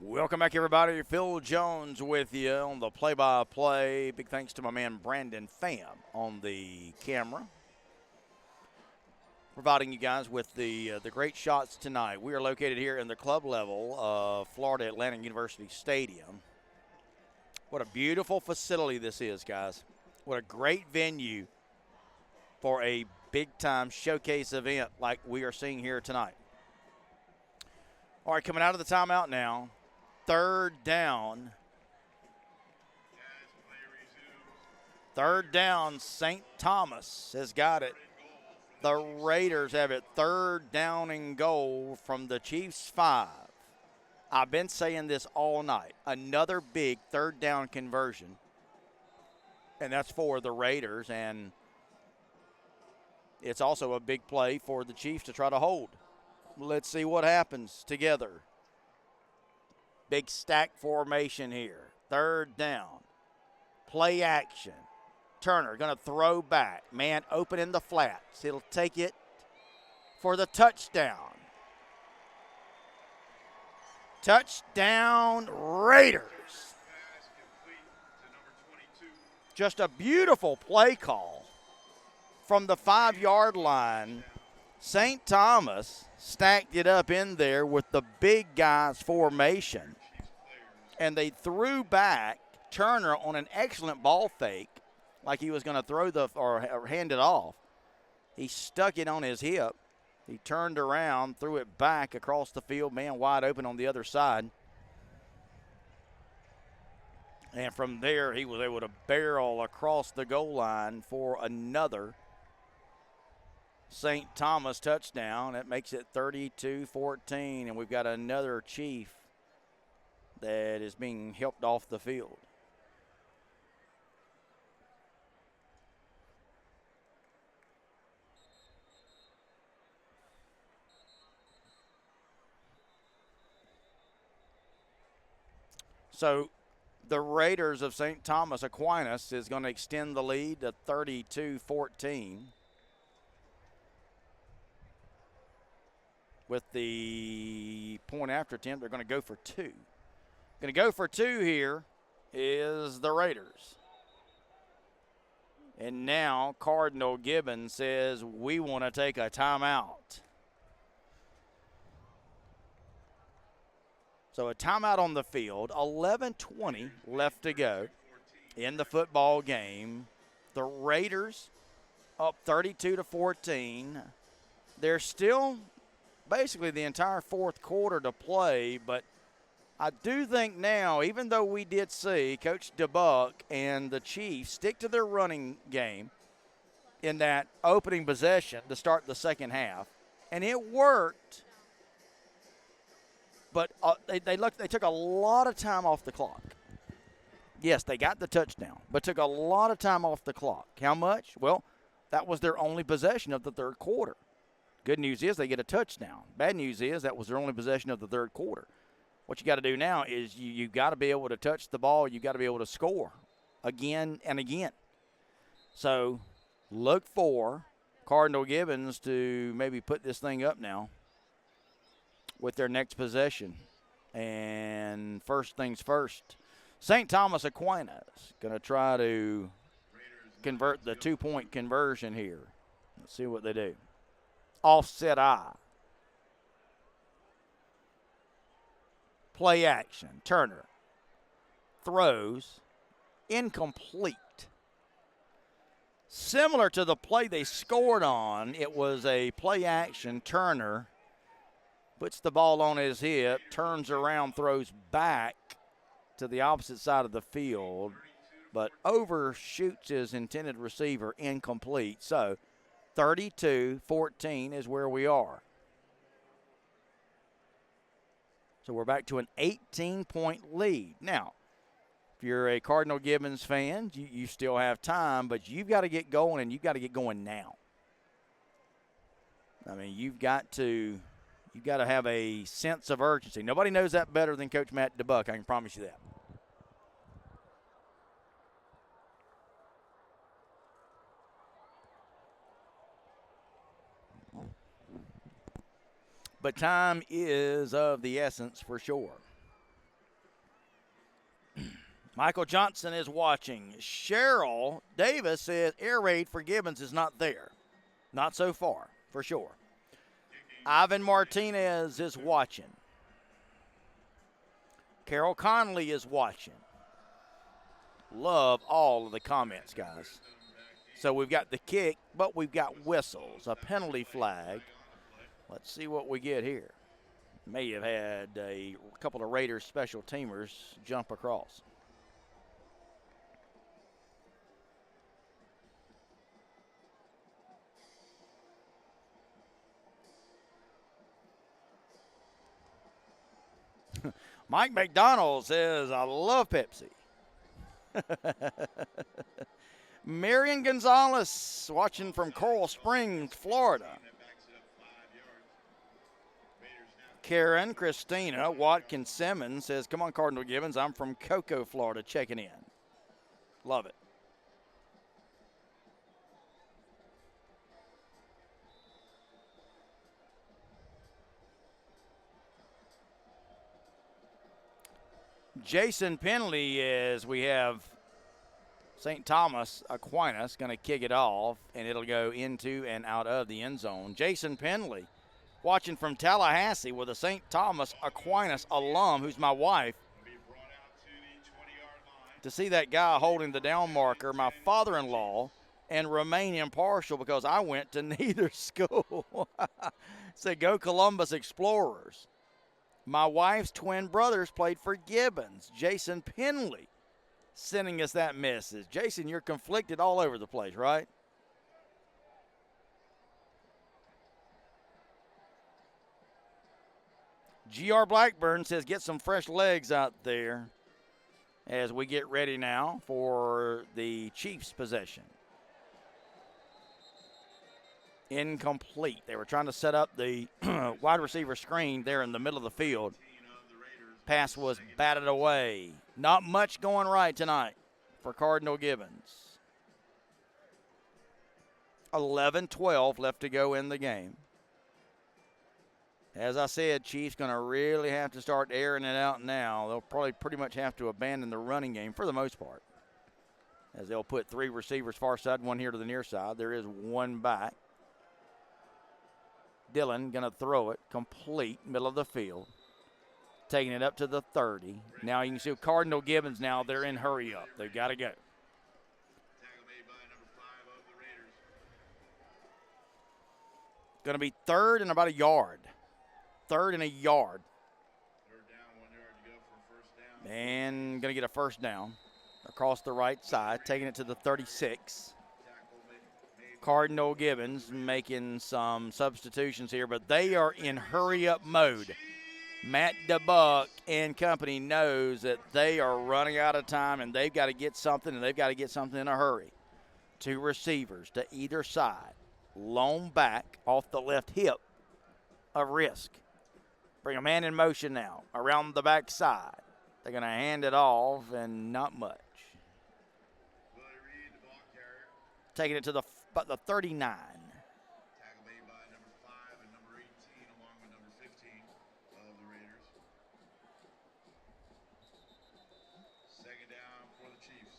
[SPEAKER 1] Welcome back, everybody. Phil Jones with you on the play-by-play. Big thanks to my man Brandon Pham on the camera, providing you guys with the great shots tonight. We are located here in the club level of Florida Atlantic University Stadium. What a beautiful facility this is, guys. What a great venue for a big-time showcase event like we are seeing here tonight. All right, coming out of the timeout now. 3rd down. 3rd down, St. Thomas has got it. The Raiders have it 3rd down and goal from the Chiefs' 5. I've been saying this all night. Another big 3rd down conversion. And that's for the Raiders. And it's also a big play for the Chiefs to try to hold. Let's see what happens together. Big stack formation here. 3rd down. Play action. Turner going to throw back. Man open in the flats. He'll take it for the touchdown. Touchdown Raiders. Just a beautiful play call from the 5-yard line St. Thomas stacked it up in there with the big guys formation, and they threw back Turner on an excellent ball fake, like he was going to throw or hand it off. He stuck it on his hip. He turned around, threw it back across the field, man wide open on the other side. And from there, he was able to barrel across the goal line for another St. Thomas touchdown. That makes it 32-14, and we've got another Chief that is being helped off the field. So the Raiders of St. Thomas Aquinas is going to extend the lead to 32-14. With the point after attempt, they're going to go for two. Going to go for two here is the Raiders. And now Cardinal Gibbons says, we want to take a timeout. So a timeout on the field, 11:20 left to go in the football game. The Raiders up 32-14. They're still basically the entire fourth quarter to play, but I do think now, even though we did see Coach DeBuck and the Chiefs stick to their running game in that opening possession to start the second half, and it worked, but they took a lot of time off the clock. Yes, they got the touchdown, but took a lot of time off the clock. How much? Well, that was their only possession of the third quarter. Good news is they get a touchdown. Bad news is that was their only possession of the third quarter. What you got to do now is you got to be able to touch the ball. You got to be able to score again and again. So look for Cardinal Gibbons to maybe put this thing up now with their next possession. And first things first, St. Thomas Aquinas going to try to convert the two-point conversion here. Let's see what they do. Offset eye. Play action. Turner throws. Incomplete. Similar to the play they scored on, it was a play action. Turner puts the ball on his hip, turns around, throws back to the opposite side of the field, but overshoots his intended receiver. Incomplete. So 32-14 is where we are. So we're back to an 18-point lead. Now, if you're a Cardinal Gibbons fan, you still have time, but you've got to get going, and you've got to get going now. I mean, you've got to have a sense of urgency. Nobody knows that better than Coach Matt DeBuck, I can promise you that. But time is of the essence for sure. Michael Johnson is watching. Cheryl Davis says air raid for Gibbons is not there. Not so far, for sure. Ivan Martinez is watching. Carol Conley is watching. Love all of the comments, guys. So we've got the kick, but we've got whistles, a penalty flag. Let's see what we get here. May have had a couple of Raiders special teamers jump across. Mike McDonald says, I love Pepsi. Marion Gonzalez watching from Coral Springs, Florida. Karen Christina Watkins Simmons says, come on, Cardinal Gibbons. I'm from Cocoa, Florida, checking in. Love it. Jason Penley is, we have St. Thomas Aquinas going to kick it off, and it'll go into and out of the end zone. Jason Penley, watching from Tallahassee with a St. Thomas Aquinas alum, who's my wife. To see that guy holding the down marker, my father-in-law, and remain impartial because I went to neither school. Said, go Columbus Explorers. My wife's twin brothers played for Gibbons. Jason Penley sending us that message. Jason, you're conflicted all over the place, right? G.R. Blackburn says get some fresh legs out there as we get ready now for the Chiefs' possession. Incomplete. They were trying to set up the wide receiver screen there in the middle of the field. Pass was batted away. Not much going right tonight for Cardinal Gibbons. 11-12 left to go in the game. As I said, Chiefs going to really have to start airing it out now. They'll probably pretty much have to abandon the running game for the most part, as they'll put 3 receivers far side, 1 here to the near side. There is 1 back. Dillon going to throw it complete, middle of the field. Taking it up to the 30. Now you can see Cardinal Gibbons now, they're in hurry up. They've got to go. Going to be 3rd and about a yard. 3rd and a yard.
[SPEAKER 2] Third down, 1 yard to go for a first down.
[SPEAKER 1] And going to get a first down across the right side, taking it to the 36. Cardinal Gibbons making some substitutions here, but they are in hurry-up mode. Matt DeBuck and company knows that they are running out of time, and they've got to get something, and they've got to get something in a hurry. 2 receivers to either side. Lone back off the left hip of Risk. Bring a man in motion now around the back side. They're going to hand it off, and not much. Taking it to the 39.
[SPEAKER 2] Tackle made by number 5 and number 18, along with number 15 of the Raiders. Second down for the Chiefs.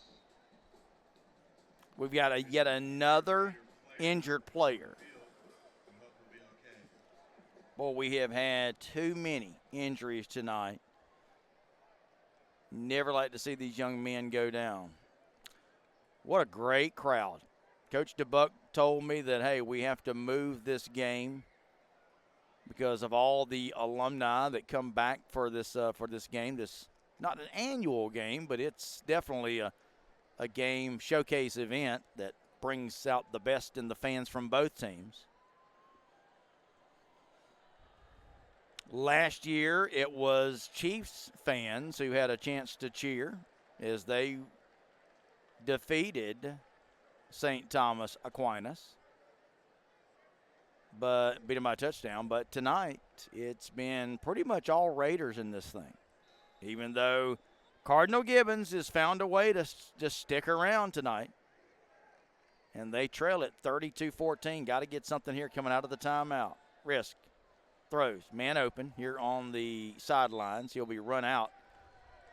[SPEAKER 1] We've got yet another injured player. Boy, we have had too many injuries tonight. Never like to see these young men go down. What a great crowd. Coach DeBuck told me that, hey, we have to move this game because of all the alumni that come back for this game. This not an annual game, but it's definitely a game showcase event that brings out the best in the fans from both teams. Last year, it was Chiefs fans who had a chance to cheer as they defeated St. Thomas Aquinas, but beat them by a touchdown. But tonight, it's been pretty much all Raiders in this thing, even though Cardinal Gibbons has found a way to just stick around tonight. And they trail it 32-14. Got to get something here coming out of the timeout. Risk. Throws. Man open here on the sidelines. He'll be run out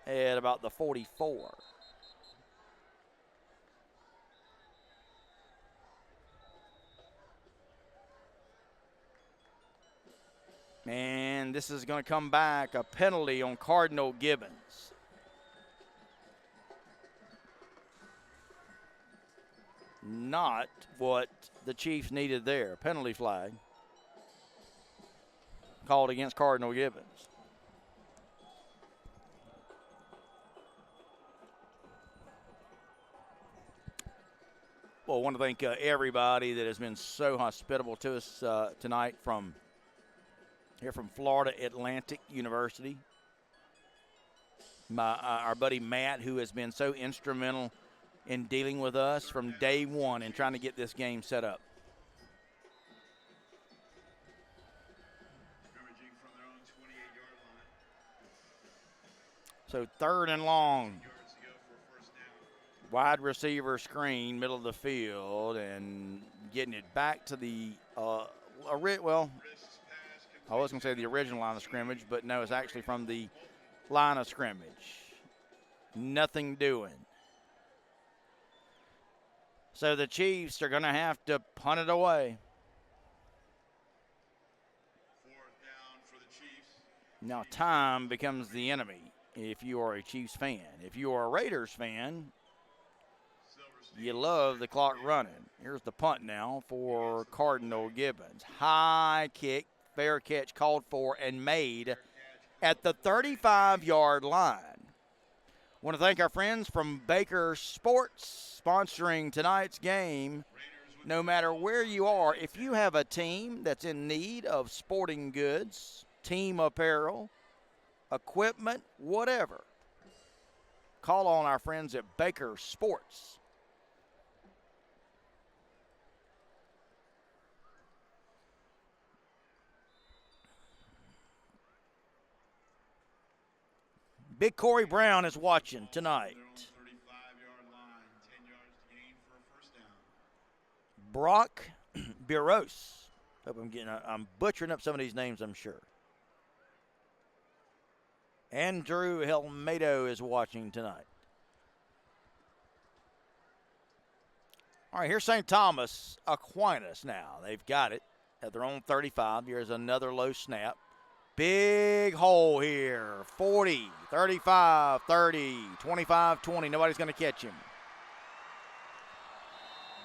[SPEAKER 1] at about the 44. And this is going to come back, a penalty on Cardinal Gibbons. Not what the Chiefs needed there. Penalty flag called against Cardinal Gibbons. Well, I want to thank everybody that has been so hospitable to us tonight from here from Florida Atlantic University. Our buddy Matt, who has been so instrumental in dealing with us from day one and trying to get this game set up.
[SPEAKER 2] Scrimmaging from their own 28-yard line.
[SPEAKER 1] So 3rd and long.
[SPEAKER 2] Yards to go for a first down.
[SPEAKER 1] Wide receiver screen, middle of the field, and getting it back to the, I was going to say the original line of scrimmage, but no, it's actually from the line of scrimmage. Nothing doing. So the Chiefs are going to have to punt it away.
[SPEAKER 2] Fourth down for the Chiefs.
[SPEAKER 1] Now time becomes the enemy if you are a Chiefs fan. If you are a Raiders fan, you love the clock running. Here's the punt now for Cardinal Gibbons. High kick, fair catch called for and made at the 35-yard line. Want to thank our friends from Baker Sports sponsoring tonight's game. No matter where you are, if you have a team that's in need of sporting goods, team apparel, equipment, whatever, call on our friends at Baker Sports. Big Corey Brown is watching tonight.
[SPEAKER 2] 35-yard line, 10 yards to gain for a first down.
[SPEAKER 1] Brock Biros. Hope I'm butchering up some of these names, I'm sure. Andrew Helmedo is watching tonight. All right, here's St. Thomas Aquinas now. They've got it at their own 35. Here's another low snap. Big hole here. 40, 35, 30, 25, 20. Nobody's going to catch him.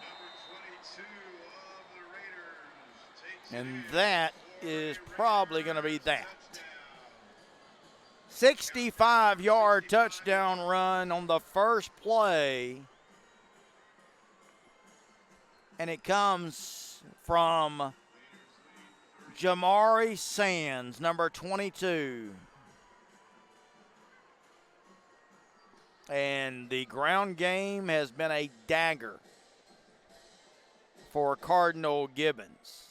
[SPEAKER 2] Number 22 of the Raiders takes
[SPEAKER 1] And
[SPEAKER 2] it
[SPEAKER 1] that
[SPEAKER 2] for
[SPEAKER 1] is
[SPEAKER 2] a
[SPEAKER 1] probably going to be
[SPEAKER 2] Raiders
[SPEAKER 1] that.
[SPEAKER 2] touchdown.
[SPEAKER 1] 65-yard touchdown run on the first play. And it comes from Jamari Sands, number 22. And the ground game has been a dagger for Cardinal Gibbons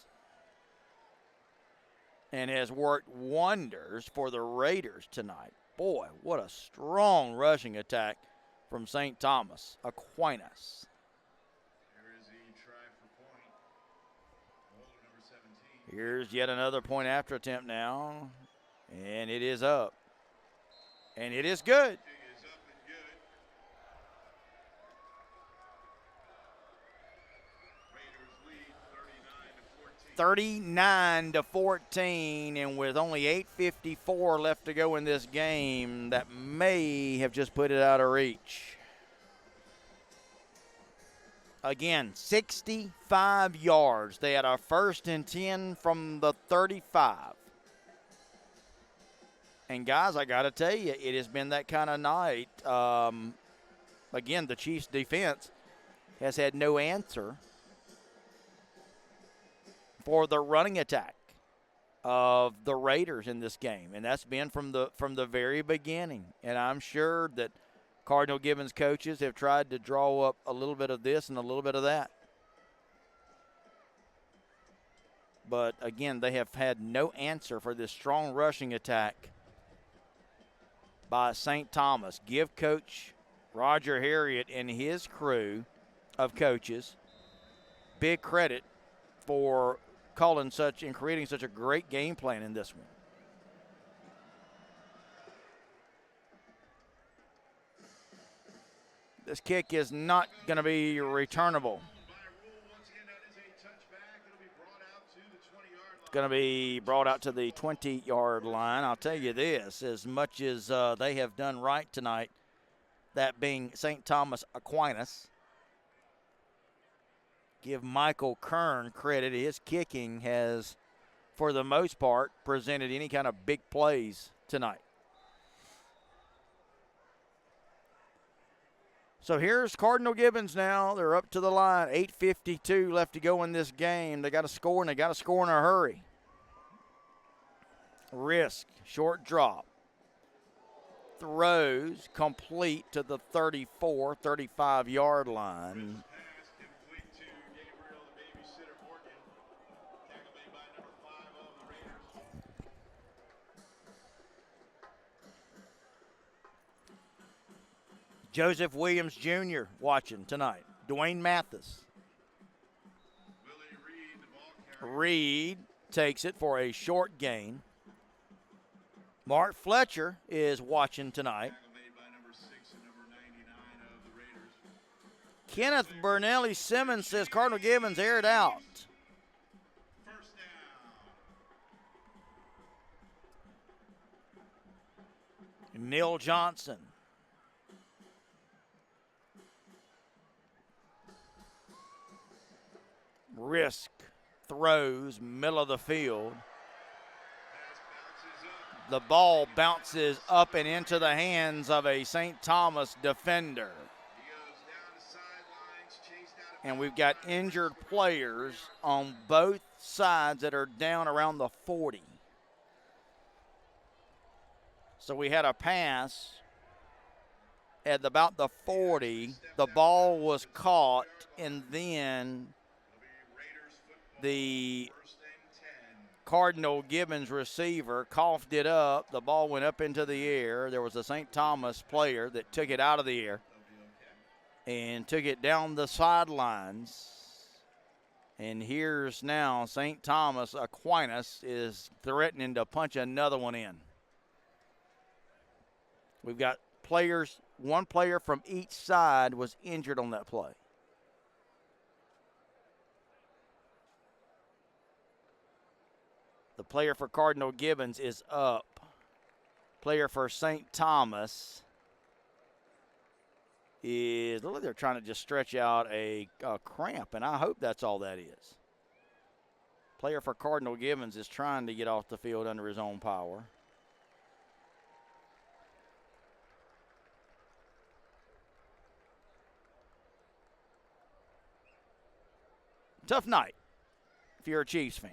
[SPEAKER 1] and has worked wonders for the Raiders tonight. Boy, what a strong rushing attack from St. Thomas Aquinas.
[SPEAKER 2] Here is the try for point. Holder number 17.
[SPEAKER 1] Here's yet another point after attempt now, and it is up. And it is good.
[SPEAKER 2] Kick is up and good. Raiders lead 39 to 14.
[SPEAKER 1] 39 to 14, and with only 8:54 left to go in this game, that may have just put it out of reach. Again, 65 yards. They had a 1st and 10 from the 35. And guys, I got to tell you, it has been that kind of night. Again, the Chiefs' defense has had no answer for the running attack of the Raiders in this game, and that's been from the very beginning. And I'm sure that Cardinal Gibbons coaches have tried to draw up a little bit of this and a little bit of that. But again, they have had no answer for this strong rushing attack by St. Thomas. Give Coach Roger Harriet and his crew of coaches big credit for calling such and creating such a great game plan in this one. This kick is not going to be returnable.
[SPEAKER 2] By rule, once again, that is a touchback. It'll be brought out to the 20-yard line.
[SPEAKER 1] Going to be brought out to the 20-yard line. I'll tell you this, as much as they have done right tonight, that being St. Thomas Aquinas, give Michael Kern credit. His kicking has, for the most part, presented any kind of big plays tonight. So here's Cardinal Gibbons now. They're up to the line. 8:52 left to go in this game. They got to score, and they got to score in a hurry. Risk, short drop. Throws complete to the 34, 35-yard line.
[SPEAKER 2] Pass complete to Gabriel, the babysitter Morgan. Tackle made by number 5 of the Raiders.
[SPEAKER 1] Joseph Williams Jr. watching tonight. Dwayne Mathis.
[SPEAKER 2] Willie Reed, the ball carrier.
[SPEAKER 1] Reed takes it for a short gain. Mark Fletcher is watching tonight.
[SPEAKER 2] Tackle made by number 6 and number 99 of the Raiders.
[SPEAKER 1] Kenneth Bernelli Simmons says Cardinal Gibbons aired out.
[SPEAKER 2] First down.
[SPEAKER 1] Neil Johnson. Risk throws, middle of the field.
[SPEAKER 2] Pass bounces up.
[SPEAKER 1] The ball bounces up and into the hands of a St. Thomas defender.
[SPEAKER 2] He goes down the sidelines, chased out of
[SPEAKER 1] And we've got injured players on both sides that are down around the 40. So we had a pass at about the 40. The ball was caught, and then
[SPEAKER 2] Raiders football.
[SPEAKER 1] the
[SPEAKER 2] First and 10.
[SPEAKER 1] Cardinal Gibbons receiver coughed it up. The ball went up into the air. There was a St. Thomas player that took it out of the air and took it down the sidelines. And here's now St. Thomas. Aquinas is threatening to punch another one in. We've got players, one player from each side was injured on that play. The player for Cardinal Gibbons is up. Player for St. Thomas is, look like they're trying to just stretch out a cramp, and I hope that's all that is. Player for Cardinal Gibbons is trying to get off the field under his own power. Tough night if you're a Chiefs fan.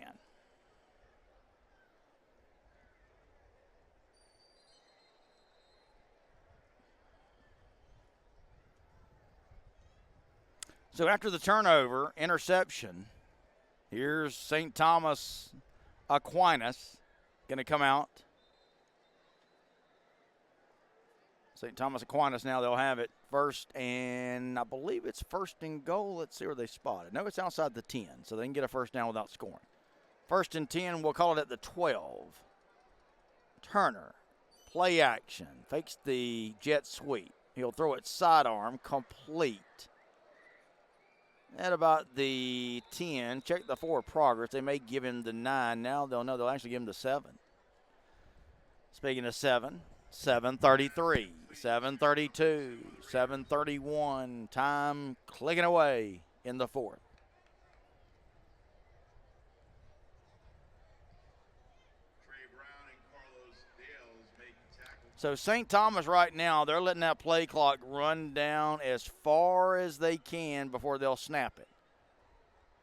[SPEAKER 1] So after the turnover, interception, here's St. Thomas Aquinas going to come out. St. Thomas Aquinas now, they'll have it first, and I believe it's first and goal. Let's see where they spot it. No, it's outside the 10, so they can get a first down without scoring. First and 10, we'll call it at the 12. Turner, play action, fakes the jet sweep. He'll throw it sidearm, complete. At about the 10, check the forward progress. They may give him the 9. Now they'll know they'll actually give him the 7. Speaking of 7, 7:33, 7:32, 7:31. Time clicking away in the fourth.
[SPEAKER 2] Trey Brown and Carlos Dales make the tackle.
[SPEAKER 1] So St. Thomas right now, they're letting that play clock run down as far as they can before they'll snap it.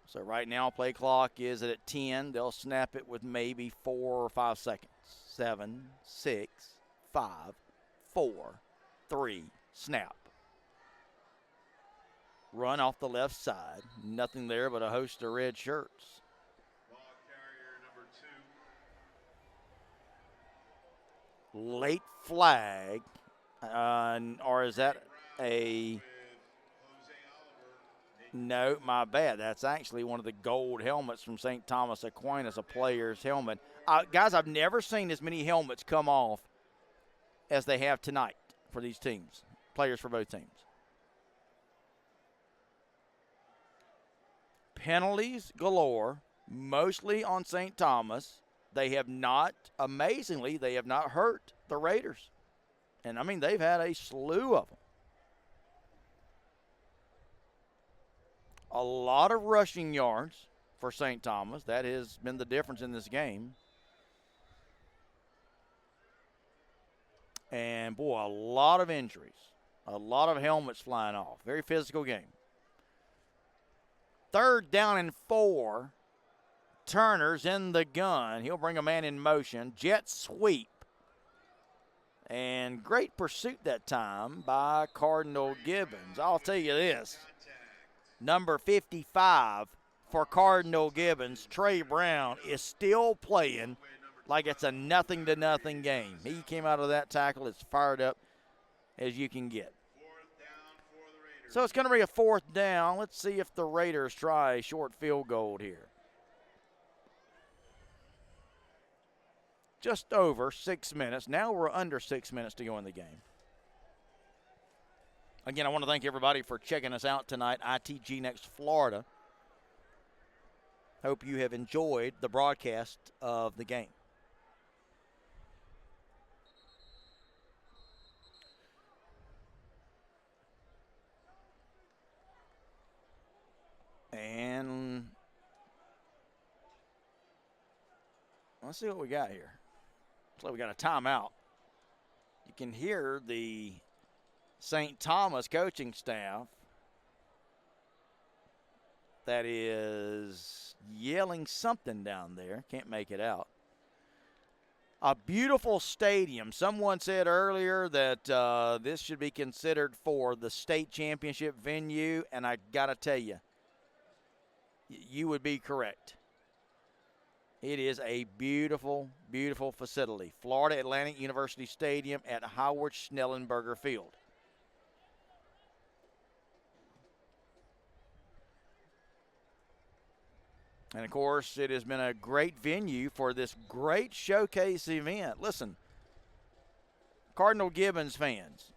[SPEAKER 1] So right now, play clock is at 10. They'll snap it with maybe 4 or 5 seconds. 7, 6, 5, 4, 3, snap. Run off the left side. Nothing there but a host of red shirts.
[SPEAKER 2] Ball carrier number 2.
[SPEAKER 1] Late flag, or is that a...
[SPEAKER 2] With Jose Oliver.
[SPEAKER 1] No, my bad. That's actually one of the gold helmets from St. Thomas Aquinas, a player's helmet. Guys, I've never seen as many helmets come off as they have tonight for these teams, players for both teams. Penalties galore, mostly on St. Thomas. They have not, amazingly, they have not hurt the Raiders. And, I mean, they've had a slew of them. A lot of rushing yards for St. Thomas. That has been the difference in this game. And, boy, a lot of injuries. A lot of helmets flying off. Very physical game. 3rd down and 4. Turner's in the gun. He'll bring a man in motion. Jet sweep. And great pursuit that time by Cardinal Gibbons. I'll tell you this. Number 55 for Cardinal Gibbons, Trey Brown, is still playing like it's a nothing-to-nothing game. He came out of that tackle as fired up as you can get.
[SPEAKER 2] 4th down for the Raiders.
[SPEAKER 1] So it's going to be a 4th down. Let's see if the Raiders try a short field goal here. Just over 6 minutes. Now we're under 6 minutes to go in the game. Again, I want to thank everybody for checking us out tonight. ITG Next Florida. Hope you have enjoyed the broadcast of the game. And let's see what we got here. Looks like we got a timeout. You can hear the St. Thomas coaching staff that is yelling something down there. Can't make it out. A beautiful stadium. Someone said earlier that this should be considered for the state championship venue, and I got to tell you, you would be correct. It is a beautiful, beautiful facility. Florida Atlantic University Stadium at Howard Schnellenberger Field. And, of course, it has been a great venue for this great showcase event. Listen, Cardinal Gibbons fans,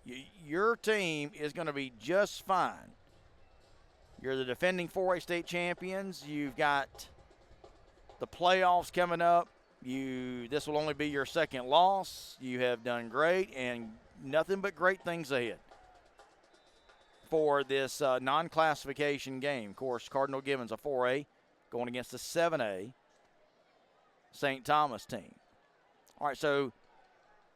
[SPEAKER 1] your team is going to be just fine. You're the defending 4A state champions. You've got the playoffs coming up. This will only be your second loss. You have done great, and nothing but great things ahead for this non-classification game. Of course, Cardinal Gibbons, a 4A, going against the 7A St. Thomas team. All right, so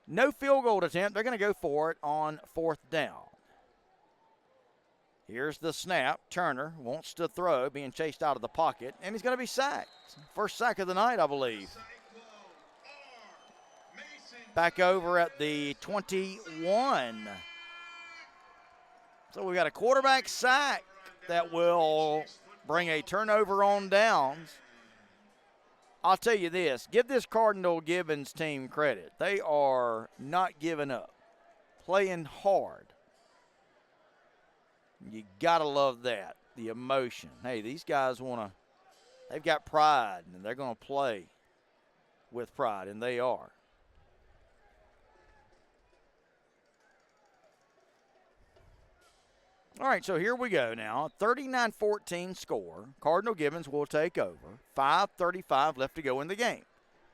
[SPEAKER 1] no field goal attempt. They're going to go for it on 4th down. Here's the snap. Turner wants to throw, being chased out of the pocket, and he's going to be sacked. First sack of the night, I believe. Back over at the 21. So we got a quarterback sack that will bring a turnover on downs. I'll tell you this, give this Cardinal Gibbons team credit. They are not giving up, playing hard. You got to love that, the emotion. Hey, these guys they've got pride, and they're going to play with pride, and they are. All right, so here we go now. 39-14 score. Cardinal Gibbons will take over. 5:35 left to go in the game.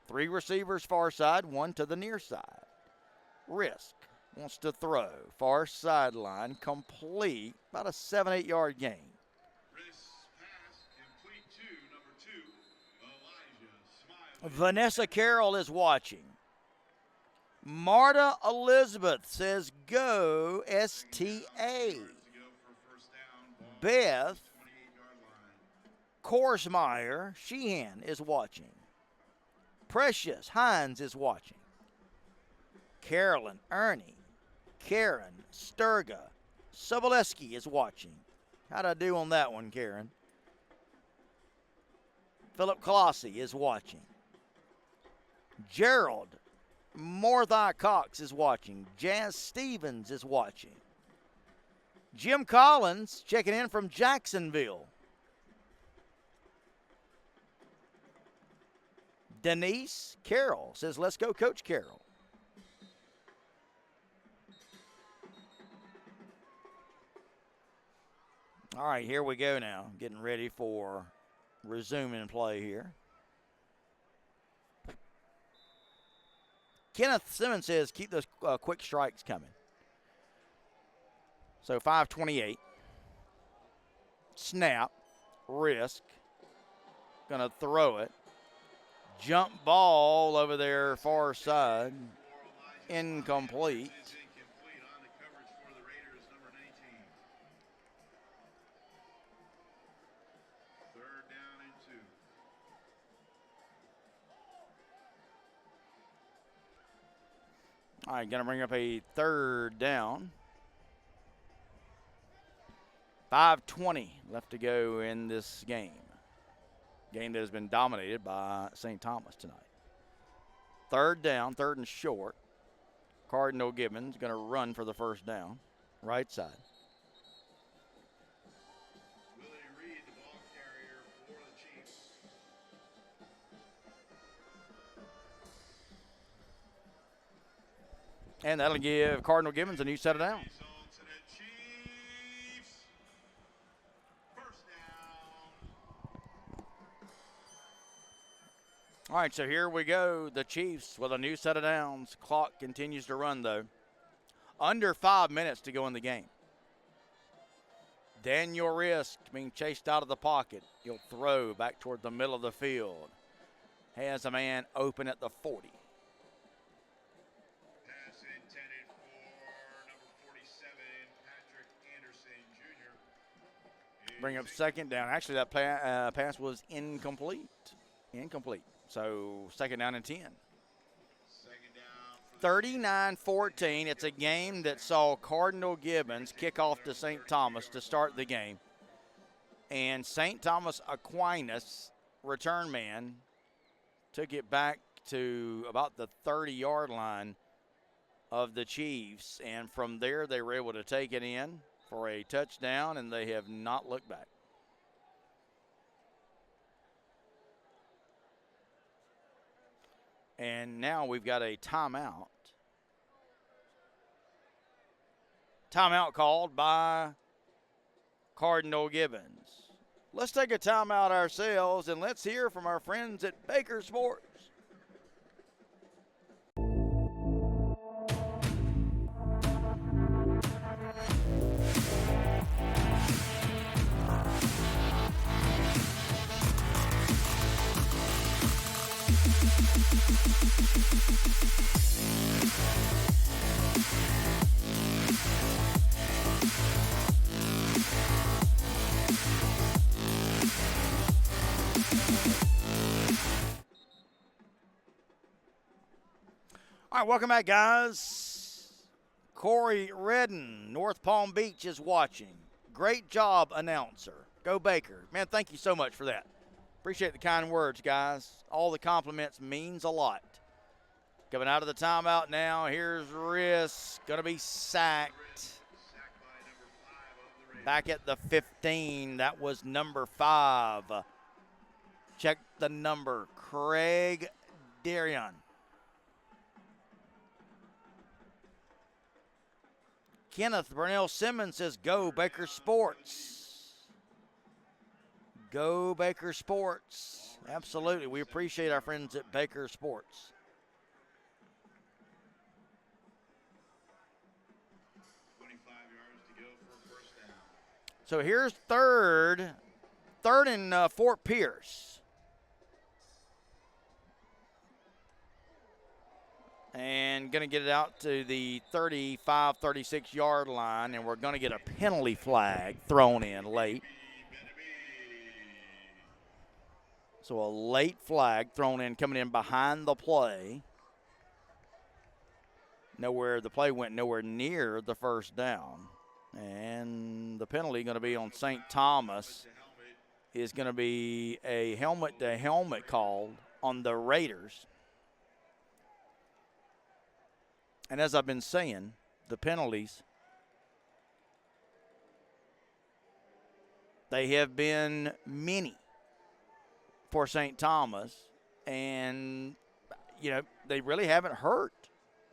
[SPEAKER 1] 3 receivers far side, 1 to the near side. Risk wants to throw. Far sideline, complete. About a 7-8 yard gain.
[SPEAKER 2] Pass complete to number 2, Elijah Smiley.
[SPEAKER 1] Vanessa Carroll is watching. Marta Elizabeth says go STA. Beth Korsmeyer Sheehan is watching. Precious Hines is watching. Carolyn Ernie. Karen Sturga. Soboleski is watching. How'd I do on that one, Karen? Philip Colossi is watching. Gerald Morthai Cox is watching. Jazz Stevens is watching. Jim Collins checking in from Jacksonville. Denise Carroll says, let's go, Coach Carroll. All right, here we go now. Getting ready for resuming play here. Kenneth Simmons says, keep those quick strikes coming. So 5:28. Snap. Risk. Going to throw it. Jump ball over there far side. Incomplete.
[SPEAKER 2] On the coverage for the Raiders, number 19. 3rd down and 2.
[SPEAKER 1] All right, going to bring up a 3rd down. 5:20 left to go in this game. Game that has been dominated by St. Thomas tonight. 3rd down, 3rd and short. Cardinal Gibbons going to run for the 1st down. Right side.
[SPEAKER 2] Willie Reed, the ball carrier for the Chiefs.
[SPEAKER 1] And that'll give Cardinal Gibbons a new set of downs.
[SPEAKER 2] Alternate Chiefs.
[SPEAKER 1] All right, so here we go. The Chiefs with a new set of downs. Clock continues to run, though. Under 5 minutes to go in the game. Daniel Risk being chased out of the pocket. He'll throw back toward the middle of the field. Has a man open at the 40.
[SPEAKER 2] Pass intended for number 47, Patrick Anderson Jr.
[SPEAKER 1] Bring up second down. Actually, that pass was incomplete. So second down and 10.
[SPEAKER 2] Second down for
[SPEAKER 1] 39-14. It's a game that saw Cardinal Gibbons kick off to St. Thomas to start the game. And St. Thomas Aquinas, return man, took it back to about the 30-yard line of the Chiefs. And from there, they were able to take it in for a touchdown, and they have not looked back. And now we've got a timeout. Timeout called by Cardinal Gibbons. Let's take a timeout ourselves and let's hear from our friends at Baker Sports. All right, welcome back, guys. Corey Redden, North Palm Beach, is watching. Great job, announcer. Go Baker. Man, thank you so much for that. Appreciate the kind words, guys. All the compliments means a lot. Coming out of the timeout now, here's Risk. Going to be sacked. Back at the 15, that was number 5. Check the number, Craig Darion. Kenneth Burnell Simmons says, go Baker Sports. Go Baker Sports. Absolutely. We appreciate our friends at Baker Sports.
[SPEAKER 2] 25 yards to go for a first down.
[SPEAKER 1] So here's third and Fort Pierce. And going to get it out to the 35, 36-yard line, and we're going to get a penalty flag thrown in late. So a late flag thrown in, coming in behind the play. The play went nowhere near the first down. And the penalty going to be on St. Thomas is going to be a helmet-to-helmet call on the Raiders. And as I've been saying, the penalties, they have been many for St. Thomas. And, they really haven't hurt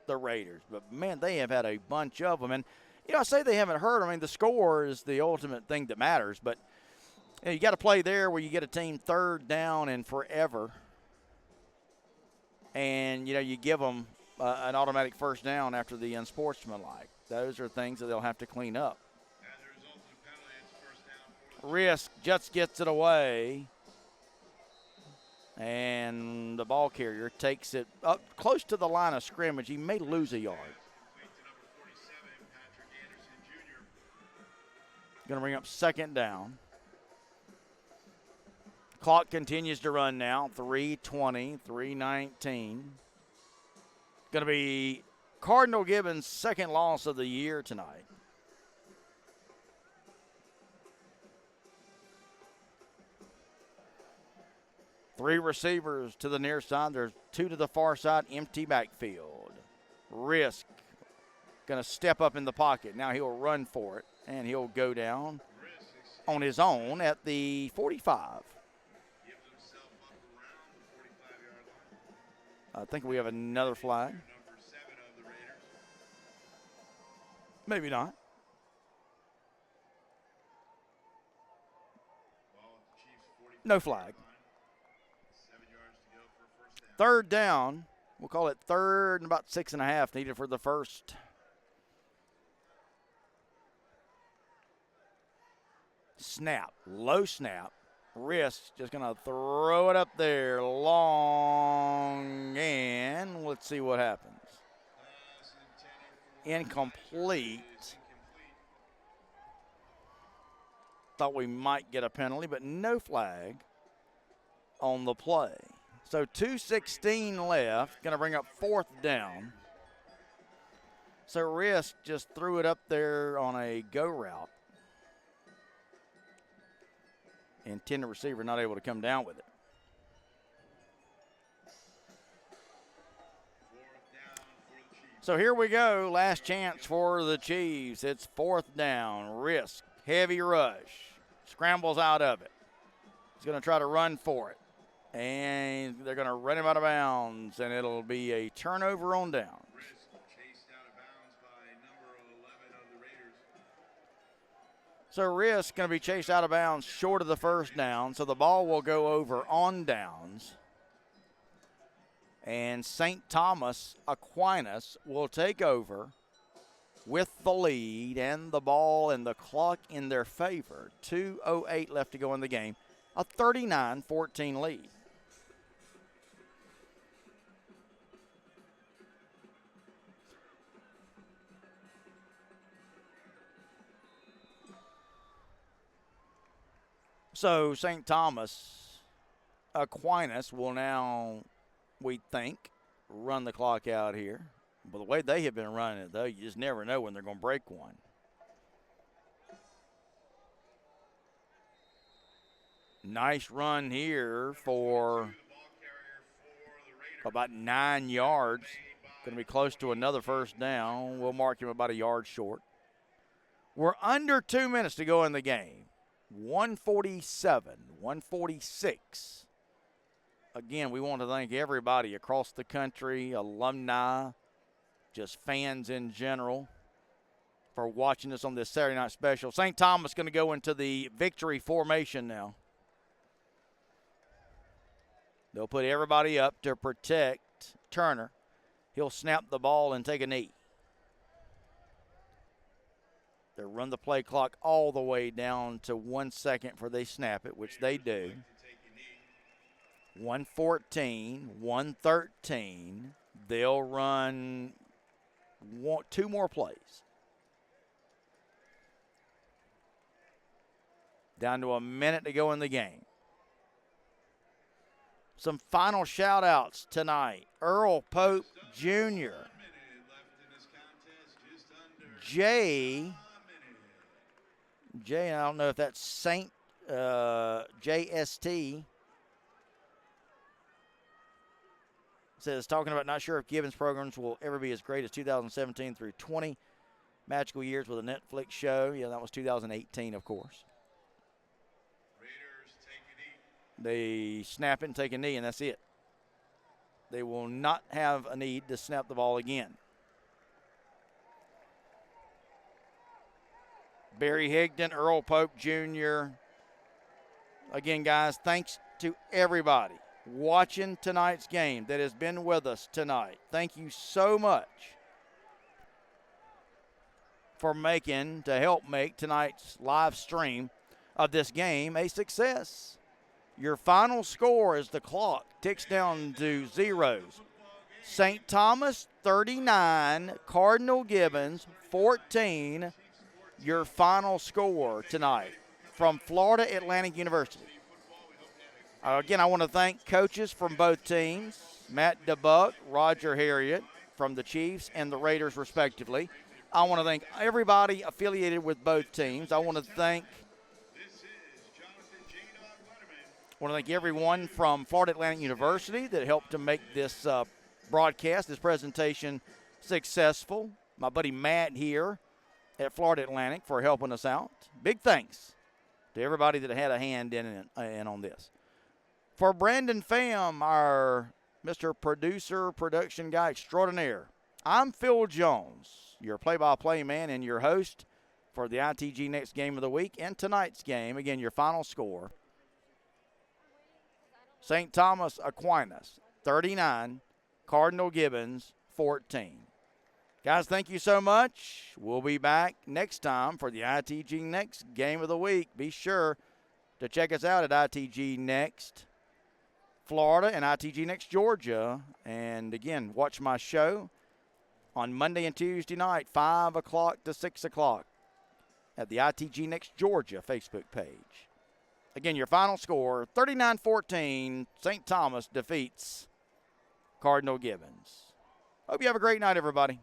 [SPEAKER 1] the Raiders. But, man, they have had a bunch of them. And, I say they haven't hurt. I mean, the score is the ultimate thing that matters. But, you got to play there where you get a team third down and forever. And, you give them an automatic first down after the unsportsmanlike. Those are things that they'll have to clean up.
[SPEAKER 2] As a result of the penalty, it's first down for the
[SPEAKER 1] Risk just gets it away. And the ball carrier takes it up close to the line of scrimmage. He may lose a yard.
[SPEAKER 2] Wait to number 47, Patrick Anderson Jr.
[SPEAKER 1] Going to bring up second down. Clock continues to run now. 3:20, 3:19. Going to be Cardinal Gibbons' second loss of the year tonight. Three receivers to the near side. There's two to the far side, empty backfield. Risk going to step up in the pocket. Now he'll run for it, and he'll go down on his own at the 45.
[SPEAKER 2] Gives himself up around the 45-yard line.
[SPEAKER 1] I think we have another flag.
[SPEAKER 2] Number 7 of the Raiders.
[SPEAKER 1] Maybe not.
[SPEAKER 2] Ball at the Chiefs' 45
[SPEAKER 1] No flag.
[SPEAKER 2] 7 yards to go for a first
[SPEAKER 1] third down. We'll call it third and about 6.5 needed for the first. Snap, low snap. Risk, just going to throw it up there long, and let's see what happens. Incomplete. Thought we might get a penalty, but no flag on the play. So 2:16 left, going to bring up fourth down. So Risk just threw it up there on a go route. Intended receiver not able to come down with it. So here we go. Last chance for the Chiefs. It's fourth down. Risk. Heavy rush. Scrambles out of it. He's going to try to run for it. And they're going to run him out of bounds. And it'll be a turnover on down. So Risk going to be chased out of bounds short of the first down. So the ball will go over on downs. And St. Thomas Aquinas will take over with the lead and the ball and the clock in their favor. 2:08 left to go in the game. A 39-14 lead. So St. Thomas Aquinas will now, we think, run the clock out here. But the way they have been running it, though, you just never know when they're going to break one. Nice run here for about 9 yards. Going to be close to another first down. We'll mark him about a yard short. We're under 2 minutes to go in the game. 147, 146. Again, we want to thank everybody across the country, alumni, just fans in general, for watching us on this Saturday night special. St. Thomas going to go into the victory formation now. They'll put everybody up to protect Turner. He'll snap the ball and take a knee. They'll run the play clock all the way down to 1 second before they snap it, which they do. 1:14, 1:13. They'll run 2 more plays. Down to a minute to go in the game. Some final shout-outs tonight. Earl Pope Jr. Jay, I don't know if that's Saint JST. Says, talking about not sure if Gibbons programs will ever be as great as 2017 through 20. Magical years with a Netflix show. Yeah, that was 2018, of course. They snap it and take a knee, and that's it. They will not have a need to snap the ball again. Barry Higdon, Earl Pope Jr. Again, guys, thanks to everybody watching tonight's game that has been with us tonight. Thank you so much for help make tonight's live stream of this game a success. Your final score as the clock ticks down to zeros. St. Thomas 39, Cardinal Gibbons 14. Your final score tonight from Florida Atlantic University. Again, I want to thank coaches from both teams, Matt DeBuck, Roger Harriet from the Chiefs and the Raiders respectively. I want to thank everybody affiliated with both teams. I want to thank everyone from Florida Atlantic University that helped to make this broadcast, this presentation successful. My buddy Matt here at Florida Atlantic for helping us out. Big thanks to everybody that had a hand in on this. For Brandon Pham, our Mr. Producer, production guy extraordinaire, I'm Phil Jones, your play-by-play man and your host for the ITG Next Game of the Week and tonight's game. Again, your final score. St. Thomas Aquinas, 39, Cardinal Gibbons 14. Guys, thank you so much. We'll be back next time for the ITG Next Game of the Week. Be sure to check us out at ITG Next Florida and ITG Next Georgia. And, again, watch my show on Monday and Tuesday night, 5 o'clock to 6 o'clock at the ITG Next Georgia Facebook page. Again, your final score, 39-14, St. Thomas defeats Cardinal Gibbons. Hope you have a great night, everybody.